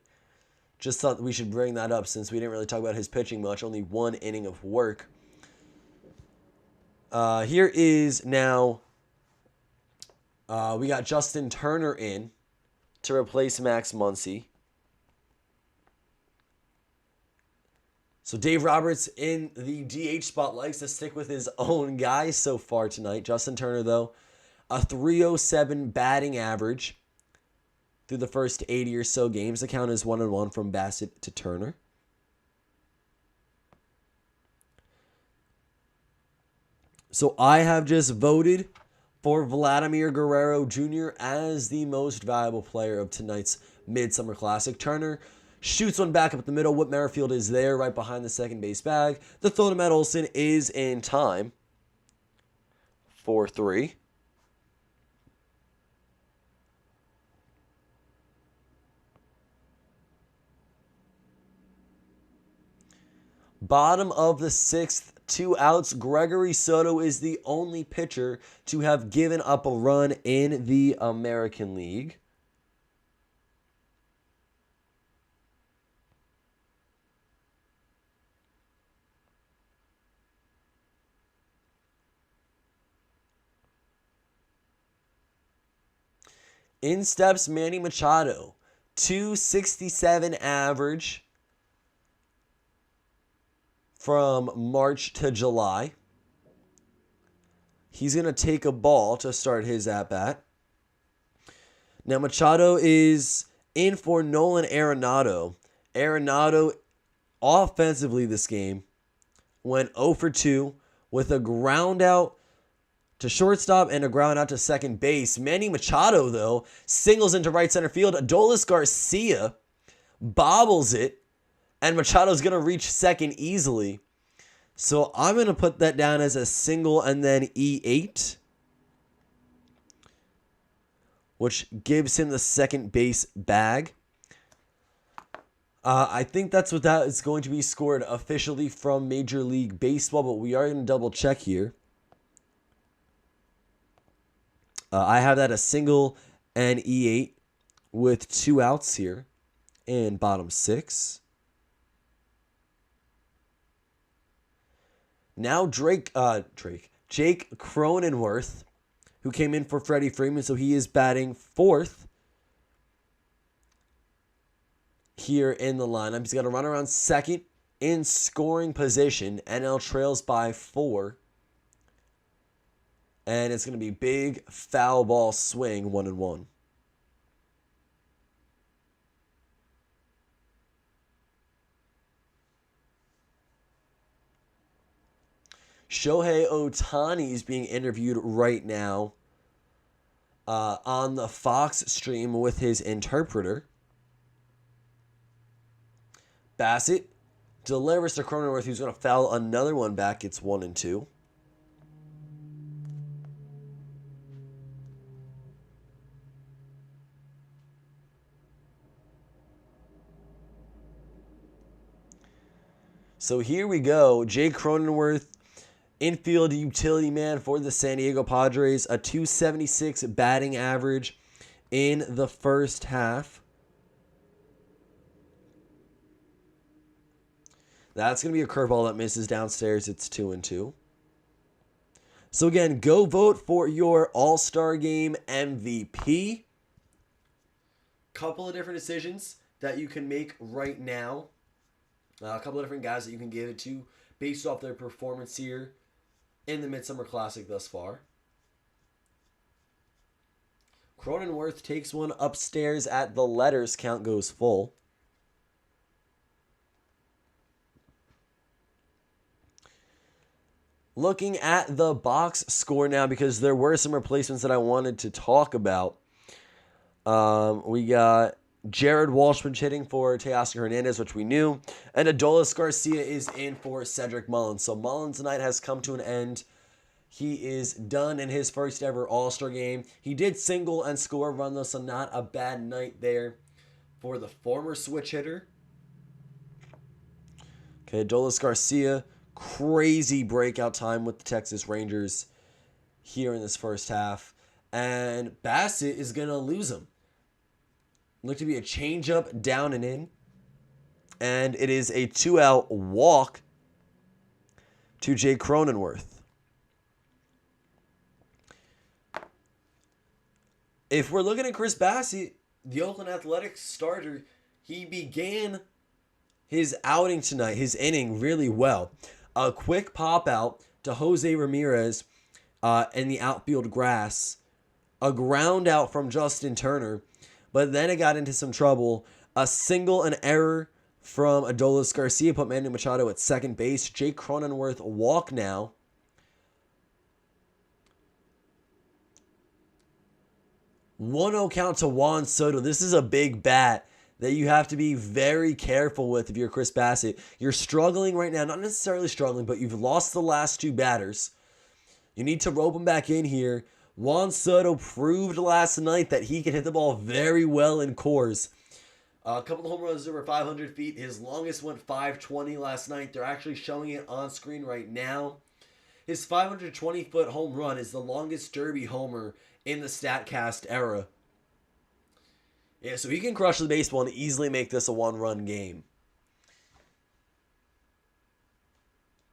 Just thought we should bring that up since we didn't really talk about his pitching much. Only one inning of work. Here is now, we got Justin Turner in to replace Max Muncy. So Dave Roberts in the DH spot likes to stick with his own guys so far tonight. Justin Turner, though, a 307 batting average through the first 80 or so games. The count is 1-1 from Bassett to Turner. So I have just voted for Vladimir Guerrero Jr. as the most valuable player of tonight's Midsummer Classic. Turner shoots one back up the middle. Whit Merrifield is there right behind the second base bag. The throw to Matt Olson is in time. 4-3. Bottom of the sixth, 2 outs. Gregory Soto is the only pitcher to have given up a run in the American League. In steps Manny Machado, 267 average from March to July. He's going to take a ball to start his at-bat. Now Machado is in for Nolan Arenado. Arenado offensively this game went 0 for 2 with a ground out to shortstop and a ground out to second base. Manny Machado, though, singles into right center field. Adolis Garcia bobbles it, and Machado's going to reach second easily. So I'm going to put that down as a single and then E8, which gives him the second base bag. I think that's what that is going to be scored officially from Major League Baseball, but we are going to double check here. I have that a single and E8 with 2 outs here in bottom 6. Now Jake Cronenworth, who came in for Freddie Freeman, so he is batting 4th here in the lineup. He's got to run around second in scoring position. NL trails by 4. And it's going to be big foul ball swing, 1-1. Shohei Ohtani is being interviewed right now on the Fox stream with his interpreter. Bassett delivers to Cronenworth, who's going to foul another one back. It's 1-2. So here we go. Jake Cronenworth, infield utility man for the San Diego Padres, a 276 batting average in the first half. That's going to be a curveball that misses downstairs. It's 2-2. So again, go vote for your All-Star Game MVP. Couple of different decisions that you can make right now. A couple of different guys that you can give it to based off their performance here in the Midsummer Classic thus far. Cronenworth takes one upstairs at the letters. Count goes full. Looking at the box score now, because there were some replacements that I wanted to talk about. We got Jared Walshman hitting for Teoscar Hernandez, which we knew. And Adolis Garcia is in for Cedric Mullins. So Mullins' night has come to an end. He is done in his first ever All-Star game. He did single and score a run, though, so not a bad night there for the former switch hitter. Okay, Adolis Garcia, crazy breakout time with the Texas Rangers here in this first half. And Bassett is going to lose him. Looked to be a changeup down and in. And it is a 2-out walk to Jay Cronenworth. If we're looking at Chris Bassett, the Oakland Athletics starter, he began his outing tonight, his inning, really well. A quick pop out to Jose Ramirez in the outfield grass. A ground out from Justin Turner. But then it got into some trouble. A single and error from Adolis Garcia put Manny Machado at second base. Jake Cronenworth walk now. 1-0 count to Juan Soto. This is a big bat that you have to be very careful with if you're Chris Bassett. You're struggling right now. Not necessarily struggling, but you've lost the last two batters. You need to rope him back in here. Juan Soto proved last night that he can hit the ball very well in Coors. A couple of home runs over 500 feet. His longest went 520 last night. They're actually showing it on screen right now. His 520-foot home run is the longest Derby homer in the StatCast era. Yeah, so he can crush the baseball and easily make this a one-run game.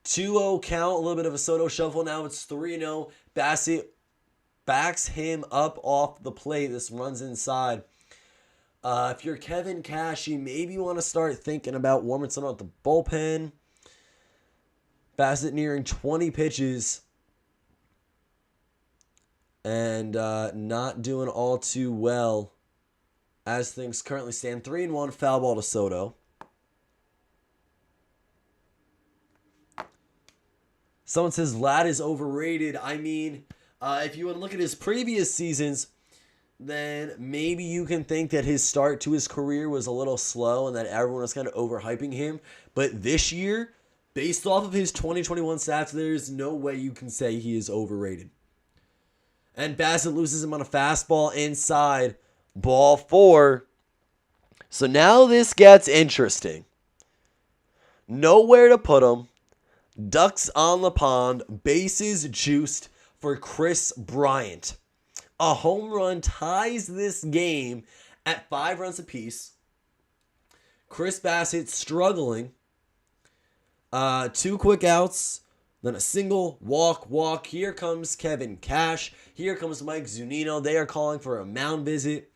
2-0 count, a little bit of a Soto shuffle. Now it's 3-0. Bassett backs him up off the plate. This runs inside. If you're Kevin Cash, you maybe want to start thinking about warming someone at the bullpen. Bassett nearing 20 pitches. And not doing all too well as things currently stand. 3-1, foul ball to Soto. Someone says Ladd is overrated. I mean, if you want to look at his previous seasons, then maybe you can think that his start to his career was a little slow and that everyone was kind of overhyping him. But this year, based off of his 2021 stats, there's no way you can say he is overrated. And Bassett loses him on a fastball inside. Ball 4. So now this gets interesting. Nowhere to put him. Ducks on the pond. Bases juiced for Chris Bryant. A home run ties this game at 5 runs apiece. Chris Bassett struggling. 2 quick outs. Then a single, walk. Here comes Kevin Cash. Here comes Mike Zunino. They are calling for a mound visit.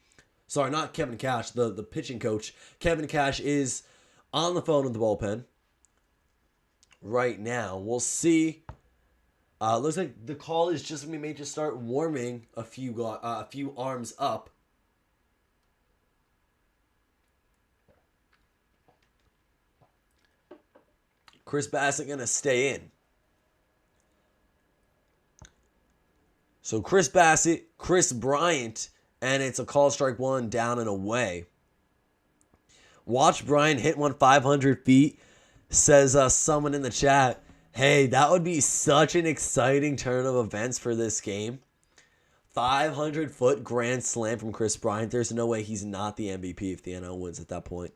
Sorry, not Kevin Cash, the pitching coach. Kevin Cash is on the phone with the bullpen right now. We'll see. Looks like the call is just going to be made to start warming a few arms up. Chris Bassett going to stay in. So Chris Bassett, Chris Bryant, and it's a call strike 1 down and away. Watch Bryant hit one 500 feet, says someone in the chat. Hey, that would be such an exciting turn of events for this game. 500-foot grand slam from Chris Bryant. There's no way he's not the MVP if the NL wins at that point.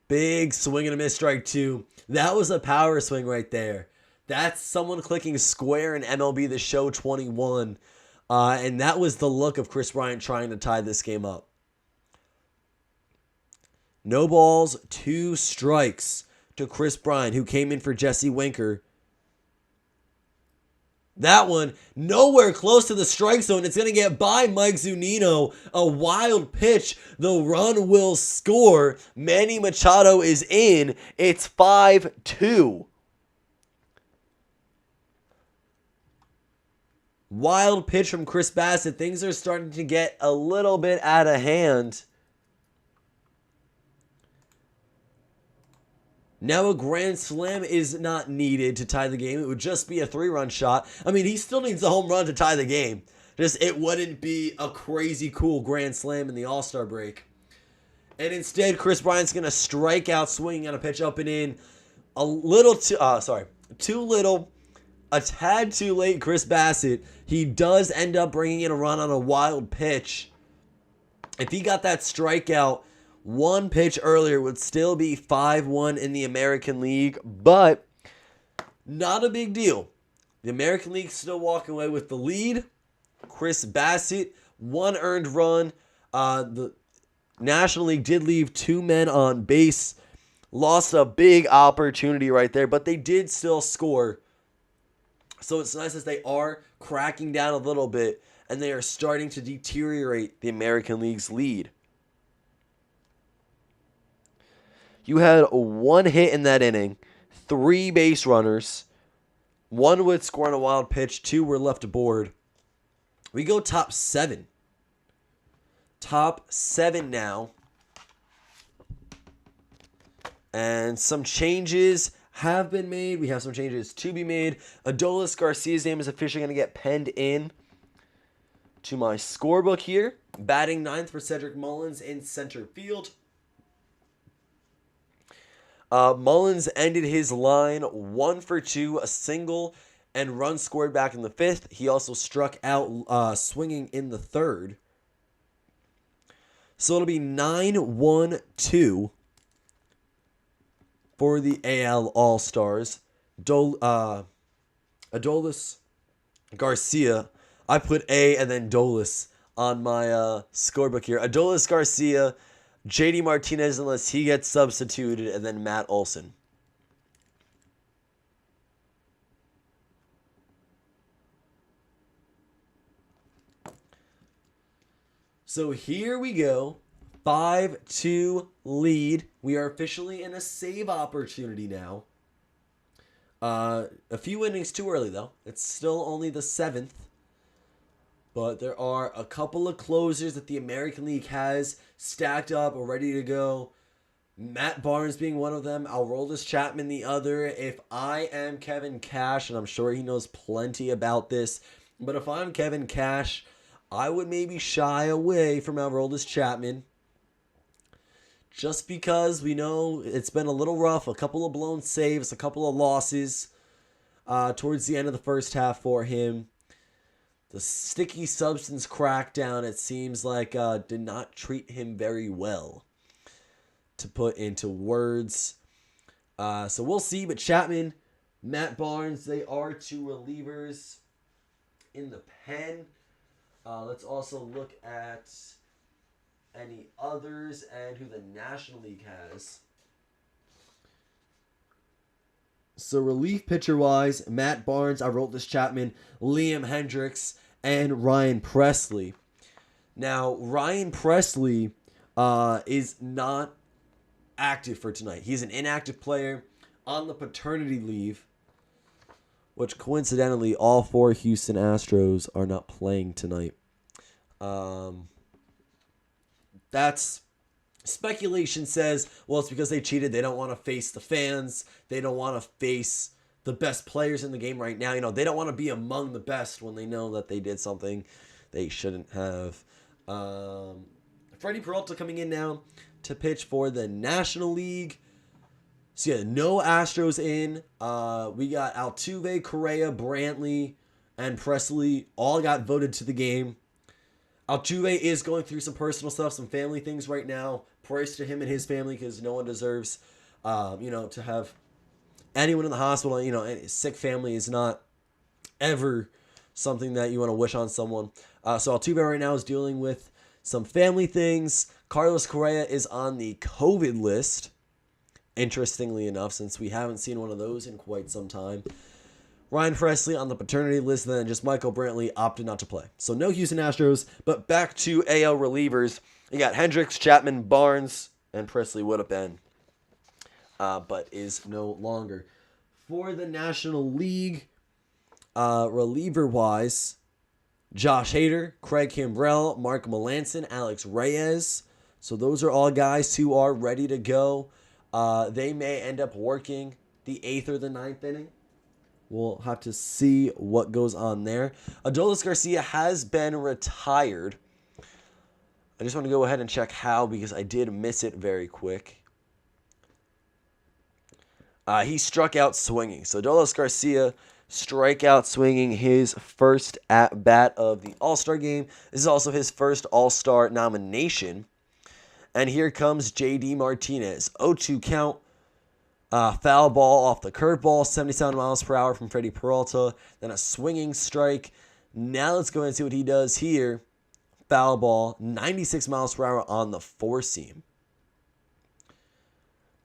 Big swing and a miss, strike 2. That was a power swing right there. That's someone clicking square in MLB The Show 21. And that was the look of Chris Bryant trying to tie this game up. No balls, 2 strikes to Chris Bryant, who came in for Jesse Winker. That one, nowhere close to the strike zone. It's going to get by Mike Zunino. A wild pitch. The run will score. Manny Machado is in. It's 5-2. Wild pitch from Chris Bassett. Things are starting to get a little bit out of hand. Now a grand slam is not needed to tie the game. It would just be a 3-run shot. I mean, he still needs a home run to tie the game. Just it wouldn't be a crazy cool grand slam in the All-Star break. And instead, Chris Bryant's going to strike out swinging on a pitch up and in. A little too little. A tad too late, Chris Bassitt. He does end up bringing in a run on a wild pitch. If he got that strikeout one pitch earlier, it would still be 5-1 in the American League, but not a big deal. The American League still walking away with the lead. Chris Bassitt, 1 earned run. The National League did leave 2 men on base. Lost a big opportunity right there, but they did still score. So it's nice as they are cracking down a little bit, and they are starting to deteriorate the American League's lead. You had 1 hit in that inning, 3 base runners. 1 would score on a wild pitch, 2 were left aboard. We go top 7. Top 7 now. And some changes have been made. We have some changes to be made. Adolis Garcia's name is officially going to get penned in to my scorebook here. Batting 9th for Cedric Mullins in center field. Mullins ended his line 1 for 2, a single, and run scored back in the 5th. He also struck out swinging in the 3rd. So it'll be 9-1-2 for the AL All-Stars. Adolis Garcia. I put A and then Dolis on my scorebook here. Adolis Garcia, JD Martinez unless he gets substituted, and then Matt Olson. So here we go. 5-2 lead. We are officially in a save opportunity now. A few innings too early, though. It's still only the 7th. But there are a couple of closers that the American League has stacked up or ready to go. Matt Barnes being one of them. Aroldis Chapman the other. If I am Kevin Cash, and I'm sure he knows plenty about this, but if I'm Kevin Cash, I would maybe shy away from Aroldis Chapman. Just because we know it's been a little rough. A couple of blown saves, a couple of losses towards the end of the first half for him. The sticky substance crackdown, it seems like, did not treat him very well, to put into words. So we'll see. But Chapman, Matt Barnes, they are 2 relievers in the pen. Let's also look at any others and who the National League has. So relief pitcher-wise, Matt Barnes, Aroldis Chapman, Liam Hendricks, and Ryan Presley. Now, Ryan Presley is not active for tonight. He's an inactive player on the paternity leave, which coincidentally, all 4 Houston Astros are not playing tonight. That's speculation says, well, it's because they cheated. They don't want to face the fans. They don't want to face the best players in the game right now. You know, they don't want to be among the best when they know that they did something they shouldn't have. Freddie Peralta coming in now to pitch for the National League. So yeah, no Astros in. We got Altuve, Correa, Brantley, and Presley all got voted to the game. Altuve is going through some personal stuff, some family things right now. Prayers to him and his family, because no one deserves, to have anyone in the hospital. A sick family is not ever something that you want to wish on someone. So Altuve right now is dealing with some family things. Carlos Correa is on the COVID list, interestingly enough, since we haven't seen one of those in quite some time. Ryan Presley on the paternity list, and then just Michael Brantley opted not to play. So no Houston Astros, but back to AL relievers. You got Hendricks, Chapman, Barnes, and Presley would have been, but is no longer. For the National League, reliever-wise, Josh Hader, Craig Kimbrell, Mark Melancon, Alex Reyes. So those are all guys who are ready to go. They may end up working the 8th or the 9th inning. We'll have to see what goes on there. Adolis Garcia has been retired. I just want to go ahead and check how because I did miss it very quick. He struck out swinging. So Dolos Garcia strike out swinging, his first at-bat of the All-Star game. This is also his first All-Star nomination. And here comes J.D. Martinez. 0-2 count. Foul ball off the curveball, 77 miles per hour from Freddie Peralta. Then a swinging strike. Now let's go and see what he does here. Foul ball, 96 miles per hour on the four-seam.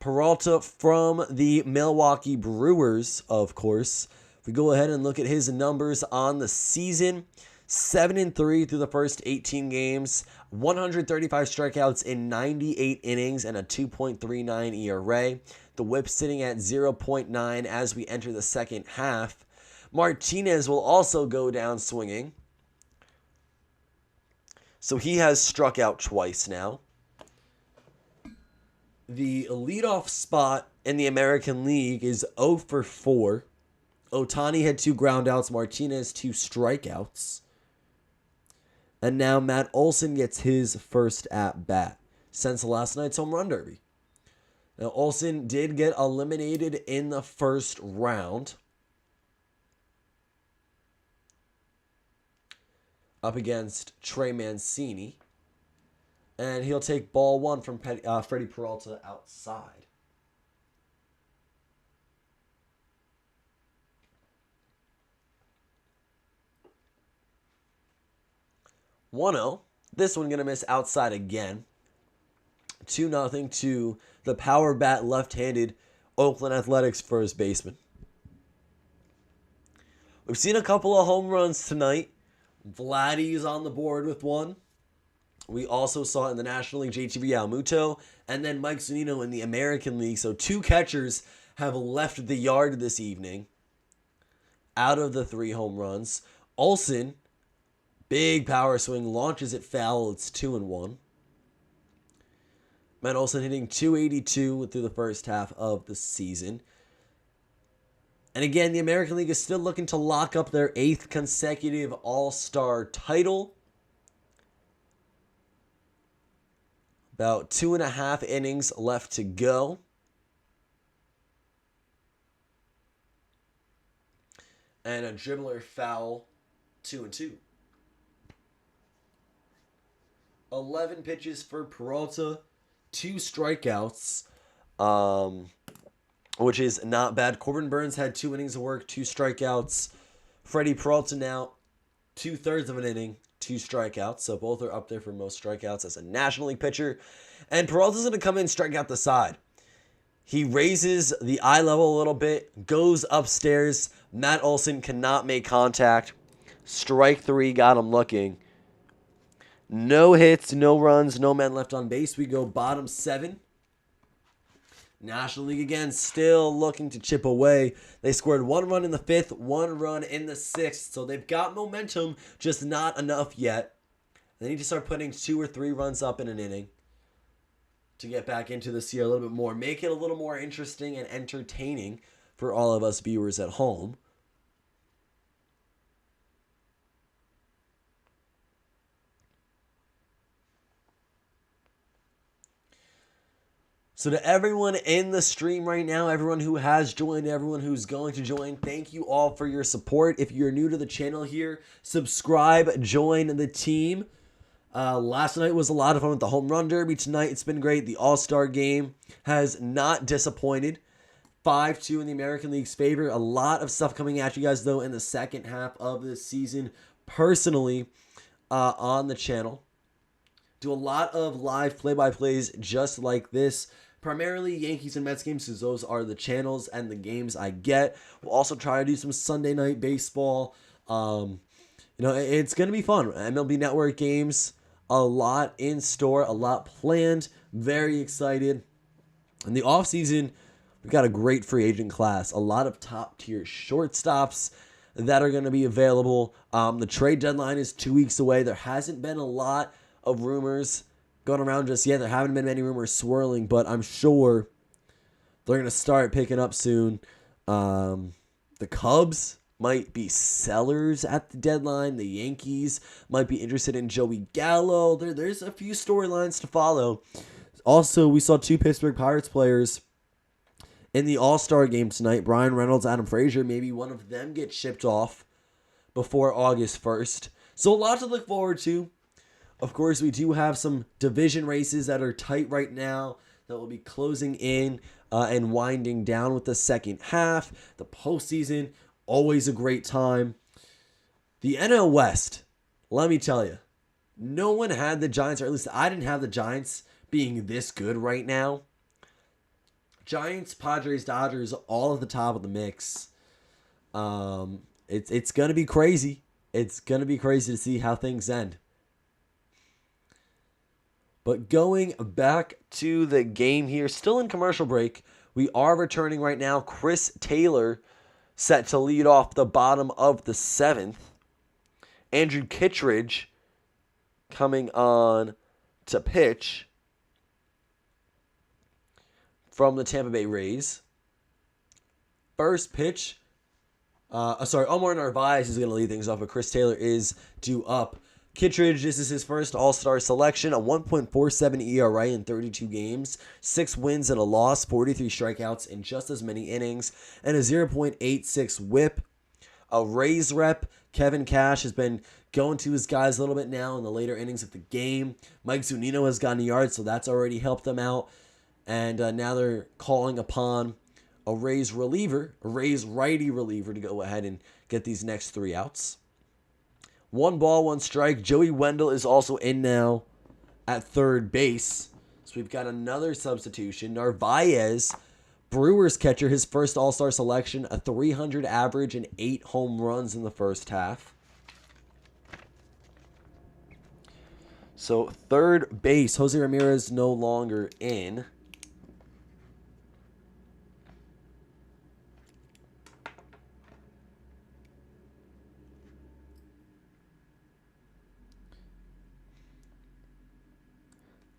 Peralta from the Milwaukee Brewers, of course. If we go ahead and look at his numbers on the season, 7-3 through the first 18 games, 135 strikeouts in 98 innings, and a 2.39 ERA. The whip sitting at 0.9 as we enter the second half. Martinez will also go down swinging. So he has struck out twice now. The leadoff spot in the American League is 0 for 4. Ohtani had 2 groundouts, Martinez 2 strikeouts. And now Matt Olson gets his first at-bat since last night's home run derby. Now Olson did get eliminated in the first round. Up against Trey Mancini. And he'll take ball 1 from Freddie Peralta outside. (1-0). This one going to miss outside again. 2-0 to the power bat left-handed Oakland Athletics first baseman. We've seen a couple of home runs tonight. Vladdy's on the board with one. We also saw in the National League JT Realmuto and then Mike Zunino in the American League. So 2 catchers have left the yard this evening out of the 3 home runs. Olson, big power swing, launches it foul. It's 2-1. Matt Olson hitting .282 through the first half of the season. And again, the American League is still looking to lock up their 8th consecutive All-Star title. About 2.5 innings left to go. And a dribbler foul, 2-2. 11 pitches for Peralta, 2 strikeouts. Which is not bad. Corbin Burns had 2 innings of work, 2 strikeouts. Freddie Peralta now 2/3 of an inning, 2 strikeouts. So both are up there for most strikeouts as a National League pitcher. And Peralta's going to come in and strike out the side. He raises the eye level a little bit, goes upstairs. Matt Olson cannot make contact. Strike 3 got him looking. No hits, no runs, no men left on base. We go bottom 7. National League again, still looking to chip away. They scored 1 run in the 5th, 1 run in the 6th. So they've got momentum, just not enough yet. They need to start putting 2 or 3 runs up in an inning to get back into this year a little bit more. Make it a little more interesting and entertaining for all of us viewers at home. So to everyone in the stream right now, everyone who has joined, everyone who's going to join, thank you all for your support. If you're new to the channel here, subscribe, join the team. Last night was a lot of fun with the home run derby. Tonight it's been great. The All-Star game has not disappointed. 5-2 in the American League's favor. A lot of stuff coming at you guys, though, in the second half of this season. Personally, on the channel. Do a lot of live play-by-plays just like this. Primarily Yankees and Mets games, because those are the channels and the games I get. We'll also try to do some Sunday night baseball. It's going to be fun. MLB Network games, a lot in store, a lot planned. Very excited. In the offseason, we've got a great free agent class. A lot of top-tier shortstops that are going to be available. The trade deadline is 2 weeks away. There hasn't been a lot of rumors going around just yet. There haven't been many rumors swirling, but I'm sure they're going to start picking up soon. The Cubs might be sellers at the deadline. The Yankees might be interested in Joey Gallo. There's a few storylines to follow. Also, we saw two Pittsburgh Pirates players in the All-Star game tonight. Brian Reynolds, Adam Frazier. Maybe one of them gets shipped off before August 1st. So a lot to look forward to. Of course, we do have some division races that are tight right now that will be closing in and winding down with the second half. The postseason, always a great time. The NL West, let me tell you, no one had the Giants, or at least I didn't have the Giants being this good right now. Giants, Padres, Dodgers, all at the top of the mix. It's going to be crazy. It's going to be crazy to see how things end. But going back to the game here, still in commercial break, we are returning right now. Chris Taylor set to lead off the bottom of the 7th. Andrew Kittredge coming on to pitch from the Tampa Bay Rays. First pitch. Omar Narvaez is going to lead things off, but Chris Taylor is due up. Kittredge, this is his first All-Star selection, a 1.47 ERA in 32 games, 6 wins and a loss, 43 strikeouts in just as many innings, and a 0.86 whip. A Rays rep, Kevin Cash, has been going to his guys a little bit now in the later innings of the game. Mike Zunino has gotten a yard, so that's already helped them out. And now they're calling upon a Rays reliever, a Rays righty reliever, to go ahead and get these next 3 outs. 1 ball, 1 strike. Joey Wendell is also in now at third base. So we've got another substitution. Narvaez, Brewers catcher, his first All-Star selection, a 300 average and 8 home runs in the first half. So third base, Jose Ramirez no longer in.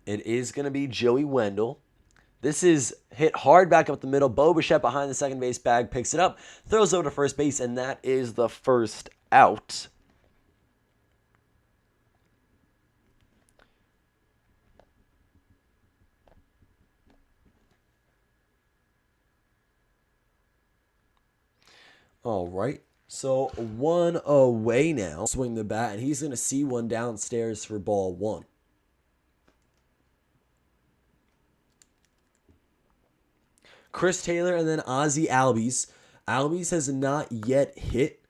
It is going to be Joey Wendell. This is hit hard back up the middle. Bo Bichette behind the second base bag picks it up, throws over to first base, and that is the first out. All right. So 1 away now. Swing the bat, and he's going to see one downstairs for ball 1. Chris Taylor and then Ozzie Albies. Albies has not yet hit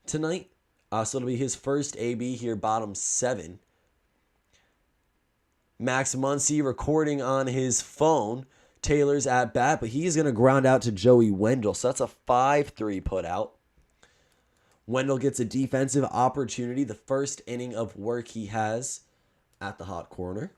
tonight. So it'll be his first AB here, bottom 7. Max Muncy recording on his phone Taylor's at bat, but he's going to ground out to Joey Wendell. So that's a 5-3 put out. Wendell gets a defensive opportunity, the first inning of work he has at the hot corner.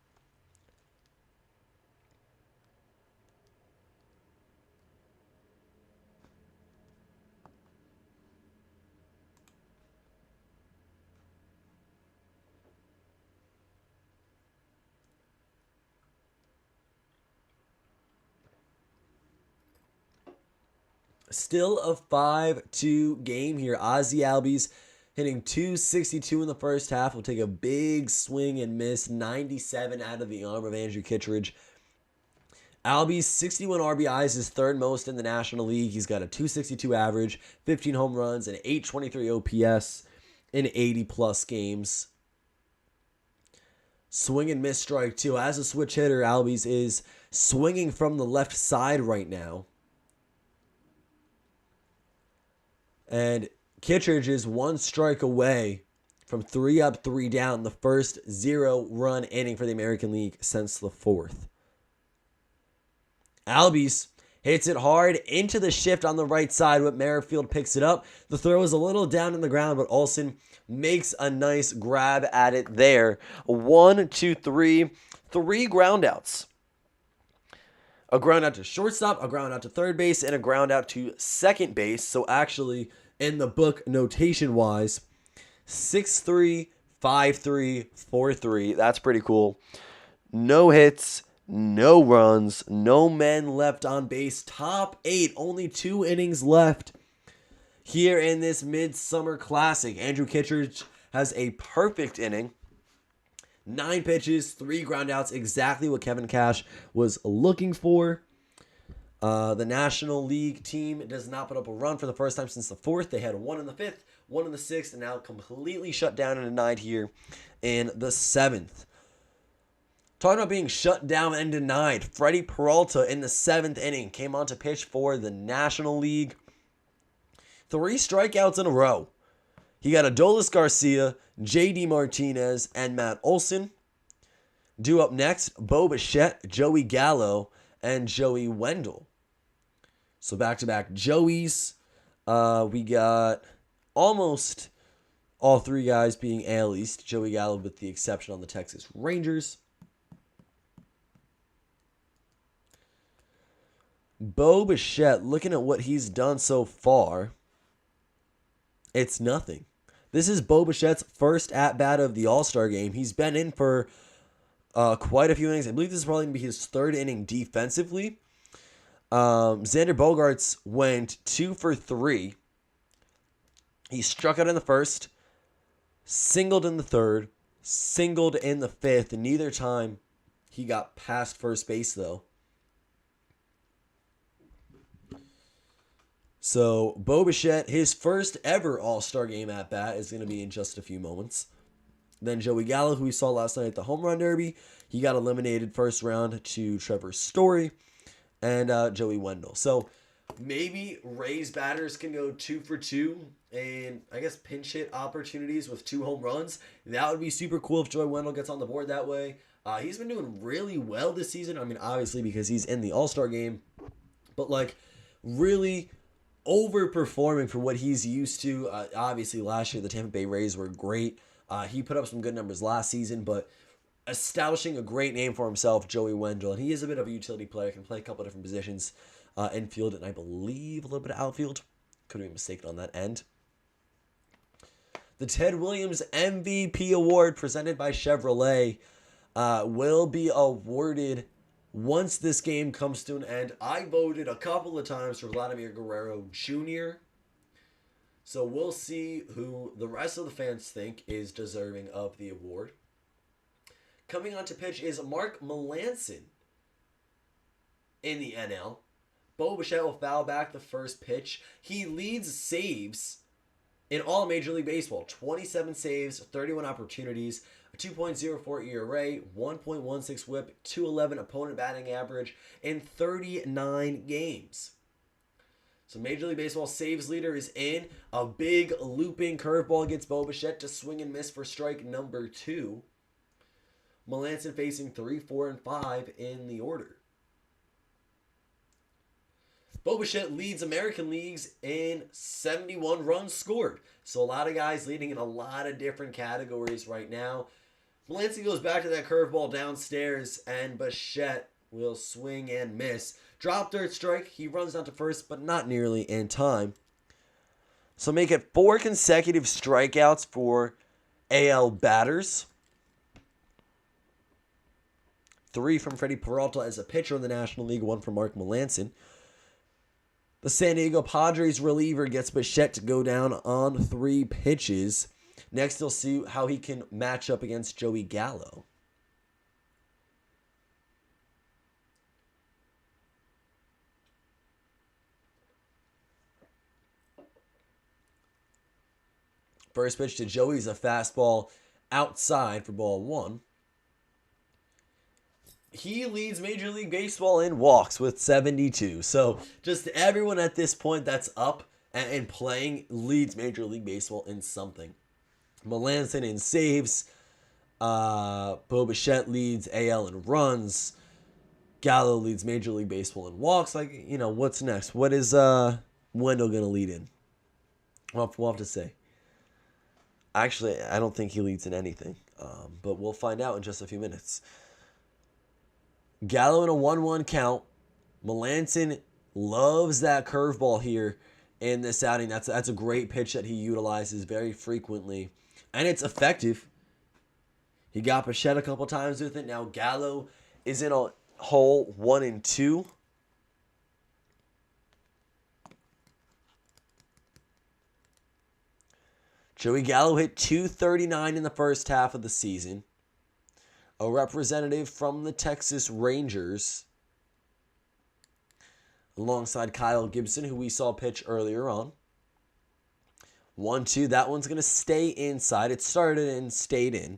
Still a 5-2 game here. Ozzie Albies hitting .262 in the first half. Will take a big swing and miss. 97 out of the arm of Andrew Kittredge. Albies, 61 RBIs, is third most in the National League. He's got a .262 average, 15 home runs, and 823 OPS in 80-plus games. Swing and miss strike two. As a switch hitter, Albies is swinging from the left side right now. And Kittredge is 1 strike away from 3 up, 3 down, the first 0-run inning for the American League since the 4th. Albies hits it hard into the shift on the right side. Whit Merrifield picks it up. The throw is a little down in the ground, but Olsen makes a nice grab at it there. 1, 2, 3, 3 groundouts. A ground out to shortstop, a ground out to third base, and a ground out to second base. So actually, in the book notation-wise, 6-3, 5-3, 4-3. That's pretty cool. No hits, no runs, no men left on base. Top 8, only 2 innings left. Here in this Midsummer Classic, Andrew Kittredge has a perfect inning. 9 pitches, 3 groundouts, exactly what Kevin Cash was looking for. The National League team does not put up a run for the first time since the 4th. They had 1 in the 5th, 1 in the 6th, and now completely shut down and denied here in the 7th. Talking about being shut down and denied, Freddie Peralta in the 7th inning came on to pitch for the National League. 3 strikeouts in a row. He got Adolis Garcia, J.D. Martinez, and Matt Olson. Due up next, Bo Bichette, Joey Gallo, and Joey Wendell. So back-to-back Joeys. We got almost all 3 guys being AL East. Joey Gallo with the exception on the Texas Rangers. Bo Bichette, looking at what he's done so far, it's nothing. This is Bo Bichette's first at-bat of the All-Star game. He's been in for quite a few innings. I believe this is probably going to be his 3rd inning defensively. Xander Bogaerts went 2 for 3. He struck out in the 1st, singled in the 3rd, singled in the 5th, and neither time he got past first base, though. So, Bo Bichette, his first ever All-Star game at-bat is going to be in just a few moments. Then Joey Gallo, who we saw last night at the Home Run Derby, he got eliminated first round to Trevor Story and Joey Wendell. So, maybe Rays batters can go 2 for 2 and, I guess, pinch hit opportunities with 2 home runs. That would be super cool if Joey Wendell gets on the board that way. He's been doing really well this season. I mean, obviously, because he's in the All-Star game. But, like, really overperforming for what he's used to. Obviously, last year the Tampa Bay Rays were great. He put up some good numbers last season, but establishing a great name for himself, Joey Wendell. And he is a bit of a utility player, can play a couple of different positions, infield, and I believe a little bit of outfield. Could be mistaken on that end. The Ted Williams MVP Award presented by Chevrolet will be awarded once this game comes to an end. I voted a couple of times for Vladimir Guerrero Jr. So we'll see who the rest of the fans think is deserving of the award. Coming on to pitch is Mark Melancon in the NL. Bo Bichette will foul back the first pitch. He leads saves in all Major League Baseball. 27 saves, 31 opportunities, a 2.04 ERA, 1.16 whip, 211 opponent batting average in 39 games. So Major League Baseball saves leader is in. A big looping curveball gets Bo Bichette to swing and miss for strike number 2. Melancon facing 3, 4, and 5 in the order. Bo Bichette leads American Leagues in 71 runs scored. So a lot of guys leading in a lot of different categories right now. Melancon goes back to that curveball downstairs, and Bichette will swing and miss. Drop third strike. He runs down to first, but not nearly in time. So make it 4 consecutive strikeouts for AL batters. 3 from Freddie Peralta as a pitcher in the National League, 1 from Mark Melancon. The San Diego Padres reliever gets Bichette to go down on 3 pitches. Next, he'll see how he can match up against Joey Gallo. First pitch to Joey is a fastball outside for ball 1. He leads Major League Baseball in walks with 72. So just everyone at this point that's up and playing leads Major League Baseball in something. Melancon in saves. Bo Bichette leads AL in runs. Gallo leads Major League Baseball in walks. Like, you know, what's next? What is Wendell going to lead in? We'll have to say. Actually, I don't think he leads in anything. But we'll find out in just a few minutes. Gallo in a 1-1 count. Melancon loves that curveball here in this outing. That's a great pitch that he utilizes very frequently. And it's effective. He got Bichette a couple times with it. Now Gallo is in a hole 1 and 2. Joey Gallo hit .239 in the first half of the season. A representative from the Texas Rangers, alongside Kyle Gibson, who we saw pitch earlier on. 1-2. That one's going to stay inside. It started and stayed in.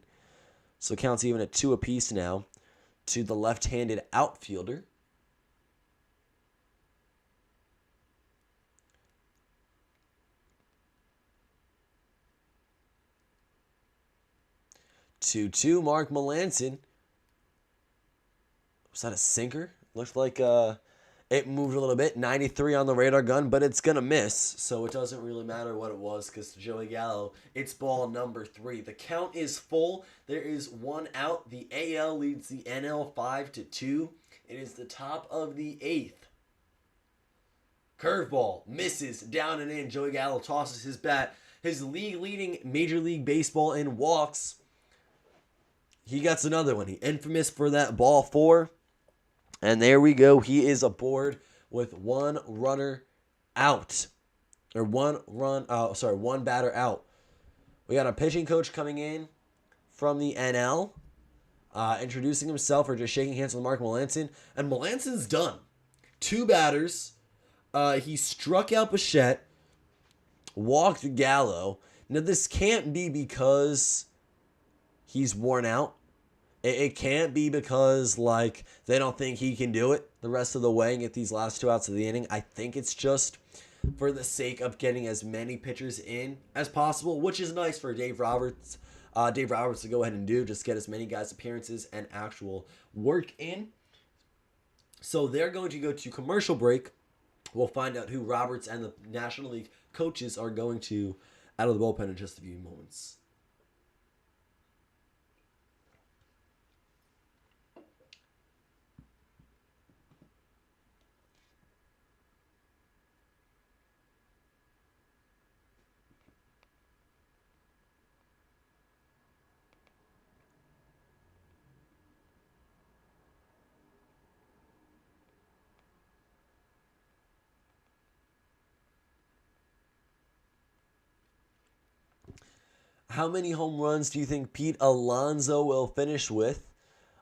So it counts even at 2 apiece now to the left-handed outfielder. Two, Mark Melancon. Was that a sinker? Looked like it moved a little bit. 93 on the radar gun, but it's going to miss. So it doesn't really matter what it was because Joey Gallo, it's ball number 3. The count is full. There is 1 out. The AL leads the NL 5-2. It is the top of the 8th. Curveball misses down and in. Joey Gallo tosses his bat. His league-leading Major League Baseball in walks. He gets another one. He infamous for that ball 4. And there we go. He is aboard with 1 runner out. Or 1 batter out. We got a pitching coach coming in from the NL. Introducing himself or just shaking hands with Mark Melancon. And Melancon's done. 2 batters. He struck out Bichette. Walked Gallo. Now this can't be because he's worn out. It can't be because, like, they don't think he can do it the rest of the way and get these last 2 outs of the inning. I think it's just for the sake of getting as many pitchers in as possible, which is nice for Dave Roberts. Dave Roberts to go ahead and do, just get as many guys' appearances and actual work in. So they're going to go to commercial break. We'll find out who Roberts and the National League coaches are going to out of the bullpen in just a few moments. How many home runs do you think Pete Alonso will finish with?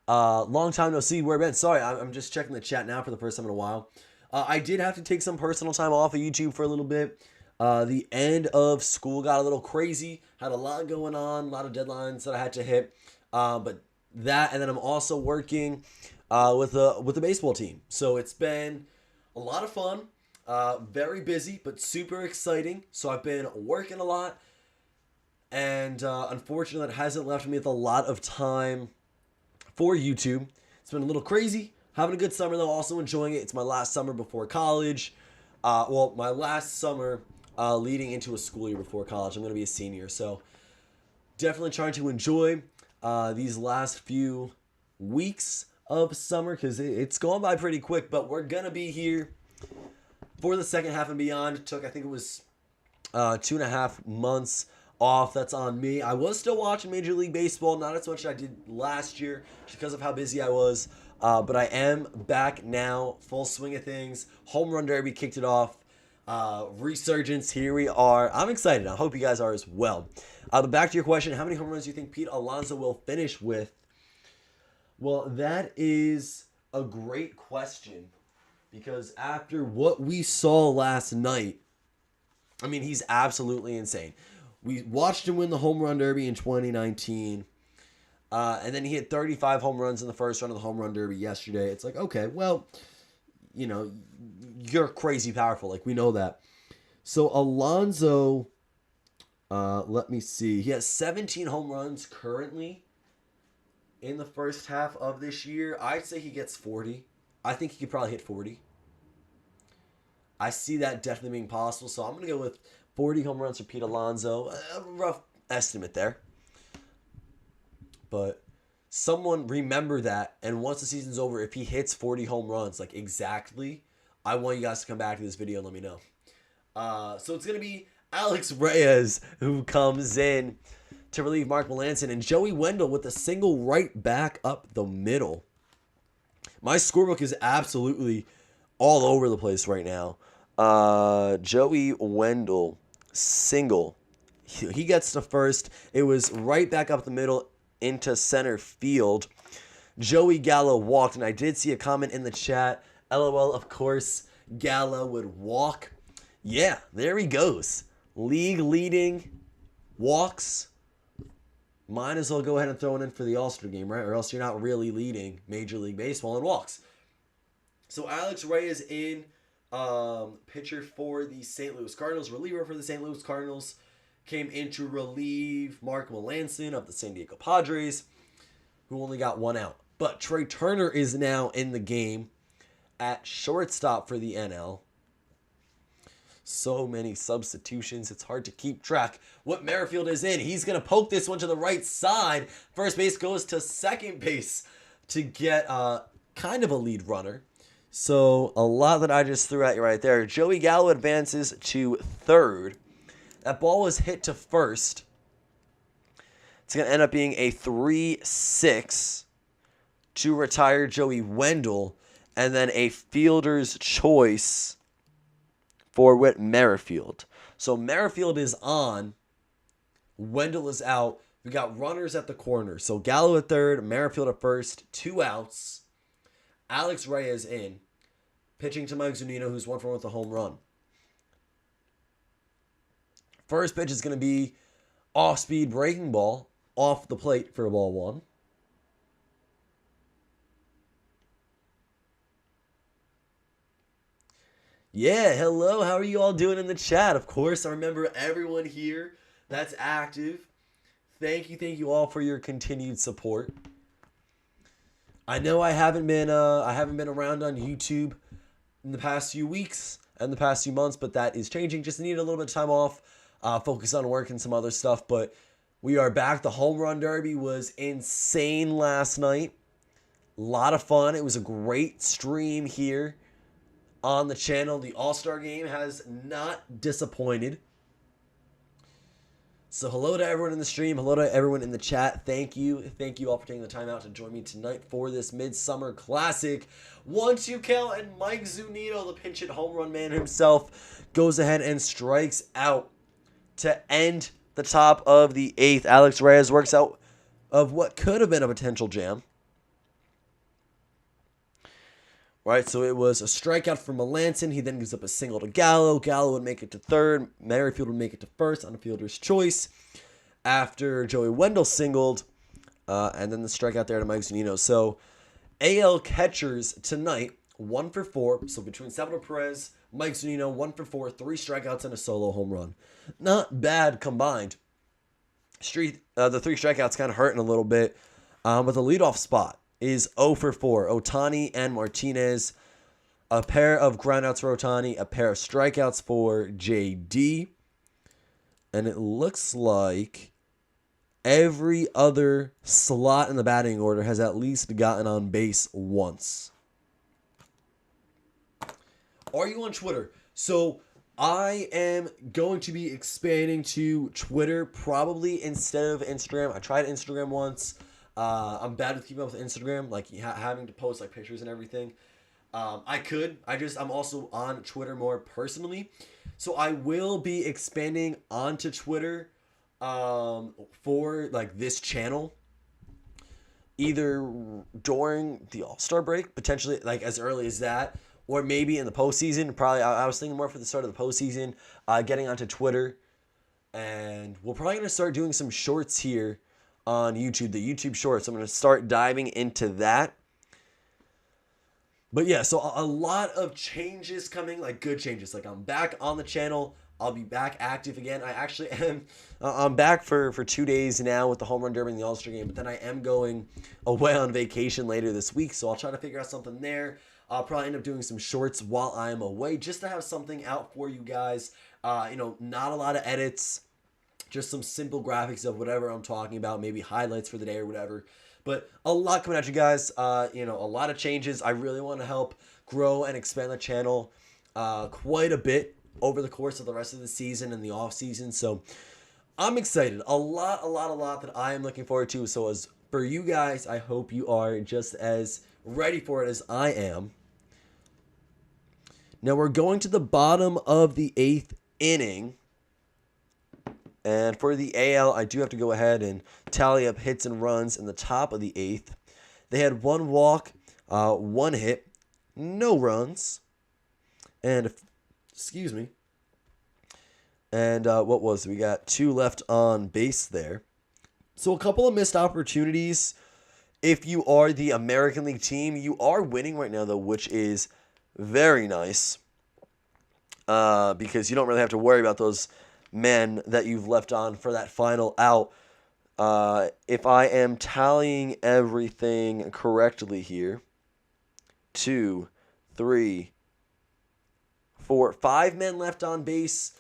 Long time no see. Where Ben? Sorry, I'm just checking the chat now for the first time in a while. I did have to take some personal time off of YouTube for a little bit. The end of school got a little crazy. Had a lot going on, a lot of deadlines that I had to hit. But that, and then I'm also working with the baseball team. So it's been a lot of fun. Very busy, but super exciting. So I've been working a lot. And unfortunately, it hasn't left me with a lot of time for YouTube. It's been a little crazy. Having a good summer, though. Also enjoying it. It's my last summer before college. My last summer leading into a school year before college. I'm going to be a senior. So definitely trying to enjoy these last few weeks of summer because it's gone by pretty quick. But we're going to be here for the second half and beyond. It took, I think it was 2.5 months off. That's on me. I was still watching Major League Baseball, not as much as I did last year just because of how busy I was. But I am back now, full swing of things. Home Run Derby kicked it off. Resurgence, here we are. I'm excited. I hope you guys are as well. But back to your question, how many home runs do you think Pete Alonso will finish with? Well, that is a great question because after what we saw last night, I mean, he's absolutely insane. We watched him win the Home Run Derby in 2019. And then he hit 35 home runs in the first round of the Home Run Derby yesterday. It's like, okay, well, you know, you're crazy powerful. Like, we know that. So, Alonso, let me see. He has 17 home runs currently in the first half of this year. I'd say he gets 40. I think he could probably hit 40. I see that definitely being possible. So, I'm going to go with 40 home runs for Pete Alonso. A rough estimate there. But someone remember that, and once the season's over, if he hits 40 home runs, like exactly, I want you guys to come back to this video and let me know. So it's going to be Alex Reyes who comes in to relieve Mark Melancon, and Joey Wendell with a single right back up the middle. My scorebook is absolutely all over the place right now. Joey Wendell, single he gets to first. It was right back up the middle into center field. Joey Gallo walked, and I did see a comment in the chat. LOL, of course, Gallo would walk. Yeah, there he goes. League leading walks. Might as well go ahead and throw it in for the All-Star game, right? Or else you're not really leading Major League Baseball in walks. So Alex Reyes in, pitcher for the St. Louis Cardinals, reliever for the St. Louis Cardinals, came in to relieve Mark Melancon of the San Diego Padres, who only got one out. But Trey Turner is now in the game at shortstop for the NL. So many substitutions, it's hard to keep track what Merrifield is in. He's going to poke this one to the right side. First base goes to second base to get kind of a lead runner. So a lot that I just threw at you right there. Joey Gallo advances to third. That ball was hit to first. It's going to end up being a 3-6 to retire Joey Wendell, and then a fielder's choice for Whit Merrifield. So Merrifield is on. Wendell is out. We got runners at the corner. So Gallo at third, Merrifield at first, 2 outs. Alex Reyes in. Pitching to Mike Zunino, who's 1 for 1 with a home run. First pitch is going to be off-speed breaking ball off the plate for ball 1. Yeah, hello. How are you all doing in the chat? Of course, I remember everyone here that's active. Thank you all for your continued support. I know I haven't been around on YouTube in the past few weeks and the past few months, but that is changing. Just need a little bit of time off, focus on work and some other stuff. But we are back. The home run derby was insane last night. A lot of fun. It was a great stream here on the channel. The All-Star game has not disappointed. So hello to everyone in the stream. Hello to everyone in the chat. Thank you. Thank you all for taking the time out to join me tonight for this Midsummer Classic. 1-2 count, and Mike Zunino, the pinch hit home run man himself, goes ahead and strikes out to end the top of the 8th. Alex Reyes works out of what could have been a potential jam. Right, so it was a strikeout from Melancon. He then gives up a single to Gallo. Gallo would make it to third. Merrifield would make it to first on a fielder's choice after Joey Wendell singled. And then the strikeout there to Mike Zunino. So AL catchers tonight, 1 for 4. So between Salvador Perez, Mike Zunino, 1 for 4, 3 strikeouts and a solo home run. Not bad combined. The 3 strikeouts kind of hurting a little bit. But the leadoff spot is 0 for 4. Ohtani and Martinez. A pair of groundouts for Ohtani. A pair of strikeouts for JD. And it looks like every other slot in the batting order has at least gotten on base once. Are you on Twitter? So I am going to be expanding to Twitter probably instead of Instagram. I tried Instagram once. I'm bad with keeping up with Instagram, like having to post like pictures and everything. I'm also on Twitter more personally. So I will be expanding onto Twitter for like this channel either during the All-Star break, potentially like as early as that, or maybe in the postseason. Probably I was thinking more for the start of the postseason, getting onto Twitter. And we're probably going to start doing some shorts here on YouTube, the YouTube Shorts. I'm going to start diving into that. But yeah, so a lot of changes coming, like good changes. Like I'm back on the channel. I'll be back active again. I actually am. I'm back for 2 days now with the home run derby and the All-Star game. But then I am going away on vacation later this week. So I'll try to figure out something there. I'll probably end up doing some shorts while I'm away just to have something out for you guys. Not a lot of edits. Just some simple graphics of whatever I'm talking about, maybe highlights for the day or whatever. But a lot coming at you guys, a lot of changes. I really want to help grow and expand the channel quite a bit over the course of the rest of the season and the off season. So I'm excited. A lot that I am looking forward to. So as for you guys, I hope you are just as ready for it as I am. Now we're going to the bottom of the 8th inning. And for the AL, I do have to go ahead and tally up hits and runs in the top of the 8th. They had 1 walk, 1 hit, no runs, and excuse me. And what was it? We got 2 left on base there. So a couple of missed opportunities. If you are the American League team, you are winning right now, though, which is very nice. Because you don't really have to worry about those men that you've left on for that final out. If I am tallying everything correctly here, 2, 3, 4, 5 men left on base.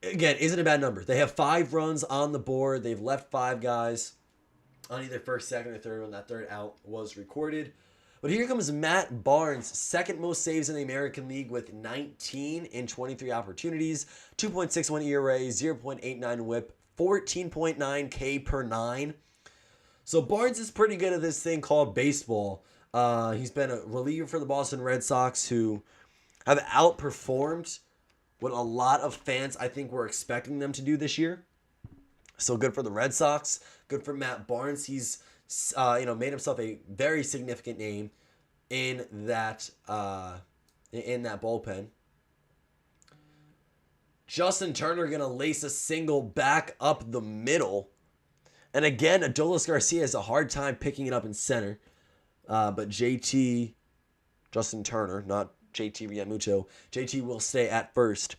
Again, isn't a bad number. They have 5 runs on the board. They've left 5 guys on either first, second, or third when that third out was recorded. But here comes Matt Barnes, second most saves in the American League with 19 in 23 opportunities, 2.61 ERA, 0.89 whip, 14.9 K per 9. So Barnes is pretty good at this thing called baseball. He's been a reliever for the Boston Red Sox, who have outperformed what a lot of fans, I think, were expecting them to do this year. So good for the Red Sox. Good for Matt Barnes. He's made himself a very significant name in that bullpen. Justin Turner gonna lace a single back up the middle, and again, Adolis Garcia has a hard time picking it up in center. But Justin Turner, not JT Realmuto, JT will stay at first.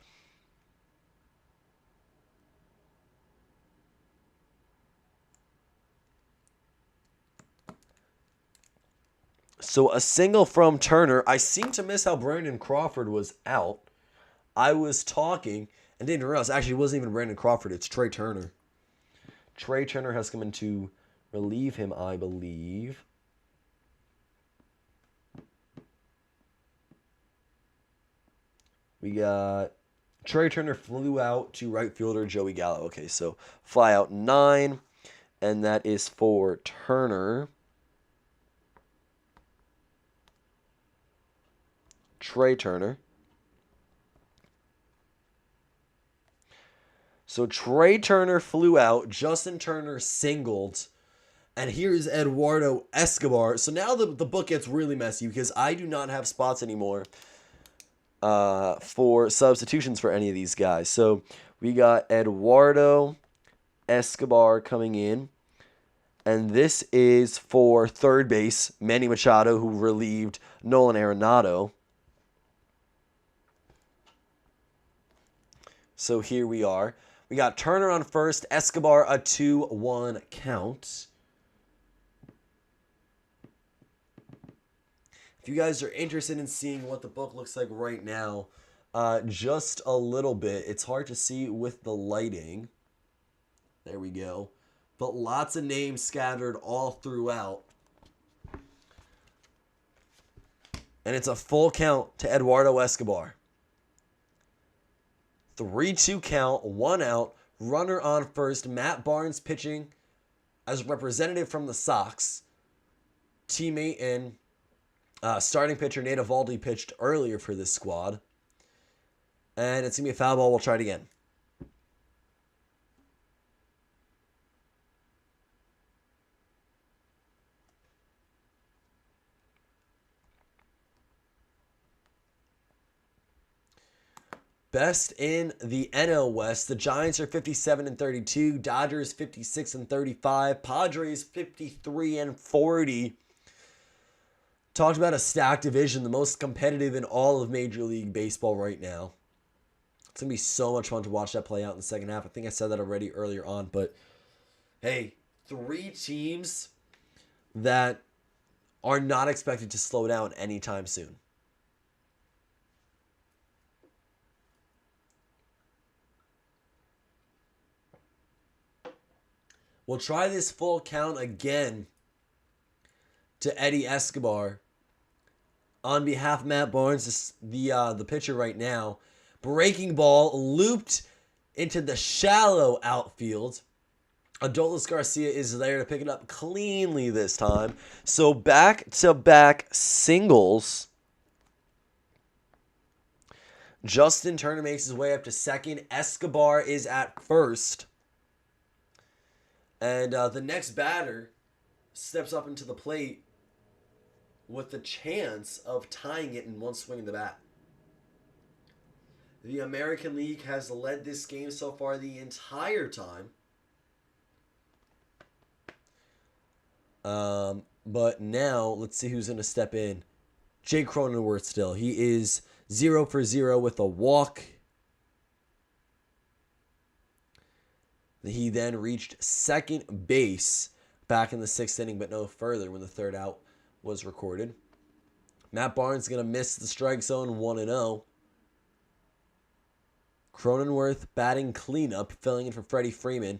So a single from Turner. I seem to miss how Brandon Crawford was out. I was talking and didn't realize actually it wasn't even Brandon Crawford. It's Trey Turner. Trey Turner has come in to relieve him, I believe. We got Trey Turner flew out to right fielder Joey Gallo. Okay, so fly out 9, and that is for Turner. Trey Turner. So Trey Turner flew out. Justin Turner singled. And here's Eduardo Escobar. So now the book gets really messy because I do not have spots anymore for substitutions for any of these guys. So we got Eduardo Escobar coming in. And this is for third base, Manny Machado, who relieved Nolan Arenado. So here we are. We got Turner on first, Escobar a 2-1 count. If you guys are interested in seeing what the book looks like right now, just a little bit. It's hard to see with the lighting. There we go. But lots of names scattered all throughout. And it's a full count to Eduardo Escobar. 3-2 count, 1 out, runner on first. Matt Barnes pitching as representative from the Sox. Teammate and starting pitcher Nate Eovaldi pitched earlier for this squad. And it's going to be a foul ball. We'll try it again. Best in the NL West. The Giants are 57-32. Dodgers 56-35. Padres 53-40. Talked about a stacked division, the most competitive in all of Major League Baseball right now. It's going to be so much fun to watch that play out in the second half. I think I said that already earlier on, but hey, 3 teams that are not expected to slow down anytime soon. We'll try this full count again to Eddie Escobar. On behalf of Matt Barnes, the pitcher right now. Breaking ball looped into the shallow outfield. Adolis Garcia is there to pick it up cleanly this time. So back-to-back singles. Justin Turner makes his way up to second. Escobar is at first. And the next batter steps up into the plate with the chance of tying it in one swing of the bat. The American League has led this game so far the entire time. But now, let's see who's going to step in. Jake Cronenworth still. He is 0 for 0 with a walk. He then reached second base back in the 6th inning, but no further when the 3rd out was recorded. Matt Barnes is going to miss the strike zone 1-0. Cronenworth batting cleanup, filling in for Freddie Freeman.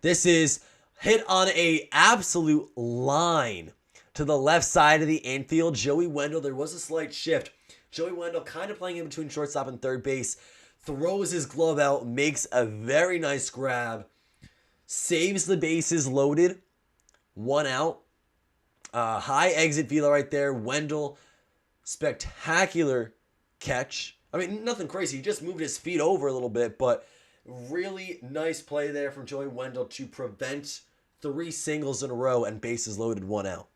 This is hit on a absolute line to the left side of the infield. Joey Wendell, there was a slight shift. Joey Wendell kind of playing in between shortstop and third base. Throws his glove out, makes a very nice grab. Saves the bases loaded. 1 out. High exit velo right there. Wendell, spectacular catch. I mean, nothing crazy. He just moved his feet over a little bit, but really nice play there from Joey Wendell to prevent 3 singles in a row and bases loaded, 1 out.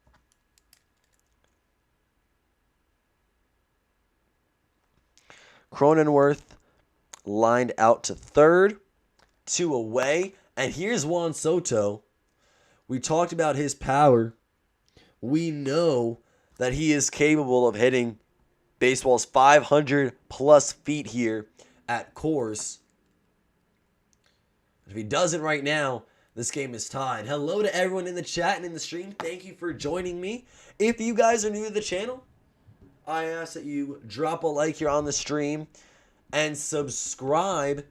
Cronenworth lined out to third, 2 away. And here's Juan Soto. We talked about his power. We know that he is capable of hitting baseball's 500 plus feet here at Coors. If he doesn't right now, this game is tied. Hello to everyone in the chat and in the stream. Thank you for joining me. If you guys are new to the channel, I ask that you drop a like here on the stream and subscribe.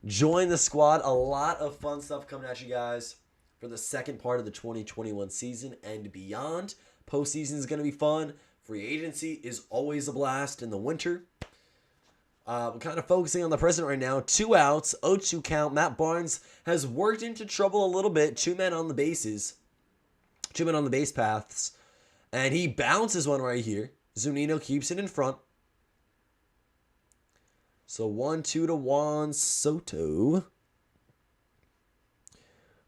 Join the squad. A lot of fun stuff coming at you guys for the second part of the 2021 season and beyond. Postseason is going to be fun. Free agency is always a blast in the winter. We're kind of focusing on the present right now. 2 outs, 0-2 count. Matt Barnes has worked into trouble a little bit. 2 men on the bases. 2 men on the base paths. And he bounces one right here. Zunino keeps it in front. So 1-2 to Juan Soto,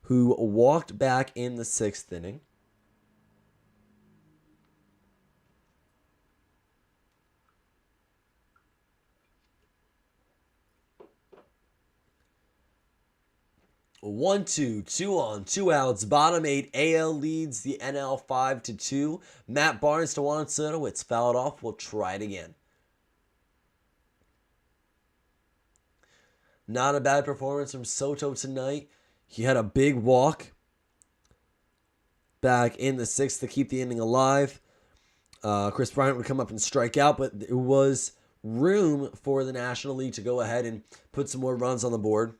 who walked back in the 6th inning. One, two on, 2 outs. Bottom 8. AL leads the NL 5-2. Matt Barnes to Juan Soto. It's fouled off. We'll try it again. Not a bad performance from Soto tonight. He had a big walk back in the 6th to keep the inning alive. Chris Bryant would come up and strike out, but there was room for the National League to go ahead and put some more runs on the board.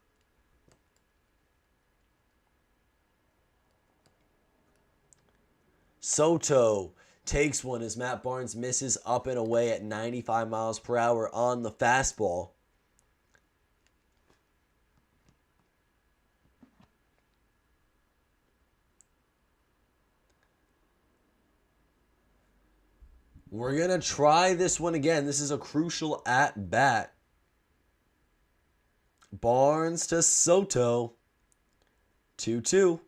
Soto takes one as Matt Barnes misses up and away at 95 miles per hour on the fastball. We're going to try this one again. This is a crucial at-bat. Barnes to Soto. 2-2.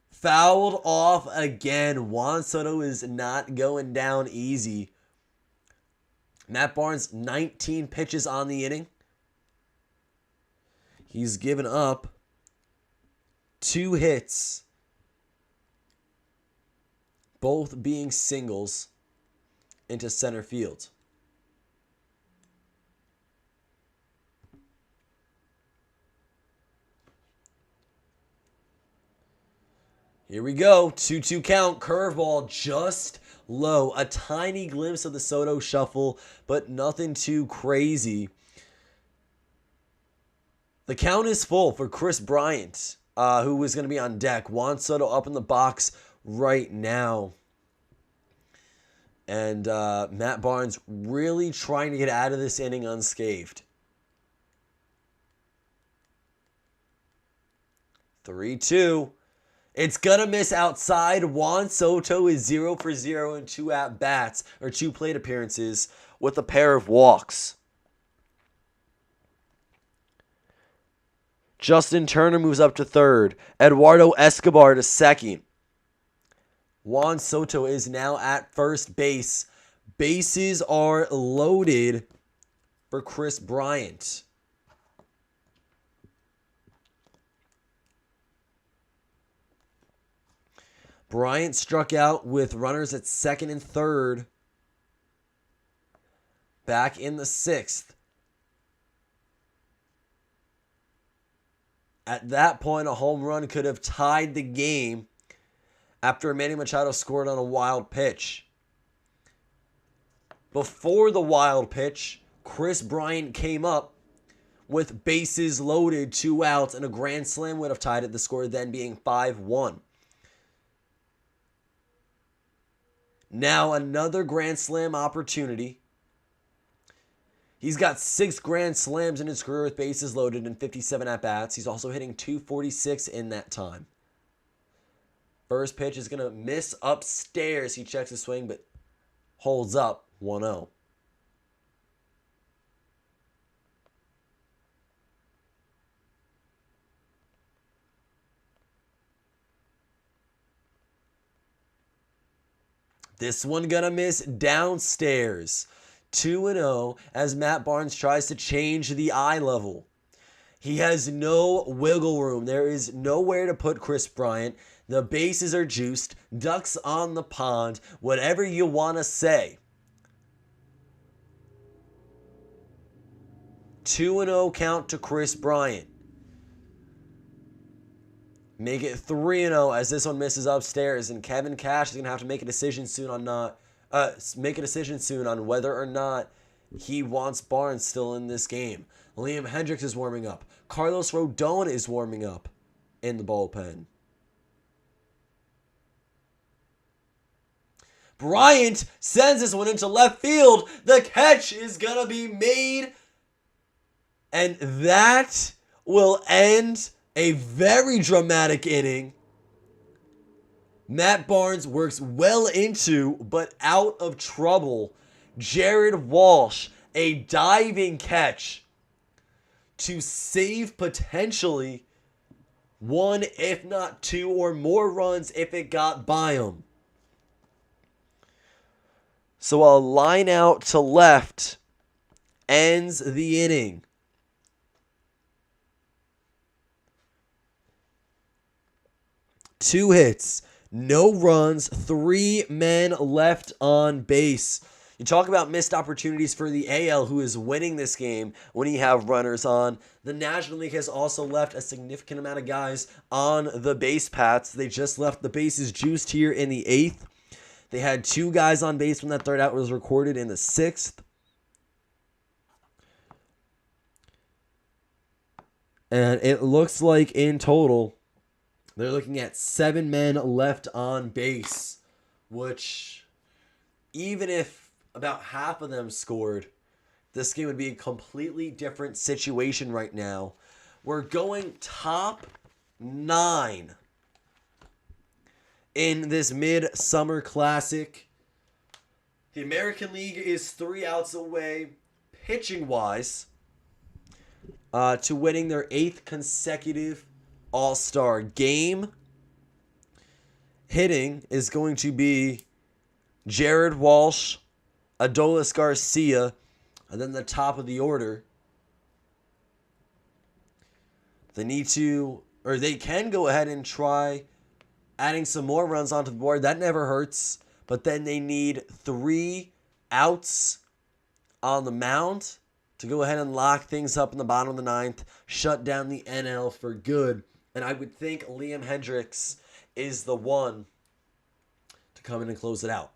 Fouled off again. Juan Soto is not going down easy. Matt Barnes, 19 pitches on the inning. He's given up 2 hits, both being singles into center field. Here we go. 2-2 count. Curveball just low. A tiny glimpse of the Soto shuffle, but nothing too crazy. The count is full for Chris Bryant, who was going to be on deck. Juan Soto up in the box right now. And Matt Barnes really trying to get out of this inning unscathed. 3-2. It's going to miss outside. Juan Soto is 0 for 0 in 2 at-bats, or 2 plate appearances, with a pair of walks. Justin Turner moves up to third. Eduardo Escobar to second. Juan Soto is now at first base. Bases are loaded for Kris Bryant. Bryant struck out with runners at second and third back in the 6th. At that point, a home run could have tied the game after Manny Machado scored on a wild pitch. Before the wild pitch, Kris Bryant came up with bases loaded, 2 outs, and a grand slam would have tied it, the score then being 5-1. Now another grand slam opportunity. He's got 6 grand slams in his career with bases loaded and 57 at-bats. He's also hitting .246 in that time. First pitch is going to miss upstairs. He checks his swing, but holds up 1-0. This one gonna miss downstairs. 2-0 as Matt Barnes tries to change the eye level. He has no wiggle room. There is nowhere to put Kris Bryant. The bases are juiced. Ducks on the pond. Whatever you want to say. 2-0 count to Kris Bryant. Make it 3-0 as this one misses upstairs, and Kevin Cash is gonna have to make a decision soon on whether or not he wants Barnes still in this game. Liam Hendriks is warming up. Carlos Rodon is warming up in the bullpen. Bryant sends this one into left field. The catch is gonna be made, and that will end a very dramatic inning. Matt Barnes works well into, but out of trouble, Jared Walsh, a diving catch to save potentially 1, if not 2 or more runs if it got by him. So a line out to left ends the inning. 2 hits, no runs, 3 men left on base. You talk about missed opportunities for the AL, who is winning this game when you have runners on. The National League has also left a significant amount of guys on the base paths. They just left the bases juiced here in the 8th. They had 2 guys on base when that third out was recorded in the 6th. And it looks like in total, they're looking at 7 men left on base, which, even if about half of them scored, this game would be a completely different situation right now. We're going top 9 in this Midsummer Classic. The American League is 3 outs away, pitching-wise, to winning their 8th consecutive All-Star game. Hitting is going to be Jared Walsh, Adolis Garcia, and then the top of the order. They can go ahead and try adding some more runs onto the board. That never hurts. But then they need 3 outs on the mound to go ahead and lock things up in the bottom of the 9th, shut down the NL for good. And I would think Liam Hendriks is the one to come in and close it out.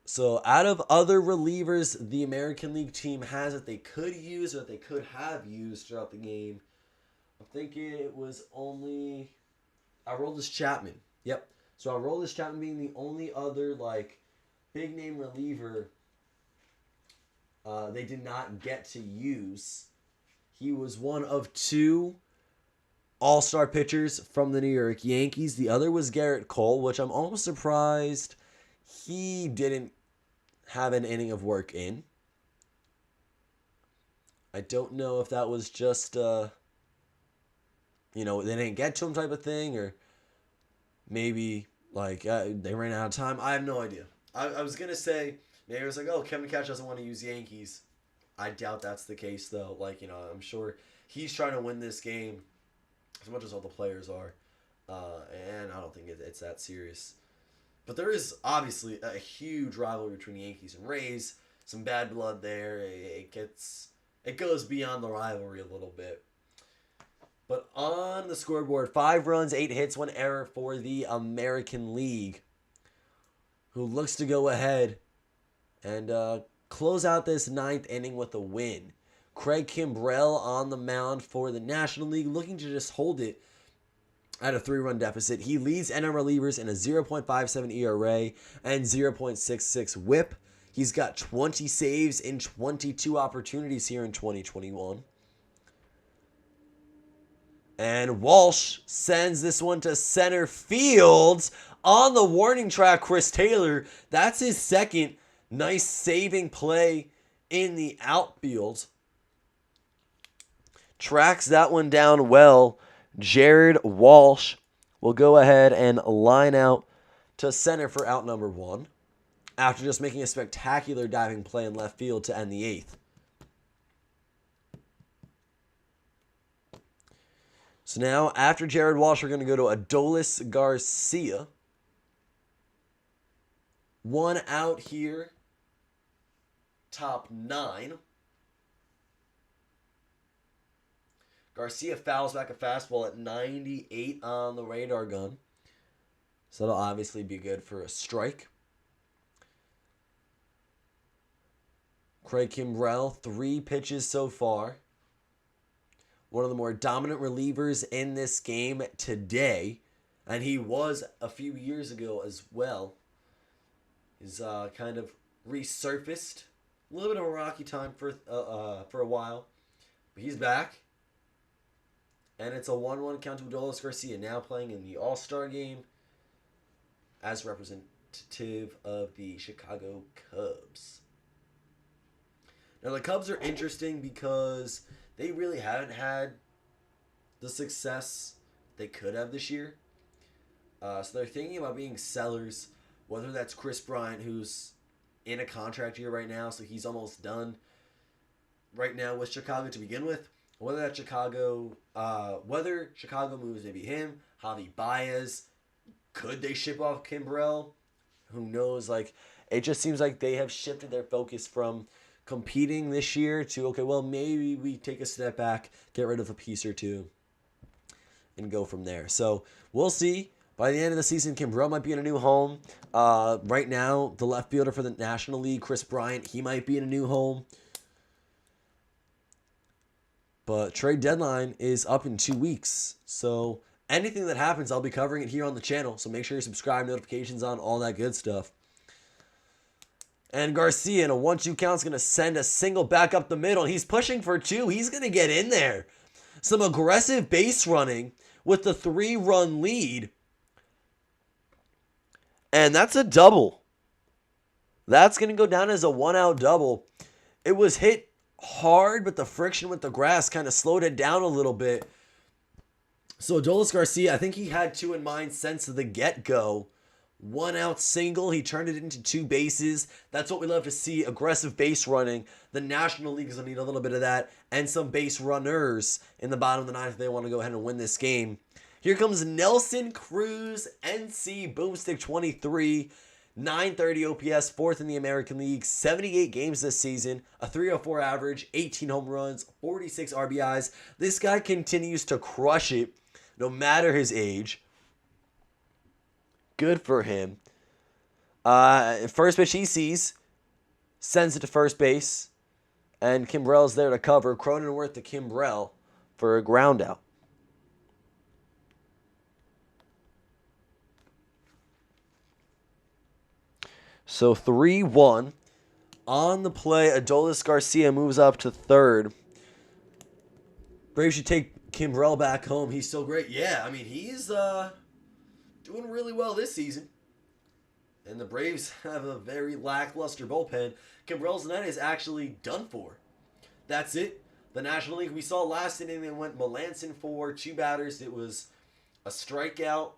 So out of other relievers the American League team has that they could use or that they could have used throughout the game, I'm thinking it was only Aroldis Chapman. Yep. So Aroldis Chapman being the only other big name reliever they did not get to use. He was one of 2 all-star pitchers from the New York Yankees. The other was Garrett Cole, which I'm almost surprised he didn't have an inning of work in. I don't know if that was just, they didn't get to him type of thing, or maybe, they ran out of time. I have no idea. I was going to say, maybe it was like, oh, Kevin Cash doesn't want to use Yankees. I doubt that's the case, though. I'm sure he's trying to win this game as much as all the players are. And I don't think it's that serious. But there is obviously a huge rivalry between the Yankees and Rays. Some bad blood there. It goes beyond the rivalry a little bit. But on the scoreboard, 5 runs, 8 hits, 1 error for the American League, who looks to go ahead and close out this 9th inning with a win. Craig Kimbrell on the mound for the National League, looking to just hold it at a 3-run deficit. He leads NL relievers in a 0.57 ERA and 0.66 WHIP. He's got 20 saves in 22 opportunities here in 2021. And Walsh sends this one to center field. On the warning track, Chris Taylor. That's his second nice saving play in the outfield. Tracks that one down well. Jared Walsh will go ahead and line out to center for out number 1 after just making a spectacular diving play in left field to end the 8th. So now, after Jared Walsh, we're going to go to Adolis Garcia. 1 out here. Top 9. Garcia fouls back a fastball at 98 on the radar gun. So that'll obviously be good for a strike. Craig Kimbrell, 3 pitches so far. One of the more dominant relievers in this game today. And he was a few years ago as well. He's kind of resurfaced. A little bit of a rocky time for a while. But he's back. And it's a 1-1 count to Adolis Garcia, now playing in the All-Star game as representative of the Chicago Cubs. Now, the Cubs are interesting because they really haven't had the success they could have this year. So they're thinking about being sellers, whether that's Chris Bryant, who's in a contract year right now, so he's almost done right now with Chicago to begin with. Whether Chicago moves maybe him, Javi Baez. Could they ship off Kimbrell? Who knows? It just seems like they have shifted their focus from competing this year to, okay, well, maybe we take a step back, get rid of a piece or two, and go from there. So we'll see. By the end of the season, Kimbrell might be in a new home. Right now, the left fielder for the National League, Chris Bryant, he might be in a new home. But trade deadline is up in 2 weeks. So anything that happens, I'll be covering it here on the channel. So make sure you subscribe, notifications on, all that good stuff. And Garcia in a 1-2 count is going to send a single back up the middle. He's pushing for 2. He's going to get in there. Some aggressive base running with the 3-run lead. And that's a double. That's going to go down as a 1-out double. It was hit hard, but the friction with the grass kind of slowed it down a little bit. So Adolis Garcia, I think he had 2 in mind since the get-go. 1-out single. He turned it into 2 bases. That's what we love to see. Aggressive base running. The National League is going to need a little bit of that. And some base runners in the bottom of the 9th if they want to go ahead and win this game. Here comes Nelson Cruz, NC Boomstick 23. 930 OPS, 4th in the American League. 78 games this season. A 304 average. 18 home runs. 46 RBIs. This guy continues to crush it no matter his age. Good for him. First pitch he sees, sends it to first base, and Kimbrell's there to cover. Cronenworth to Kimbrell for a ground out. So 3-1. On the play, Adolis Garcia moves up to third. Braves should take Kimbrel back home. He's still great. Yeah, I mean, he's doing really well this season. And the Braves have a very lackluster bullpen. Kimbrel's night is actually done for. That's it. The National League, we saw last inning, they went Melanson for 2 batters. It was a strikeout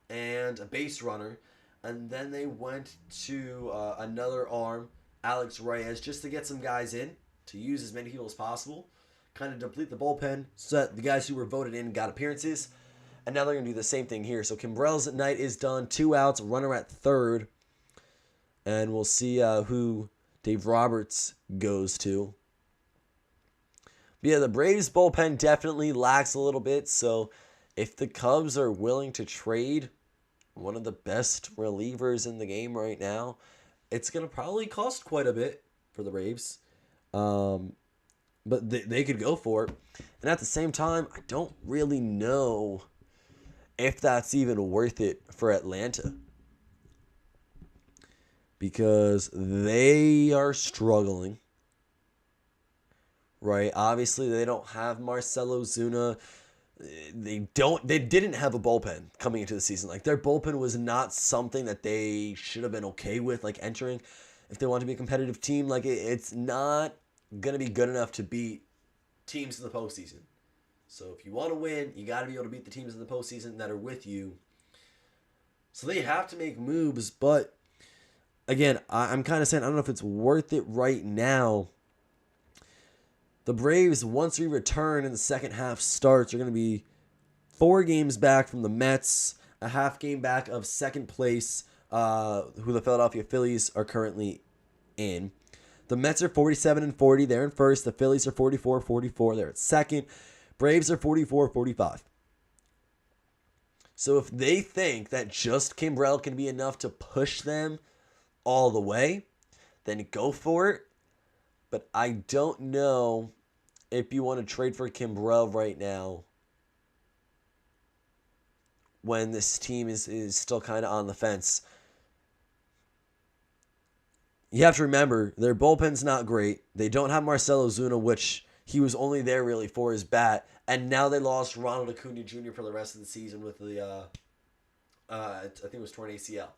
and a base runner. And then they went to another arm, Alex Reyes, just to get some guys in, to use as many people as possible, kind of deplete the bullpen so that the guys who were voted in got appearances. And now they're going to do the same thing here. So Kimbrel's night is done. 2 outs, runner at third. And we'll see who Dave Roberts goes to. But yeah, the Braves bullpen definitely lacks a little bit. So if the Cubs are willing to trade one of the best relievers in the game right now, it's going to probably cost quite a bit for the Braves. But they could go for it. And at the same time, I don't really know if that's even worth it for Atlanta. Because they are struggling. Right? Obviously, they don't have Marcell Ozuna. They didn't have a bullpen coming into the season. Like, their bullpen was not something that they should have been okay with, like, entering. If they want to be a competitive team, like, it's not going to be good enough to beat teams in the postseason. So if you want to win, you got to be able to beat the teams in the postseason that are with you. So they have to make moves, but again, I'm kind of saying I don't know if it's worth it right now. The Braves, once we return and the second half starts, are going to be 4 games back from the Mets, a half game back of second place, who the Philadelphia Phillies are currently in. The Mets are 47-40. They're in first. The Phillies are 44-44. They're at second. Braves are 44-45. So if they think that just Kimbrel can be enough to push them all the way, then go for it. But I don't know if you want to trade for Kimbrel right now when this team is still kind of on the fence. You have to remember, their bullpen's not great. They don't have Marcell Ozuna, which he was only there really for his bat. And now they lost Ronald Acuna Jr. for the rest of the season with the, I think it was torn ACL.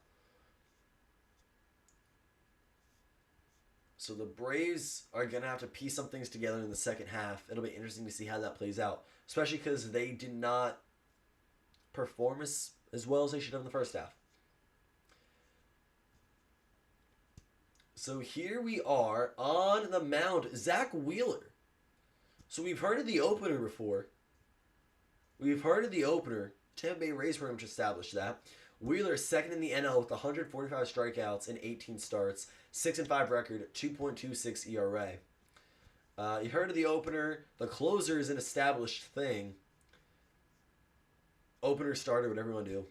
So the Braves are going to have to piece some things together in the second half. It'll be interesting to see how that plays out. Especially because they did not perform as well as they should have in the first half. So here we are on the mound. Zach Wheeler. So we've heard of the opener before. Tampa Bay Rays pretty much established that. Wheeler is second in the NL with 145 strikeouts in 18 starts, 6-5 record, 2.26 ERA. You heard of the opener. The closer is an established thing. Opener, starter, whatever you want to do.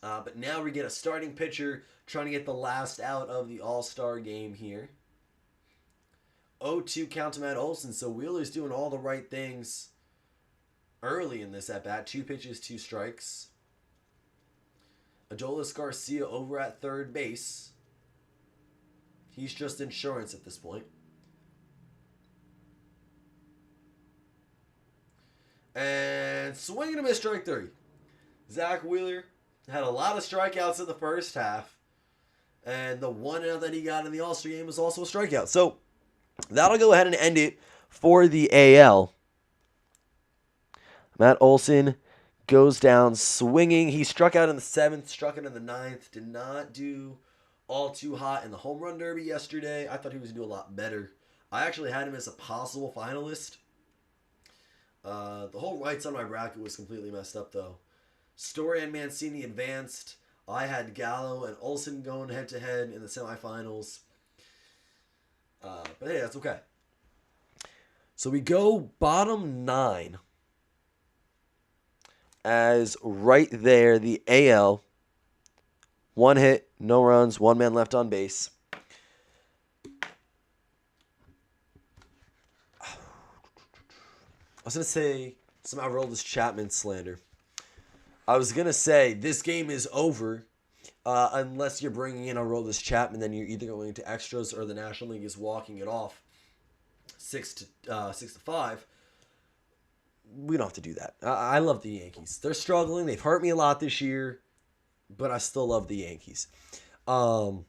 But now we get a starting pitcher trying to get the last out of the All-Star game here. 0-2 count to Matt Olson. So Wheeler's doing all the right things early in this at-bat. 2 pitches, 2 strikes. Adolis Garcia over at third base. He's just insurance at this point. And swinging and a miss, strike 3. Zach Wheeler had a lot of strikeouts in the first half. And the 1 out that he got in the All-Star game was also a strikeout. So that'll go ahead and end it for the AL. Matt Olson goes down swinging. He struck out in the 7th, struck out in the 9th. Did not do all too hot in the home run derby yesterday. I thought he was going to do a lot better. I actually had him as a possible finalist. The whole right side of my bracket was completely messed up, though. Story and Mancini advanced. I had Gallo and Olsen going head-to-head in the semifinals. But hey, that's okay. So we go bottom 9. As right there, the AL, 1 hit, no runs, 1 man left on base. I was going to say some Aroldis Chapman slander. I was going to say this game is over unless you're bringing in Aroldis Chapman, then you're either going to extras or the National League is walking it off 6-5. we don't have to do that. I love the Yankees. They're struggling. They've hurt me a lot this year, but I still love the Yankees. Um,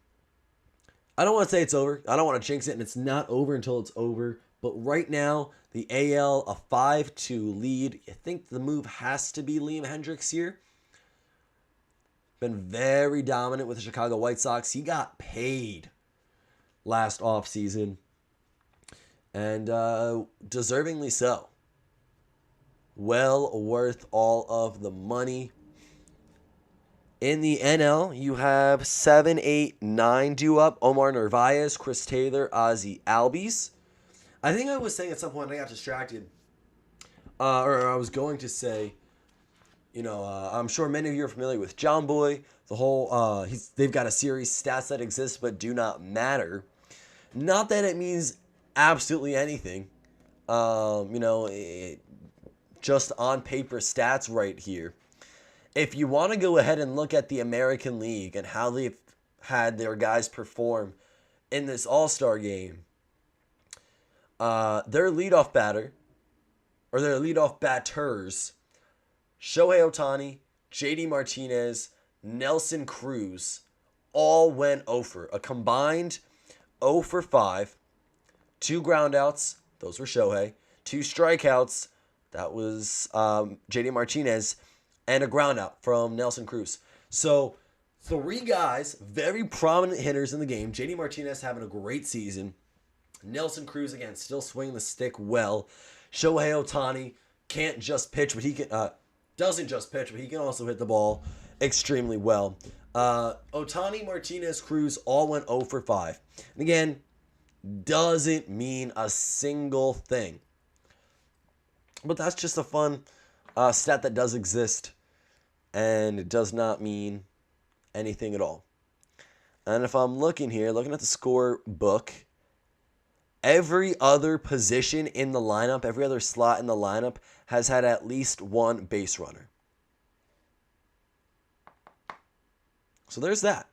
I don't want to say it's over. I don't want to jinx it, and it's not over until it's over. But right now, the AL, a 5-2 lead. I think the move has to be Liam Hendricks here. Been very dominant with the Chicago White Sox. He got paid last offseason, and deservingly so. Well worth all of the money. In the NL, you have 7, 8, 9 due up. Omar Narvaez, Chris Taylor, Ozzie Albies. I think I was saying at some point I got distracted. Or I was going to say, I'm sure many of you are familiar with John Boy. The whole, they've got a series stats that exist but do not matter. Not that it means absolutely anything. Just on paper stats right here. If you want to go ahead and look at the American League and how they've had their guys perform in this All-Star game, their leadoff batter, or their leadoff batters, Shohei Ohtani, JD Martinez, Nelson Cruz, all went 0 for. A combined 0 for 5. 2 groundouts, those were Shohei. 2 strikeouts, that was JD Martinez. And a ground out from Nelson Cruz. So, 3 guys, very prominent hitters in the game. JD Martinez having a great season. Nelson Cruz, again, still swinging the stick well. Shohei Ohtani can't just pitch, but he can doesn't just pitch, but he can also hit the ball extremely well. Ohtani, Martinez, Cruz all went 0 for 5. And again, doesn't mean a single thing. But that's just a fun stat that does exist. And it does not mean anything at all. And if I'm looking at the score book, every other position in the lineup, every other slot in the lineup has had at least 1 base runner. So there's that.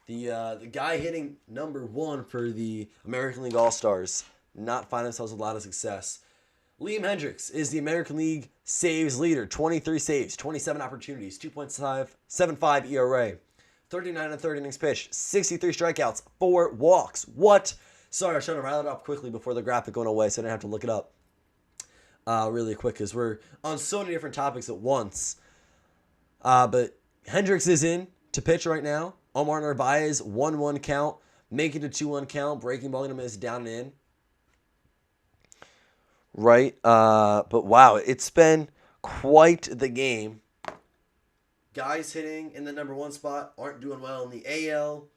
The guy hitting number 1 for the American League All-Stars not find themselves with a lot of success. Liam Hendricks is the American League saves leader. 23 saves, 27 opportunities, 2.75 ERA, 39 and 3rd innings pitched, 63 strikeouts, 4 walks. What? Sorry, I was trying to rattle it off quickly before the graphic went away, so I didn't have to look it up really quick because we're on so many different topics at once. But Hendricks is in to pitch right now. Omar Narvaez, 1-1 count, making a 2-1 count, breaking ball, going to miss down and in. Right? But wow, it's been quite the game. Guys hitting in the number 1 spot aren't doing well in the AL.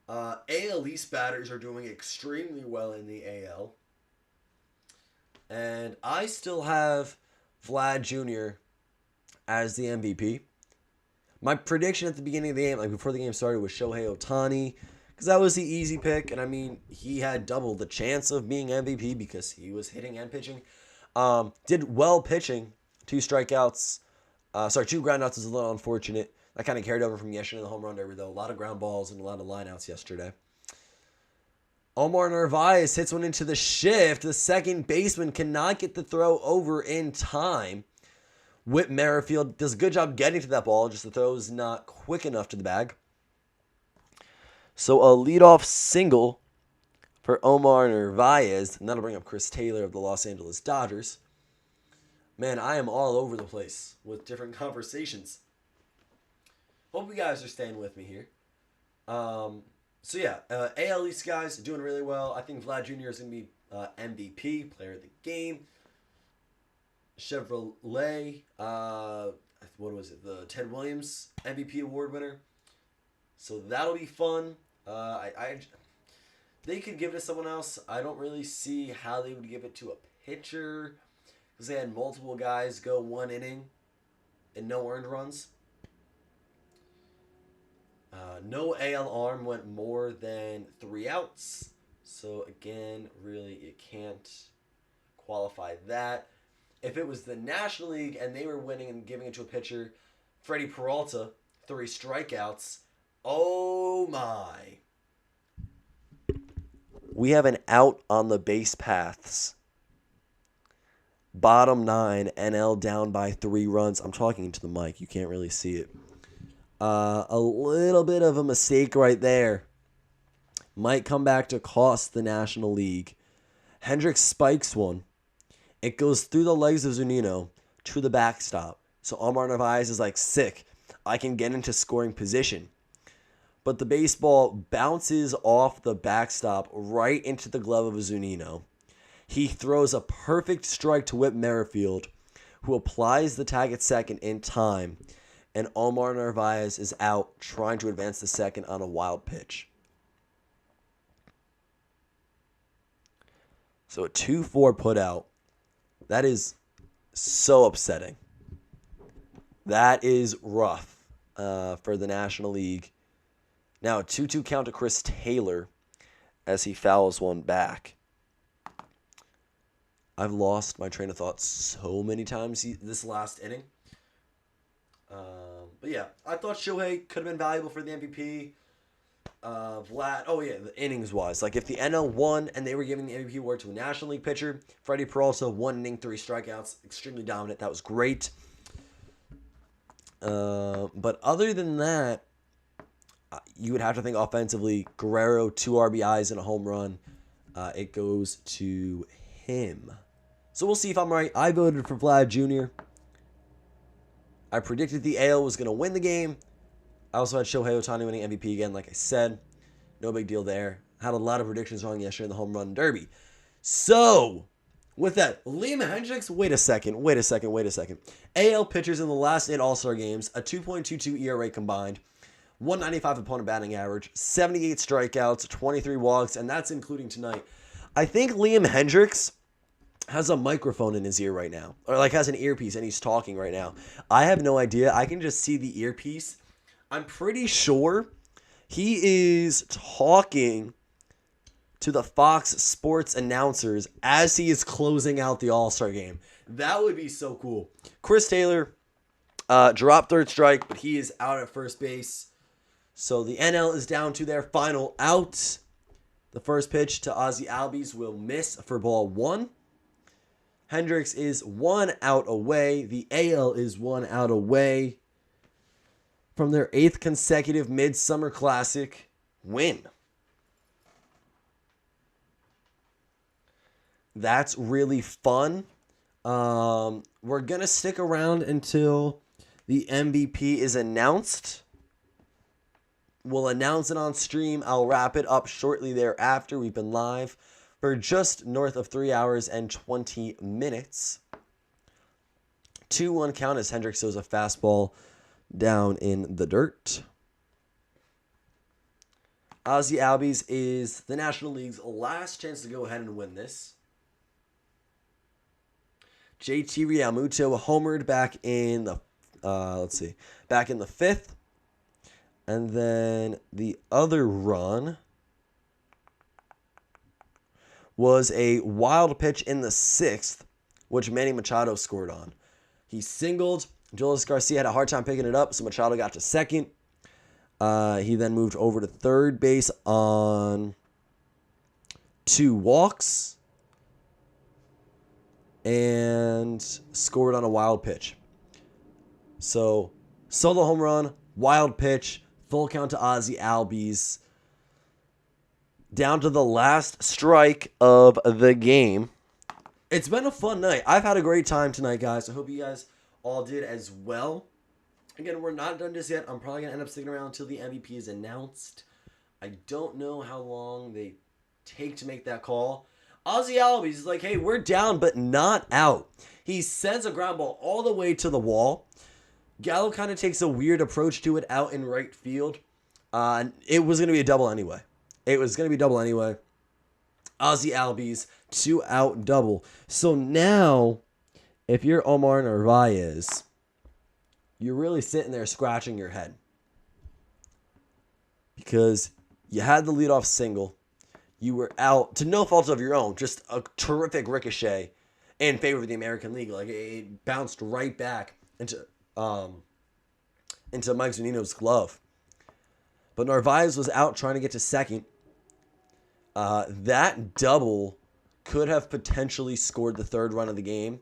AL East batters are doing extremely well in the AL. And I still have Vlad Jr. as the MVP. My prediction at the beginning of the game, like before the game started, was Shohei Ohtani. Because that was the easy pick. And I mean, he had double the chance of being MVP because he was hitting and pitching. Did well pitching. 2 strikeouts. 2 groundouts is a little unfortunate. That kind of carried over from yesterday in the home run derby, though. A lot of ground balls and a lot of lineouts yesterday. Omar Narvaez hits one into the shift. The second baseman cannot get the throw over in time. Whit Merrifield does a good job getting to that ball. Just the throw is not quick enough to the bag. So a leadoff single for Omar Narvaez. And that'll bring up Chris Taylor of the Los Angeles Dodgers. Man, I am all over the place with different conversations. Hope you guys are staying with me here. AL East guys doing really well. I think Vlad Jr. is going to be MVP, player of the game. Chevrolet, the Ted Williams MVP award winner. So that'll be fun. They could give it to someone else. I don't really see how they would give it to a pitcher because they had multiple guys go 1 inning and no earned runs. No AL arm went more than 3 outs. So again, really, you can't qualify that. If it was the National League and they were winning and giving it to a pitcher, Freddie Peralta, 3 strikeouts. Oh my. We have an out on the base paths. Bottom 9, NL down by 3 runs. I'm talking into the mic. You can't really see it. A little bit of a mistake right there. Might come back to cost the National League. Hendricks spikes one. It goes through the legs of Zunino to the backstop. So Omar Narvaez is like, sick. I can get into scoring position. But the baseball bounces off the backstop right into the glove of Zunino. He throws a perfect strike to Whit Merrifield, who applies the tag at second in time. And Omar Narvaez is out trying to advance to second on a wild pitch. So a 2-4 put out. That is so upsetting. That is rough for the National League. Now a 2-2 count to Chris Taylor as he fouls one back. I've lost my train of thought so many times this last inning. But yeah, I thought Shohei could have been valuable for the MVP. Vlad, the innings-wise. Like, if the NL won and they were giving the MVP award to a National League pitcher, Freddie Peralta, 1 inning, 3 strikeouts, extremely dominant. That was great. But other than that, you would have to think offensively. Guerrero, 2 RBIs and a home run. It goes to him. So we'll see if I'm right. I voted for Vlad Jr. I predicted the AL was going to win the game. I also had Shohei Ohtani winning MVP again, like I said. No big deal there. Had a lot of predictions wrong yesterday in the home run derby. So, with that, Liam Hendricks, wait a second. AL pitchers in the last 8 All-Star games, a 2.22 ERA combined, 195 opponent batting average, 78 strikeouts, 23 walks, and that's including tonight. I think Liam Hendricks has a microphone in his ear right now, or like has an earpiece and he's talking right now. I have no idea. I can just see the earpiece. I'm pretty sure he is talking to the Fox Sports announcers as he is closing out the All-Star game. That would be so cool. Chris Taylor dropped third strike, but he is out at first base. So the NL is down to their final out. The first pitch to Ozzie Albies will miss for ball 1. Hendricks is 1 out away. The AL is 1 out away from their 8th consecutive Midsummer Classic win. That's really fun. We're going to stick around until the MVP is announced. We'll announce it on stream. I'll wrap it up shortly thereafter. We've been live for just north of 3 hours and 20 minutes. 2-1 count as Hendricks throws a fastball down in the dirt. Ozzie Albies is the National League's last chance to go ahead and win this. JT Realmuto homered back in the back in the 5th. And then the other run was a wild pitch in the 6th, which Manny Machado scored on. He singled. Julius Garcia had a hard time picking it up, so Machado got to second. He then moved over to third base on 2 walks and scored on a wild pitch. So, solo home run, wild pitch, full count to Ozzie Albies. Down to the last strike of the game. It's been a fun night. I've had a great time tonight, guys. I hope you guys all did as well. Again, we're not done just yet. I'm probably going to end up sticking around until the MVP is announced. I don't know how long they take to make that call. Ozzie Albies is like, hey, we're down, but not out. He sends a ground ball all the way to the wall. Gallo kind of takes a weird approach to it out in right field. It was going to be a double anyway. Ozzie Albies, 2-out double. So now, if you're Omar Narvaez, you're really sitting there scratching your head. Because you had the leadoff single. You were out to no fault of your own. Just a terrific ricochet in favor of the American League. Like, it bounced right back into Mike Zunino's glove. But Narvaez was out trying to get to second. That double could have potentially scored the 3rd run of the game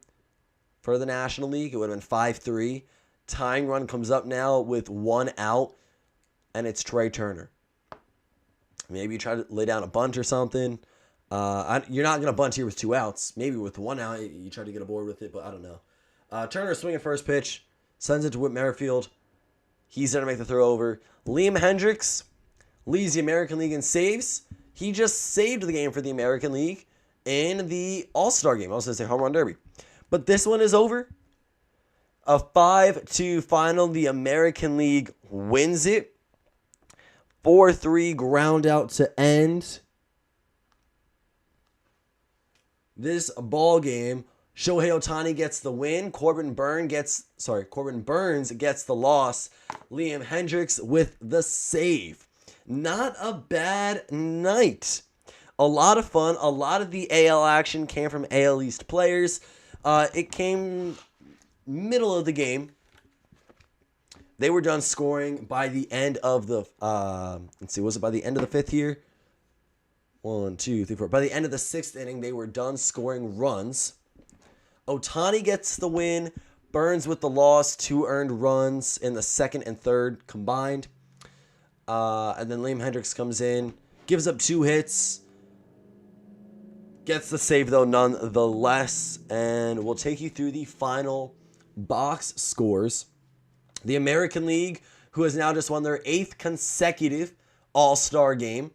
for the National League. It would have been 5-3. Tying run comes up now with 1 out, and it's Trey Turner. Maybe you try to lay down a bunt or something. You're not going to bunt here with 2 outs. Maybe with 1 out, you try to get aboard with it, but I don't know. Turner swinging first pitch, sends it to Whit Merrifield. He's there to make the throw over. Liam Hendricks leads the American League in saves. He just saved the game for the American League in the All-Star game. I was going to say Home Run Derby. But this one is over. A 5-2 final. The American League wins it. 4-3 ground out to end this ball game. Shohei Ohtani gets the win. Corbin Burns gets the loss. Liam Hendricks with the save. Not a bad night. A lot of fun. A lot of the AL action came from AL East players. It came middle of the game. They were done scoring by the end of the, was it by the end of the 5th here? 1, 2, 3, 4. By the end of the 6th inning, they were done scoring runs. Ohtani gets the win. Burns with the loss. 2 earned runs in the 2nd and 3rd combined. And then Liam Hendricks comes in, gives up 2 hits. Gets the save, though, nonetheless. And we'll take you through the final box scores. The American League, who has now just won their 8th consecutive All-Star game,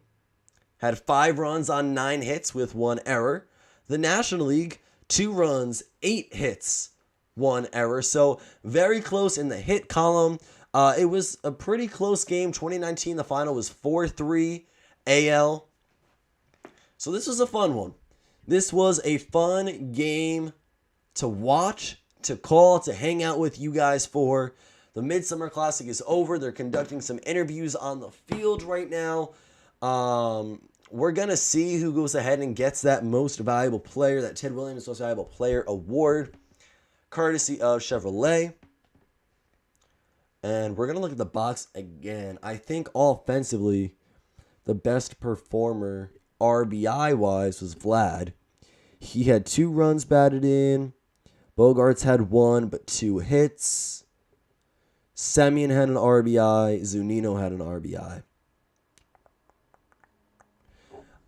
had 5 runs on 9 hits with 1 error. The National League, 2 runs, 8 hits, 1 error. So very close in the hit column. It was a pretty close game. 2019, the final was 4-3 AL. So this was a fun one. This was a fun game to watch, to call, to hang out with you guys for. The Midsummer Classic is over. They're conducting some interviews on the field right now. We're going to see who goes ahead and gets that Most Valuable Player, that Ted Williams Most Valuable Player award, courtesy of Chevrolet. And we're going to look at the box again. I think offensively, the best performer RBI-wise was Vlad. He had 2 runs batted in. Bogarts had 1, but 2 hits. Semien had an RBI. Zunino had an RBI.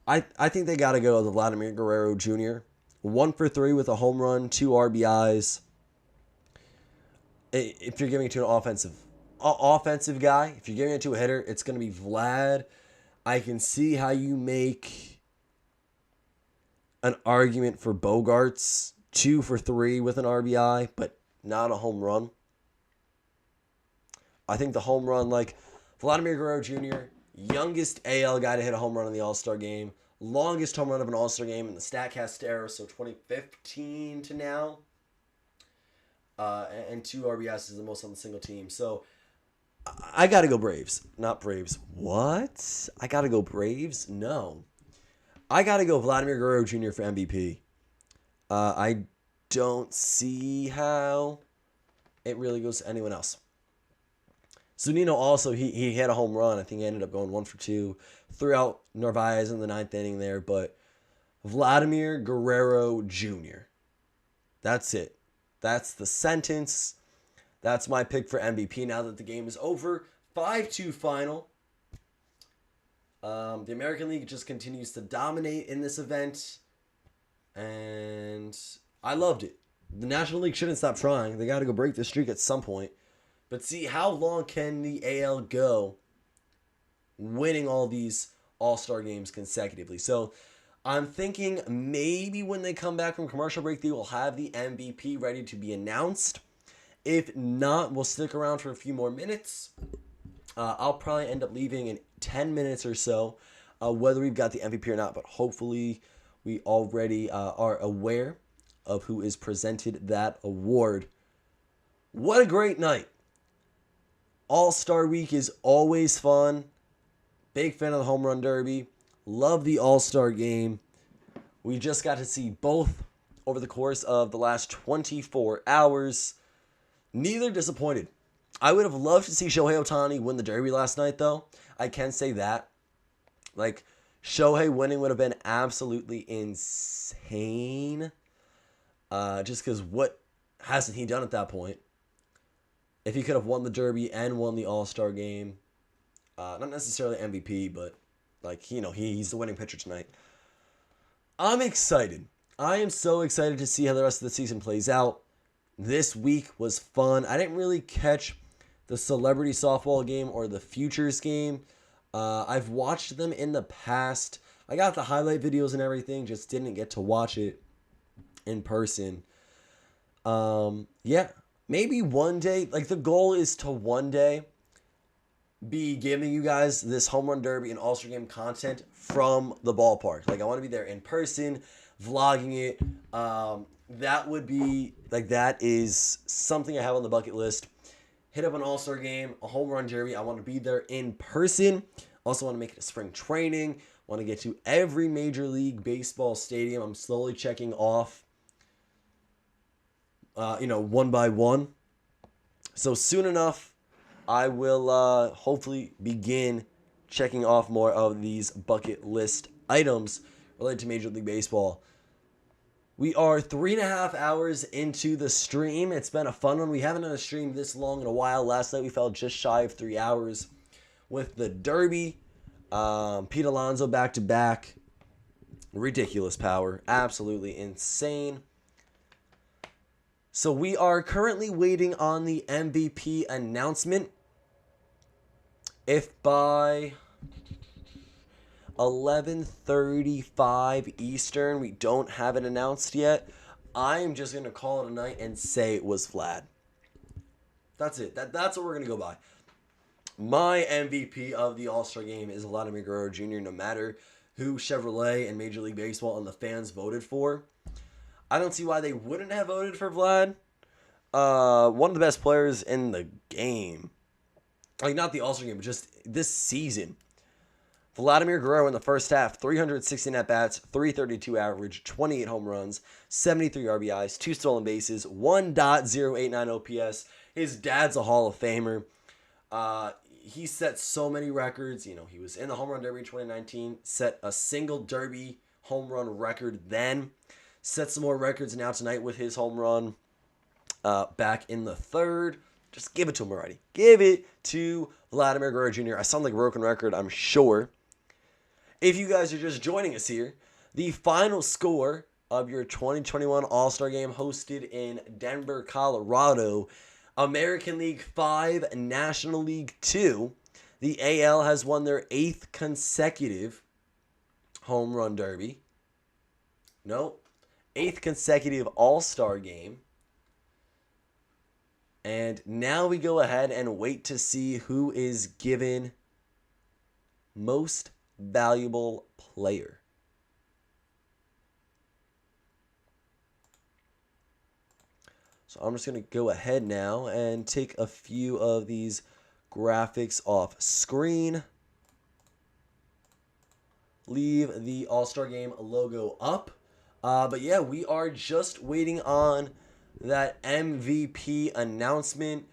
I think they got to go to Vladimir Guerrero Jr. 1 for 3 with a home run, 2 RBIs. If you're giving it to an offensive guy, if you're giving it to a hitter, it's going to be Vlad. I can see how you make an argument for Bogarts, 2 for 3 with an RBI, but not a home run. I think the home run, like Vladimir Guerrero Jr., youngest AL guy to hit a home run in the All-Star game, longest home run of an All-Star game in the StatCast era, so 2015 to now, and 2 RBIs is the most on the single team. So I got to go Braves. Not Braves. What? I got to go Braves? No. I got to go Vladimir Guerrero Jr. for MVP. I don't see how it really goes to anyone else. Zunino also, he hit a home run. I think he ended up going 1 for 2. Threw out Narvaez in the 9th inning there. But Vladimir Guerrero Jr. That's it. That's the sentence. That's my pick for MVP now that the game is over. 5-2 final. The American League just continues to dominate in this event. And I loved it. The National League shouldn't stop trying. They got to go break the streak at some point. But see, how long can the AL go winning all these All-Star games consecutively? So I'm thinking maybe when they come back from commercial break, they will have the MVP ready to be announced. If not, we'll stick around for a few more minutes. I'll probably end up leaving in 10 minutes or so, whether we've got the MVP or not. But hopefully we already are aware of who is presented that award. What a great night. All-Star Week is always fun. Big fan of the Home Run Derby. Love the All-Star Game. We just got to see both over the course of the last 24 hours. Neither disappointed. I would have loved to see Shohei Ohtani win the Derby last night, though. I can say that. Like, Shohei winning would have been absolutely insane. Just because hasn't he done at that point? If he could have won the Derby and won the All-Star game, not necessarily MVP, but like, he's the winning pitcher tonight. I'm excited. I am so excited to see how the rest of the season plays out. This week was fun. I didn't really catch the celebrity softball game or the futures game. I've watched them in the past. I got the highlight videos and everything, just didn't get to watch it in person. Yeah, maybe one day, like the goal is to one day be giving you guys this home run derby and All-Star game content from the ballpark. Like I want to be there in person, vlogging it. That would be like, that is something I have on the bucket list. Hit up an All-Star game, a home run derby. I want to be there in person. Also want to make it a spring training. Want to get to every Major League Baseball stadium. I'm slowly checking off, one by one. So soon enough, I will hopefully begin checking off more of these bucket list items related to Major League Baseball. We are 3.5 hours into the stream. It's been a fun one. We haven't done a stream this long in a while. Last night we fell just shy of 3 hours with the Derby. Pete Alonso back-to-back. Ridiculous power. Absolutely insane. So we are currently waiting on the MVP announcement. If by 11:35 Eastern we don't have it announced yet, I'm just going to call it a night and say it was Vlad. That's it. That's what we're going to go by. My MVP of the All-Star game is Vladimir Guerrero Jr. No matter who Chevrolet and Major League Baseball and the fans voted for. I don't see why they wouldn't have voted for Vlad. One of the best players in the game. Like, not the All-Star game, but just this season. Vladimir Guerrero in the first half, 316 at-bats, 332 average, 28 home runs, 73 RBIs, 2 stolen bases, 1.089 OPS. His dad's a Hall of Famer. He set so many records. He was in the home run derby in 2019, set a single derby home run record then. Set some more records now tonight with his home run back in the third. Just give it to him already. Give it to Vladimir Guerrero Jr. I sound like a broken record, I'm sure. If you guys are just joining us here, the final score of your 2021 All-Star Game hosted in Denver, Colorado, American League 5, National League 2. The AL has won their 8th consecutive home run derby. Nope. 8th consecutive All-Star Game. And now we go ahead and wait to see who is given most valuable player. So I'm just going to go ahead now and take a few of these graphics off screen. Leave the All-Star Game logo up. But yeah, we are just waiting on that MVP announcement.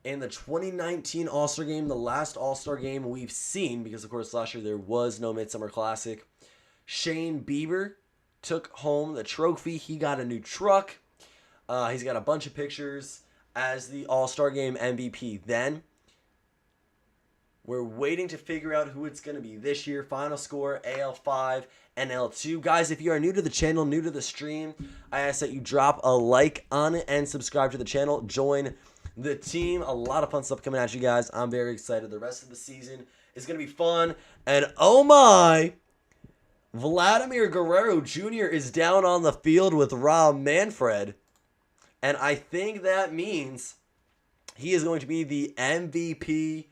In the 2019 All-Star Game, the last All-Star Game we've seen, because of course last year there was no Midsummer Classic, Shane Bieber took home the trophy. He got a new truck. He's got a bunch of pictures as the All-Star Game MVP then. We're waiting to figure out who it's going to be this year. Final score, AL5, NL2. Guys, if you are new to the channel, new to the stream, I ask that you drop a like on it and subscribe to the channel. Join the team. A lot of fun stuff coming at you guys. I'm very excited. The rest of the season is going to be fun. And oh my, Vladimir Guerrero Jr. is down on the field with Rob Manfred. And I think that means he is going to be the MVP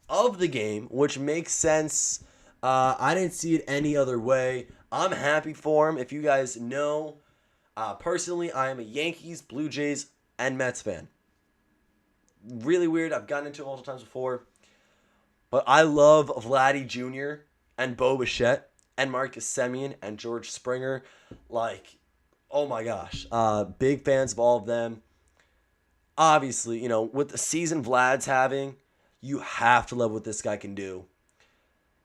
of the game, which makes sense. I didn't see it any other way. I'm happy for him. If you guys know, personally, I am a Yankees, Blue Jays, and Mets fan. Really weird. I've gotten into it multiple times before. But I love Vladdy Jr. and Bo Bichette and Marcus Semien and George Springer. Like, oh my gosh. Big fans of all of them. Obviously, with the season Vlad's having, you have to love what this guy can do.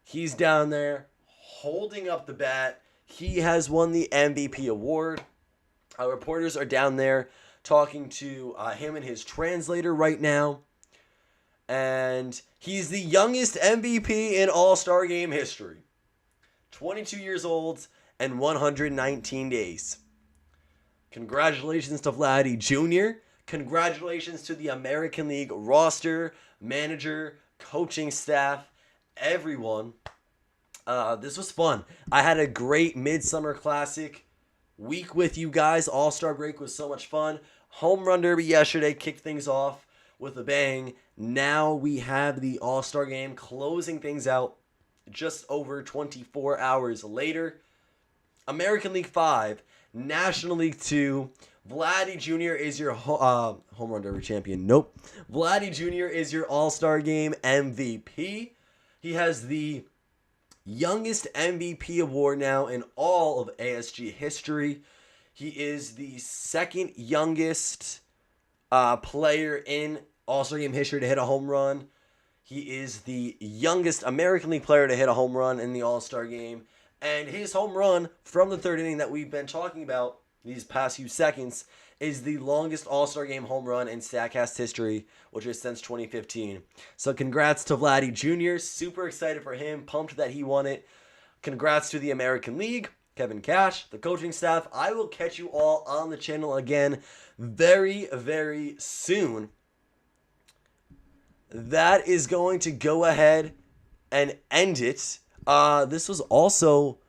He's down there holding up the bat. He has won the MVP award. Our reporters are down there talking to him and his translator right now. And he's the youngest MVP in All-Star Game history. 22 years old and 119 days. Congratulations to Vladdy Jr. Congratulations to the American League roster, manager, coaching staff, everyone. This was fun. I had a great Midsummer Classic week with you guys. All-Star break was so much fun. Home Run Derby yesterday kicked things off with a bang. Now we have the All-Star Game closing things out just over 24 hours later. American League 5, National League 2. Vladdy Jr. is your Home Run Derby champion. Nope. Vladdy Jr. is your All-Star Game MVP. He has the youngest MVP award now in all of ASG history. He is the second youngest player in All-Star Game history to hit a home run. He is the youngest American League player to hit a home run in the All-Star Game. And his home run from the third inning that we've been talking about these past few seconds is the longest All-Star Game home run in StatCast history, which is since 2015. So congrats to Vladdy Jr. Super excited for him. Pumped that he won it. Congrats to the American League, Kevin Cash, the coaching staff. I will catch you all on the channel again very, very soon. That is going to go ahead and end it. This was also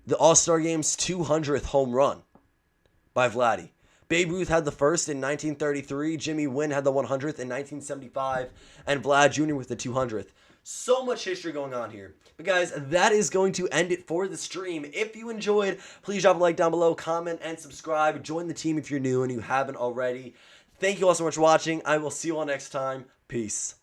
the All-Star Game's 200th home run by Vladdy. Babe Ruth had the first in 1933. Jimmy Wynn had the 100th in 1975. And Vlad Jr. with the 200th. So much history going on here. But guys, that is going to end it for the stream. If you enjoyed, please drop a like down below, comment, and subscribe. Join the team if you're new and you haven't already. Thank you all so much for watching. I will see you all next time. Peace.